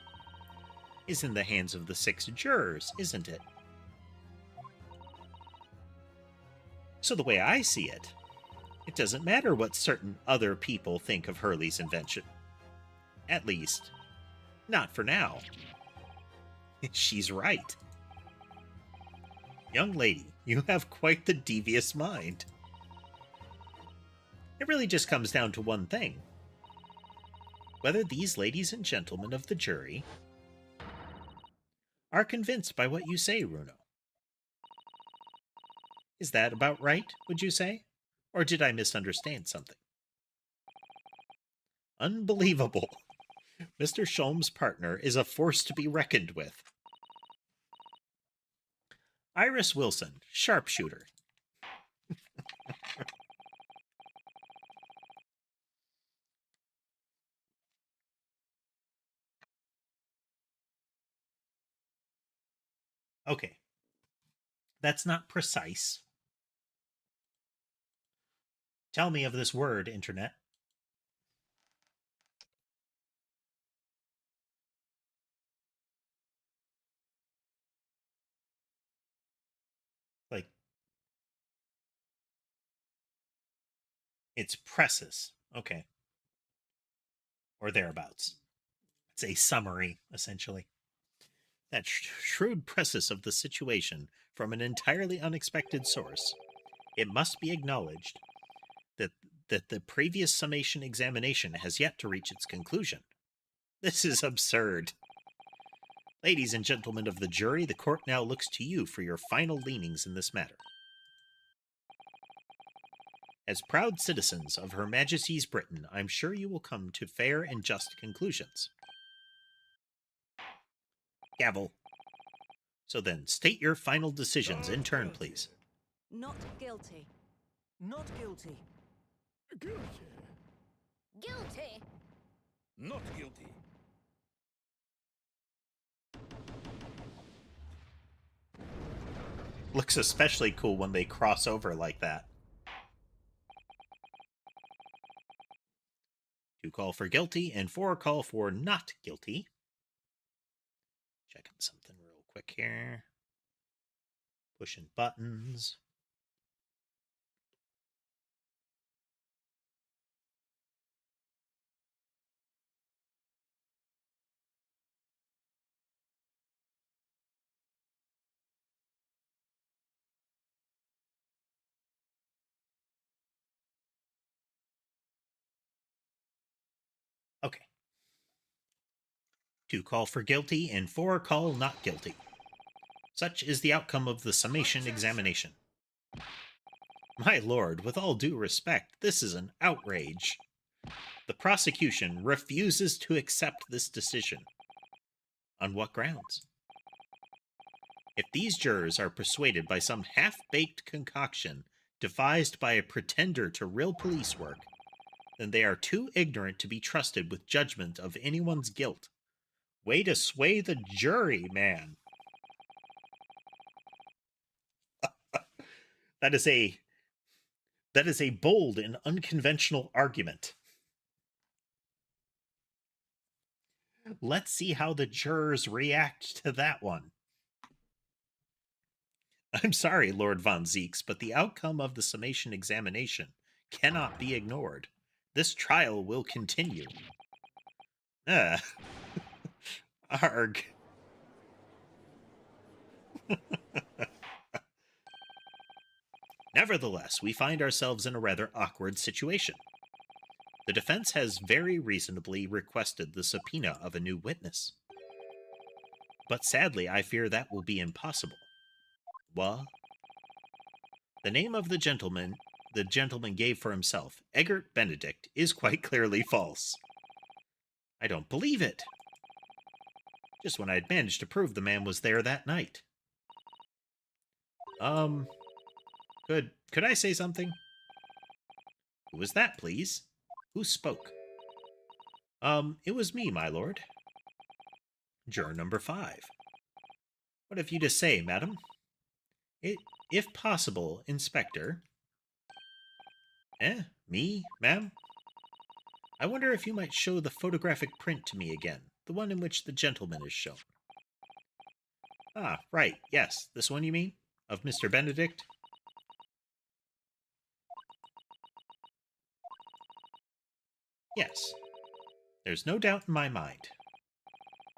is in the hands of the 6 jurors, isn't it? So the way I see it, it doesn't matter what certain other people think of Hurley's invention. At least, not for now. She's right. Young lady, you have quite the devious mind. It really just comes down to one thing. Whether these ladies and gentlemen of the jury are convinced by what you say, Runo. Is that about right, would you say? Or did I misunderstand something? Unbelievable. Mr. Sholmes' partner is a force to be reckoned with. Iris Wilson, sharpshooter. Okay. That's not precise. Tell me of this word, Internet. Like, it's presses. Okay. Or thereabouts. It's a summary, essentially. That shrewd presses of the situation from an entirely unexpected source. It must be acknowledged that the previous summation examination has yet to reach its conclusion. This is absurd. Ladies and gentlemen of the jury, the court now looks to you for your final leanings in this matter. As proud citizens of Her Majesty's Britain, I'm sure you will come to fair and just conclusions. Gavel. So then, state your final decisions in turn, please.
Not guilty.
Not guilty.
Guilty.
Guilty.
Not guilty.
Looks especially cool when they cross over like that. 2 call for guilty and 4 call for not guilty. Checking something real quick here. Pushing buttons. Okay. 2 call for guilty and 4 call not guilty. Such is the outcome of the summation examination. My lord, with all due respect, this is an outrage. The prosecution refuses to accept this decision. On what grounds? If these jurors are persuaded by some half-baked concoction devised by a pretender to real police work, then they are too ignorant to be trusted with judgment of anyone's guilt. Way to sway the jury, man. That is a bold and unconventional argument. Let's see how the jurors react to that one. I'm sorry, Lord von Zeeks, but the outcome of the summation examination cannot be ignored. This trial will continue. Arg. Nevertheless, we find ourselves in a rather awkward situation. The defense has very reasonably requested the subpoena of a new witness. But sadly, I fear that will be impossible. What? The name of the gentleman gave for himself, Eggert Benedict, is quite clearly false. I don't believe it. Just when I'd managed to prove the man was there that night. Could I say something? Who was that, please? Who spoke? It was me, my lord. Juror number 5. What have you to say, madam? If possible, Inspector. Me, ma'am? I wonder if you might show the photographic print to me again, the one in which the gentleman is shown. Ah, right, yes, this one you mean? Of Mr. Benedict? Yes. There's no doubt in my mind.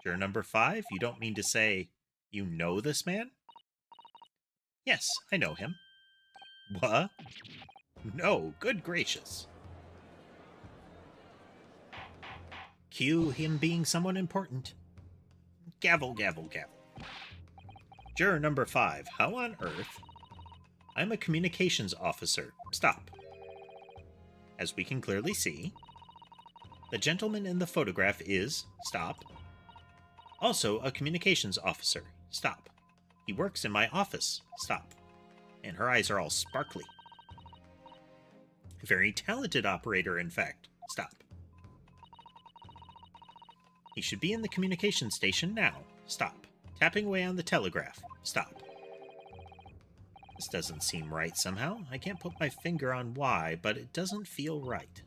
Juror number 5, you don't mean to say you know this man? Yes, I know him. What? No, good gracious. Cue him being someone important. Gavel, gavel, gavel. Juror number 5, how on earth? I'm a communications officer. Stop. As we can clearly see, the gentleman in the photograph is, stop, also a communications officer. Stop. He works in my office. Stop. And her eyes are all sparkly. Very talented operator, in fact. Stop. He should be in the communication station now. Stop. Tapping away on the telegraph. Stop. This doesn't seem right somehow. I can't put my finger on why, but it doesn't feel right.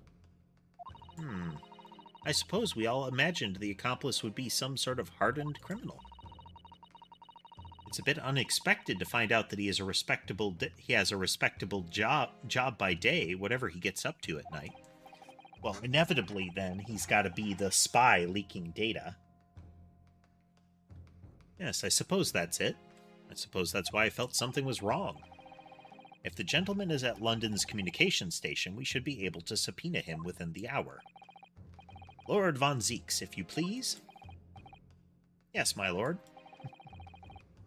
I suppose we all imagined the accomplice would be some sort of hardened criminal. It's a bit unexpected to find out that he has a respectable job by day, whatever he gets up to at night. Well, inevitably, then, he's got to be the spy leaking data. Yes, I suppose that's it. I suppose that's why I felt something was wrong. If the gentleman is at London's communication station, we should be able to subpoena him within the hour. Lord Von Zeeks, if you please. Yes, my lord.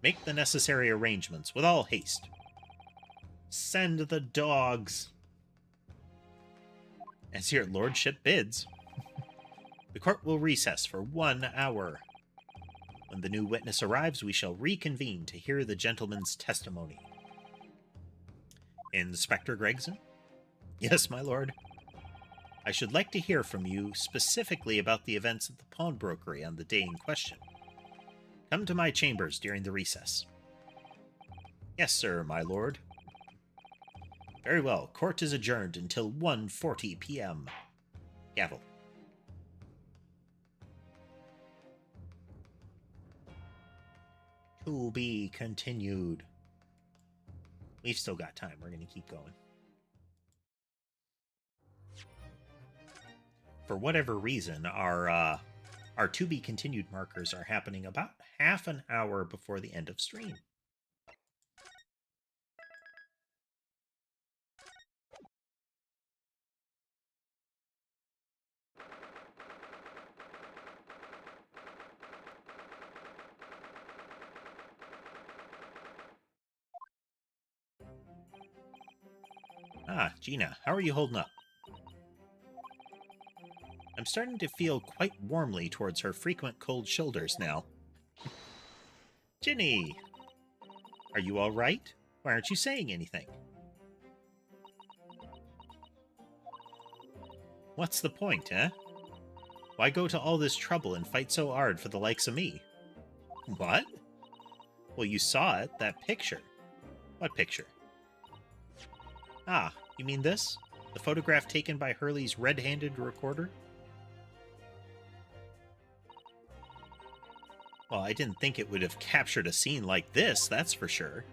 Make the necessary arrangements with all haste. Send the dogs. As your lordship bids. The court will recess for 1 hour. When the new witness arrives, we shall reconvene to hear the gentleman's testimony. Inspector Gregson? Yes, my lord. I should like to hear from you specifically about the events at the pawnbrokery on the day in question. Come to my chambers during the recess. Yes, sir, my lord. Very well. Court is adjourned until 1:40 p.m. Gavel. To be continued. We've still got time. We're going to keep going. For whatever reason, our to be continued markers are happening about half an hour before the end of stream. Ah, Gina, how are you holding up? I'm starting to feel quite warmly towards her frequent cold shoulders now. Ginny! Are you all right? Why aren't you saying anything? What's the point, eh? Why go to all this trouble and fight so hard for the likes of me? What? Well, you saw it, that picture. What picture? Ah, you mean this? The photograph taken by Hurley's red-handed recorder? Well, I didn't think it would have captured a scene like this, that's for sure.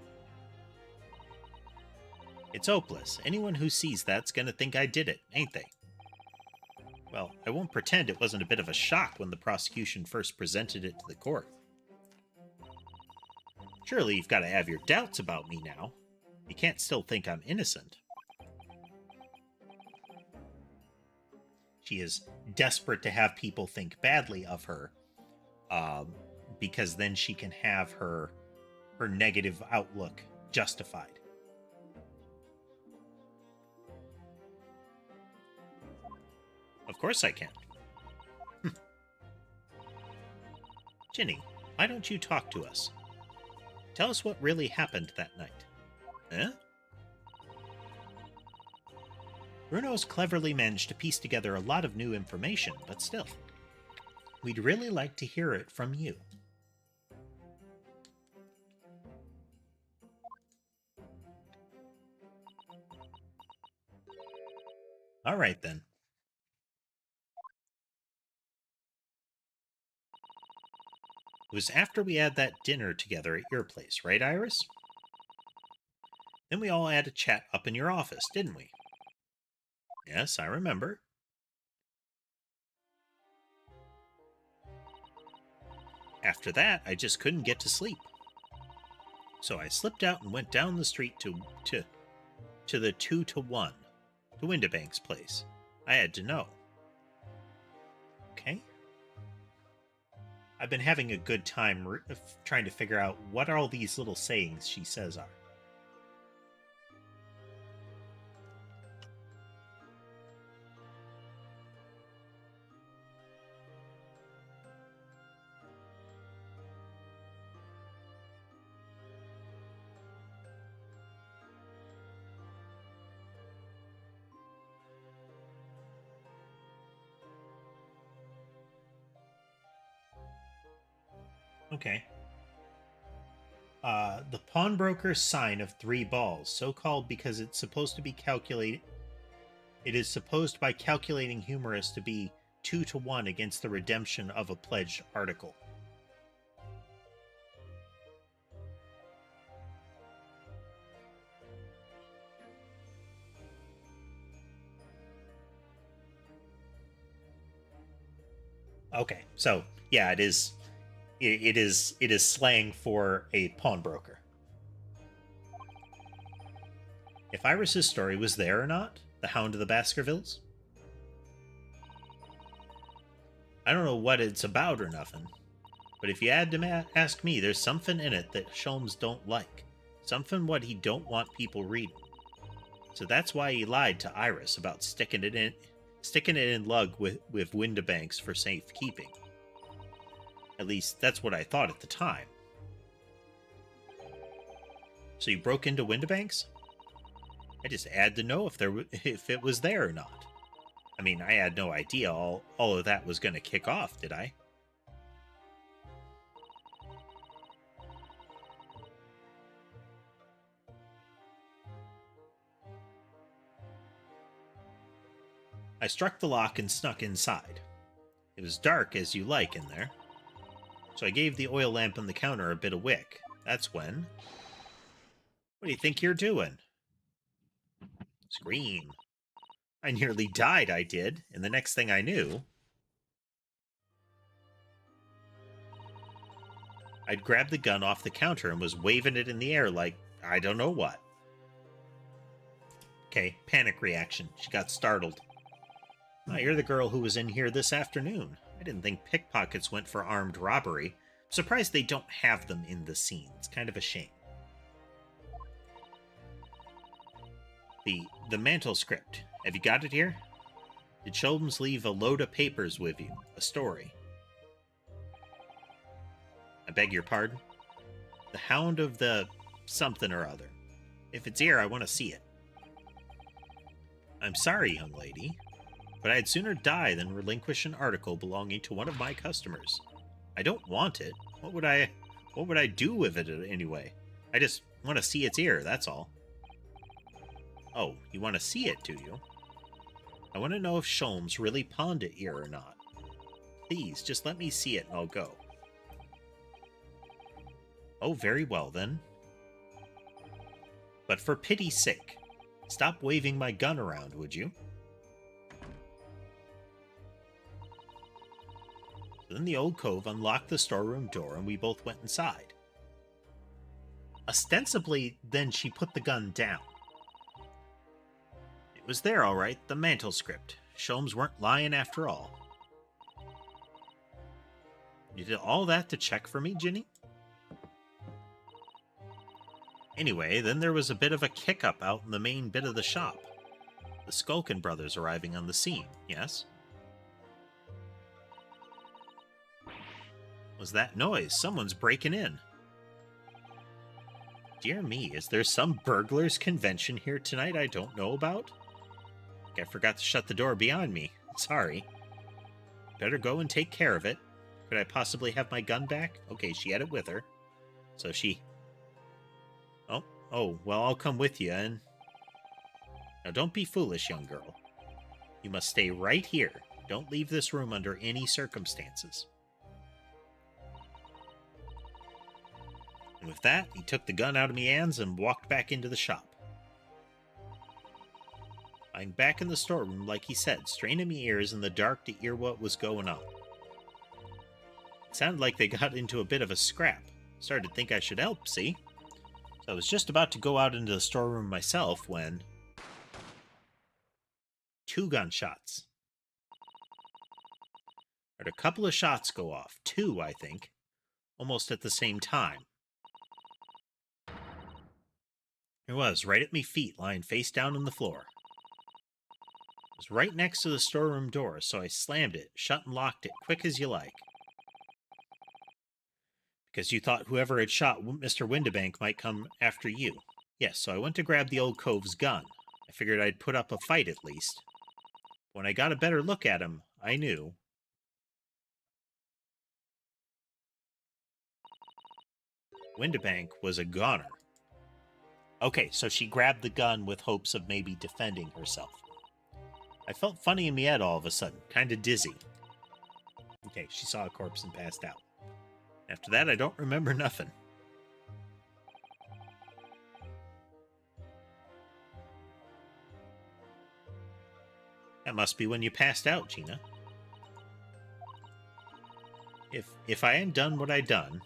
It's hopeless. Anyone who sees that's gonna think I did it, ain't they? Well, I won't pretend it wasn't a bit of a shock when the prosecution first presented it to the court. Surely you've got to have your doubts about me now. You can't still think I'm innocent. She is desperate to have people think badly of her, because then she can have her negative outlook justified. Of course I can. Ginny, why don't you talk to us? Tell us what really happened that night. Eh? Bruno's cleverly managed to piece together a lot of new information, but still, we'd really like to hear it from you. All right, then. It was after we had that dinner together at your place, right, Iris? Then we all had a chat up in your office, didn't we? Yes, I remember. After that, I just couldn't get to sleep. So I slipped out and went down the street to the 2-to-1, to Windibank's place. I had to know. Okay. I've been having a good time trying to figure out what all these little sayings she says are. Okay. The pawnbroker's sign of 3 balls, so called because it's supposed to be calculated. It is supposed by calculating humorous to be 2-to-1 against the redemption of a pledged article. Okay, so yeah, it is. It is slang for a pawnbroker. If Iris's story was there or not, the Hound of the Baskervilles? I don't know what it's about or nothing, but if you had to ask me, there's something in it that Sholmes don't like. Something what he don't want people reading. So that's why he lied to Iris about sticking it in lug with Windibanks for safekeeping. At least that's what I thought at the time. So you broke into Windibanks? I just had to know if it was there or not. I mean, I had no idea all of that was going to kick off, did I? I struck the lock and snuck inside. It was dark as you like in there, so I gave the oil lamp on the counter a bit of wick. That's when... What do you think you're doing? Scream. I nearly died, I did, and the next thing I knew... I'd grabbed the gun off the counter and was waving it in the air like I don't know what. Okay, panic reaction. She got startled. Oh, you're the girl who was in here this afternoon. I didn't think pickpockets went for armed robbery. I'm surprised they don't have them in the scene. It's kind of a shame. The mantle script. Have you got it here? Did Sholmes leave a load of papers with you? A story? I beg your pardon? The Hound of the something or other. If it's here, I want to see it. I'm sorry, young lady, but I'd sooner die than relinquish an article belonging to one of my customers. I don't want it. What would I do with it anyway? I just want to see its ear, that's all. Oh, you want to see it, do you? I want to know if Sholmes really pawned it here or not. Please, just let me see it and I'll go. Oh, very well then. But for pity's sake, stop waving my gun around, would you? Then the old cove unlocked the storeroom door and we both went inside. Ostensibly, then she put the gun down. It was there, all right, the mantle script. Sholmes weren't lying after all. You did all that to check for me, Ginny? Anyway, then there was a bit of a kick-up out in the main bit of the shop. The Skulkin brothers arriving on the scene, yes? Was that noise? Someone's breaking in. Dear me, is there some burglars convention here tonight I don't know about? I forgot to shut the door behind me. Sorry. Better go and take care of it. Could I possibly have my gun back? Okay, she had it with her. So she... Oh, well, I'll come with you, and... Now, don't be foolish, young girl. You must stay right here. Don't leave this room under any circumstances. And with that, he took the gun out of me hands and walked back into the shop. I'm back in the storeroom, like he said, straining me ears in the dark to hear what was going on. It sounded like they got into a bit of a scrap. Started to think I should help, see? So I was just about to go out into the storeroom myself when... 2 gunshots. Heard a couple of shots go off. 2, I think. Almost at the same time. It was, right at me feet, lying face down on the floor. It was right next to the storeroom door, so I slammed it, shut and locked it, quick as you like. Because you thought whoever had shot Mr. Windibank might come after you. Yes, so I went to grab the old cove's gun. I figured I'd put up a fight at least. When I got a better look at him, I knew. Windibank was a goner. Okay, so she grabbed the gun with hopes of maybe defending herself. I felt funny in my head all of a sudden, kind of dizzy. Okay, she saw a corpse and passed out. After that, I don't remember nothing. That must be when you passed out, Gina. If I hadn't done what I done,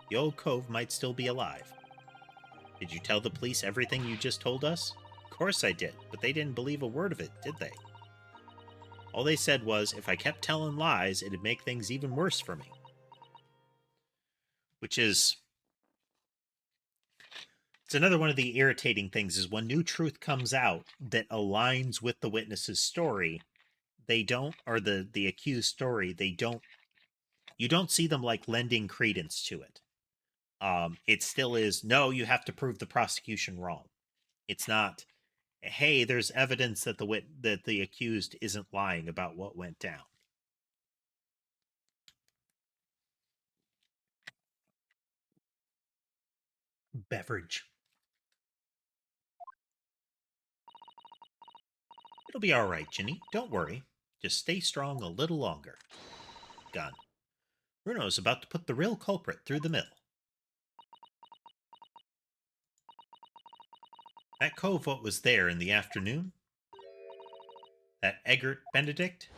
the old cove might still be alive. Did you tell the police everything you just told us? Of course I did, but they didn't believe a word of it, did they? All they said was if I kept telling lies, it'd make things even worse for me. Which is... It's another one of the irritating things is when new truth comes out that aligns with the witness's story, they don't, or the accused story, they don't, you don't see them like lending credence to it. It still is, no, you have to prove the prosecution wrong. It's not, hey, there's evidence that the accused isn't lying about what went down. Beverage. It'll be all right, Ginny. Don't worry. Just stay strong a little longer. Gun. Bruno's about to put the real culprit through the mill. That cove what was there in the afternoon? That Eggert Benedict?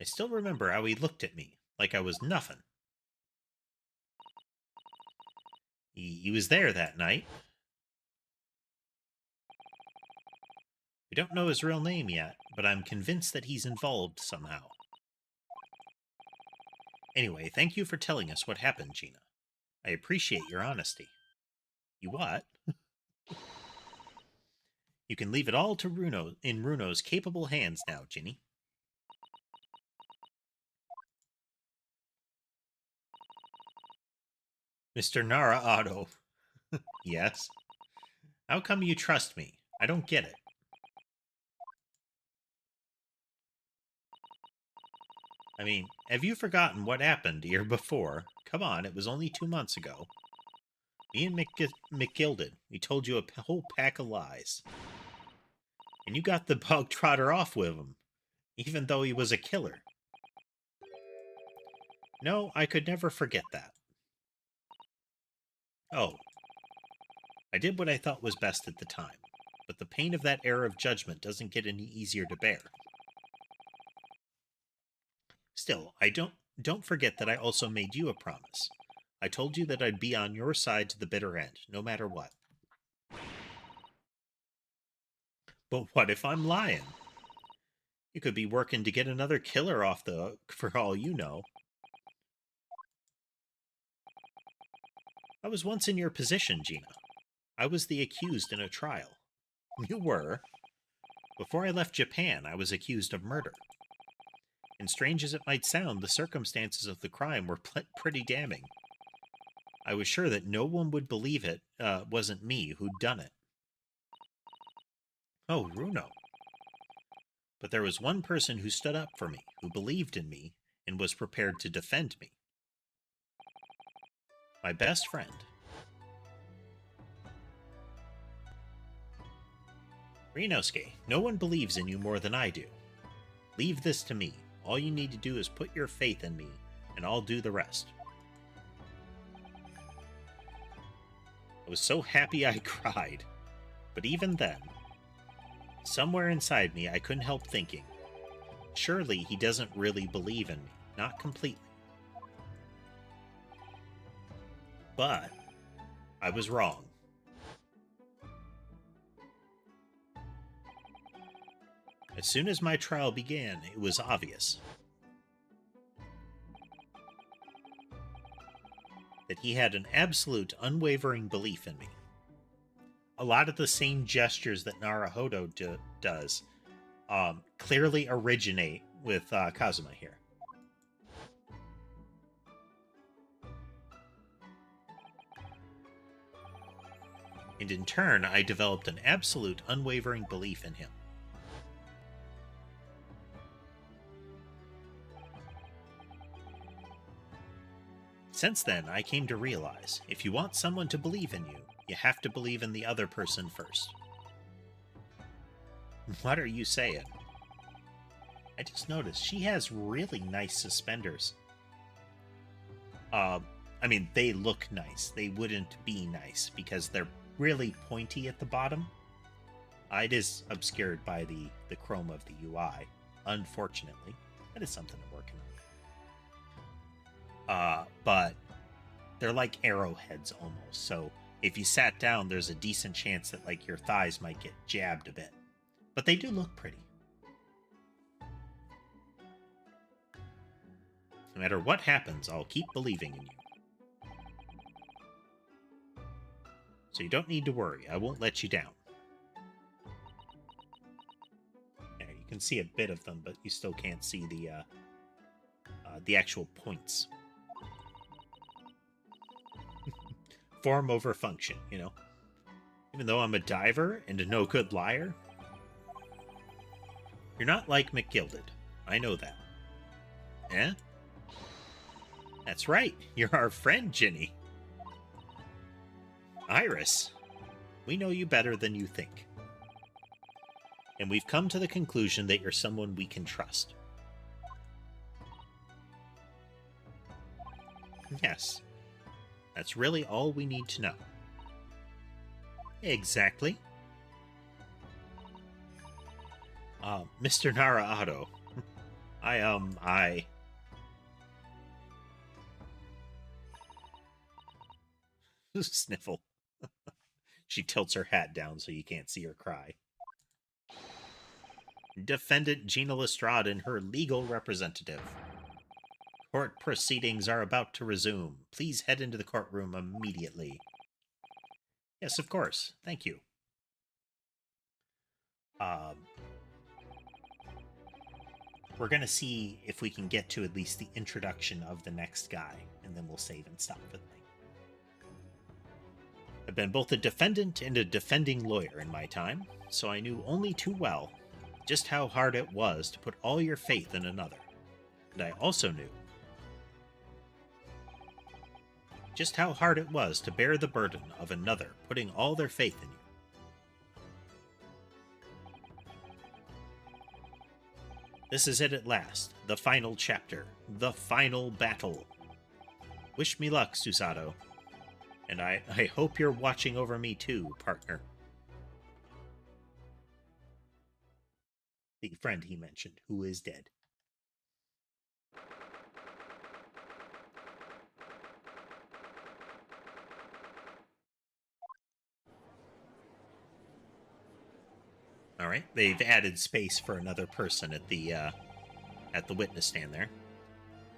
I still remember how he looked at me, like I was nothing. He was there that night. We don't know his real name yet, but I'm convinced that he's involved somehow. Anyway, thank you for telling us what happened, Gina. I appreciate your honesty. You what? You can leave it all to Runo's capable hands now, Ginny. Mr. Nara Otto. Yes? How come you trust me? I don't get it. I mean, have you forgotten what happened the year before? Come on, it was only 2 months ago. Me and McGilded, we told you a whole pack of lies. And you got the bog trotter off with him, even though he was a killer. No, I could never forget that. Oh. I did what I thought was best at the time, but the pain of that error of judgment doesn't get any easier to bear. Still, don't forget that I also made you a promise. I told you that I'd be on your side to the bitter end, no matter what. But what if I'm lying? You could be working to get another killer off the hook, for all you know. I was once in your position, Gina. I was the accused in a trial. You were. Before I left Japan, I was accused of murder. And strange as it might sound, the circumstances of the crime were pretty damning. I was sure that no one would believe it wasn't me who'd done it. Oh, Runo. But there was one person who stood up for me, who believed in me, and was prepared to defend me. My best friend. Rinosuke, no one believes in you more than I do. Leave this to me. All you need to do is put your faith in me, and I'll do the rest. I was so happy I cried. But even then, somewhere inside me I couldn't help thinking, surely he doesn't really believe in me, not completely. But I was wrong. As soon as my trial began, it was obvious that he had an absolute, unwavering belief in me. A lot of the same gestures that Naruhodo does clearly originate with Kazuma here. And in turn, I developed an absolute, unwavering belief in him. Since then, I came to realize, if you want someone to believe in you, you have to believe in the other person first. What are you saying? I just noticed she has really nice suspenders. I mean, they look nice. They wouldn't be nice because they're really pointy at the bottom. It is obscured by the chrome of the UI, unfortunately. That is something I'm working on. But they're like arrowheads almost, so If you sat down, there's a decent chance that, like, your thighs might get jabbed a bit. But they do look pretty. No matter what happens, I'll keep believing in you. So you don't need to worry. I won't let you down. Yeah, you can see a bit of them, but you still can't see the actual points. Form over function, you know? Even though I'm a diver and a no-good liar, you're not like McGilded. I know that. Eh? That's right. You're our friend, Ginny. Iris, we know you better than you think. And we've come to the conclusion that you're someone we can trust. Yes. That's really all we need to know. Exactly. Mr. Naraado. I Sniffle. She tilts her hat down so you can't see her cry. Defendant Gina Lestrade and her legal representative. Court proceedings are about to resume. Please head into the courtroom immediately. Yes, of course. Thank you. We're going to see if we can get to at least the introduction of the next guy, and then we'll save and stop for the thing. I've been both a defendant and a defending lawyer in my time, so I knew only too well just how hard it was to put all your faith in another. And I also knew just how hard it was to bear the burden of another putting all their faith in you. This is it at last, the final chapter, the final battle. Wish me luck, Susato. And I hope you're watching over me too, partner. The friend he mentioned, who is dead. All right, they've added space for another person at the witness stand there.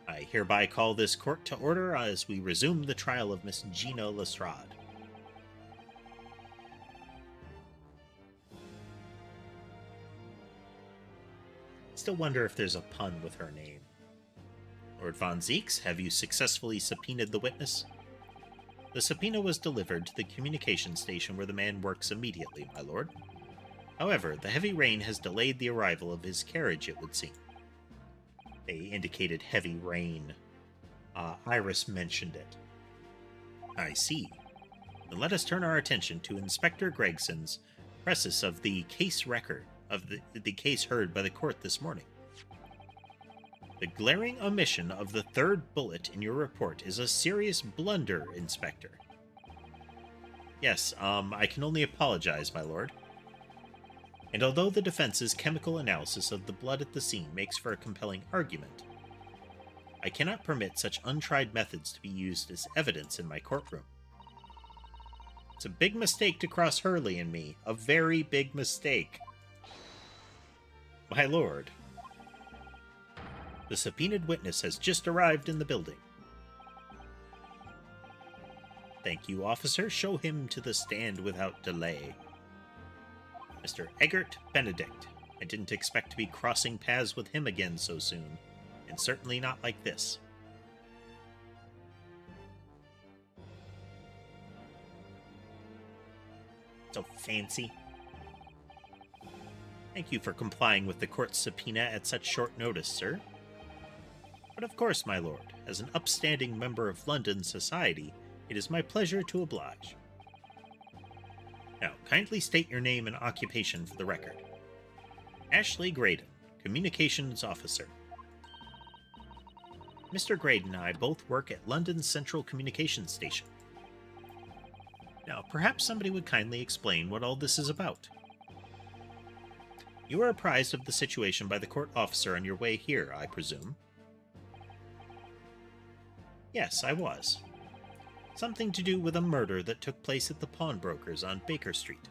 I hereby call this court to order as we resume the trial of Miss Gina Lestrade. Still wonder if there's a pun with her name. Lord Von Zeeks, have you successfully subpoenaed the witness? The subpoena was delivered to the communication station where the man works immediately, my lord. However, the heavy rain has delayed the arrival of his carriage, it would seem. They indicated heavy rain. Iris mentioned it. I see. Then let us turn our attention to Inspector Gregson's precis of the case record of the case heard by the court this morning. The glaring omission of the third bullet in your report is a serious blunder, Inspector. Yes, I can only apologize, my lord. And although the defense's chemical analysis of the blood at the scene makes for a compelling argument, I cannot permit such untried methods to be used as evidence in my courtroom. It's a big mistake to cross Hurley and me. A very big mistake. My lord, the subpoenaed witness has just arrived in the building. Thank you, officer. Show him to the stand without delay. Mr. Eggert Benedict. I didn't expect to be crossing paths with him again so soon, and certainly not like this. So fancy. Thank you for complying with the court's subpoena at such short notice, sir. But of course, my lord, as an upstanding member of London society, it is my pleasure to oblige. Now, kindly state your name and occupation for the record. Ashley Graydon, Communications Officer. Mr. Graydon and I both work at London's Central Communications Station. Now, perhaps somebody would kindly explain what all this is about. You were apprised of the situation by the court officer on your way here, I presume? Yes, I was. Something to do with a murder that took place at the pawnbrokers on Baker Street.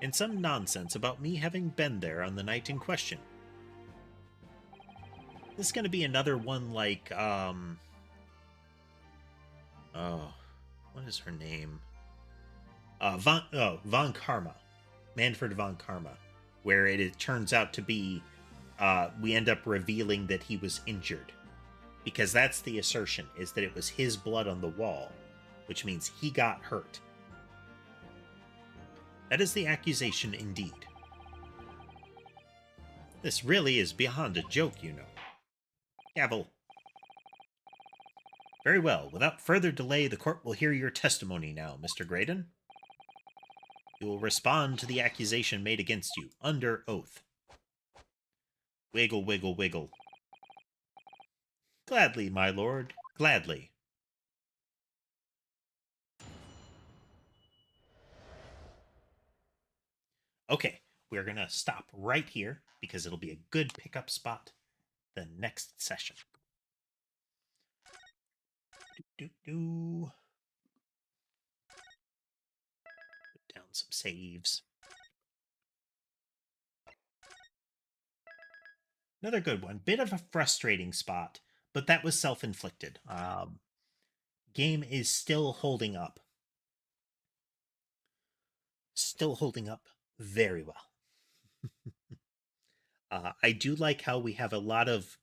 And some nonsense about me having been there on the night in question. This is going to be another one like, what is her name? Von Karma. Manfred von Karma. Where it turns out to be, we end up revealing that he was injured. Because that's the assertion, is that it was his blood on the wall, which means he got hurt. That is the accusation indeed. This really is beyond a joke, you know. Gavel. Very well. Without further delay, the court will hear your testimony now, Mr. Graydon. You will respond to the accusation made against you, under oath. Wiggle, wiggle, wiggle. Gladly, my lord. Gladly. Okay, we're going to stop right here because it'll be a good pickup spot the next session. Put down some saves. Another good one. Bit of a frustrating spot, but that was self-inflicted. Game is still holding up. Still holding up very well. I do like how we have a lot of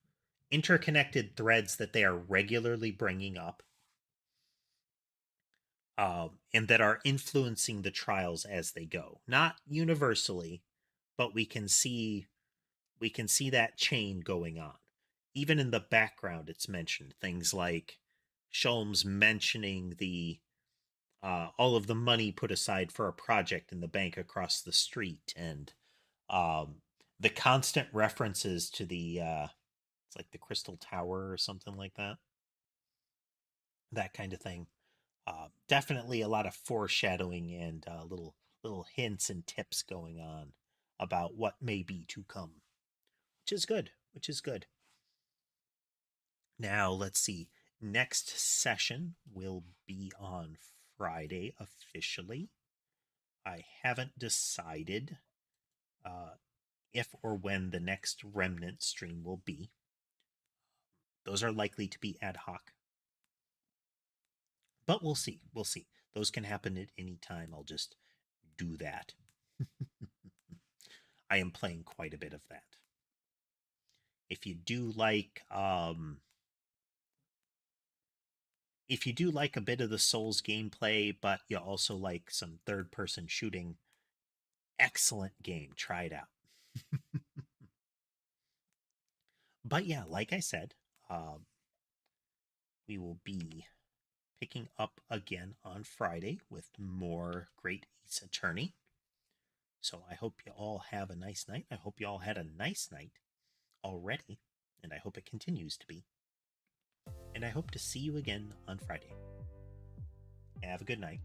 interconnected threads that they are regularly bringing up, and that are influencing the trials as they go. Not universally, but we can see that chain going on. Even in the background, it's mentioned things like Sholmes mentioning the all of the money put aside for a project in the bank across the street, and the constant references to the it's like the Crystal Tower or something like that. That kind of thing. Definitely a lot of foreshadowing and little hints and tips going on about what may be to come, which is good. Which is good. Now let's see. Next session will be on Friday officially. I haven't decided if or when the next Remnant stream will be. Those are likely to be ad hoc. But we'll see. We'll see. Those can happen at any time. I'll just do that. I am playing quite a bit of that. If you do like a bit of the Souls gameplay, but you also like some third-person shooting, excellent game. Try it out. But yeah, like I said, we will be picking up again on Friday with more Great Ace Attorney. So I hope you all have a nice night. I hope you all had a nice night already, and I hope it continues to be. And I hope to see you again on Friday. Have a good night.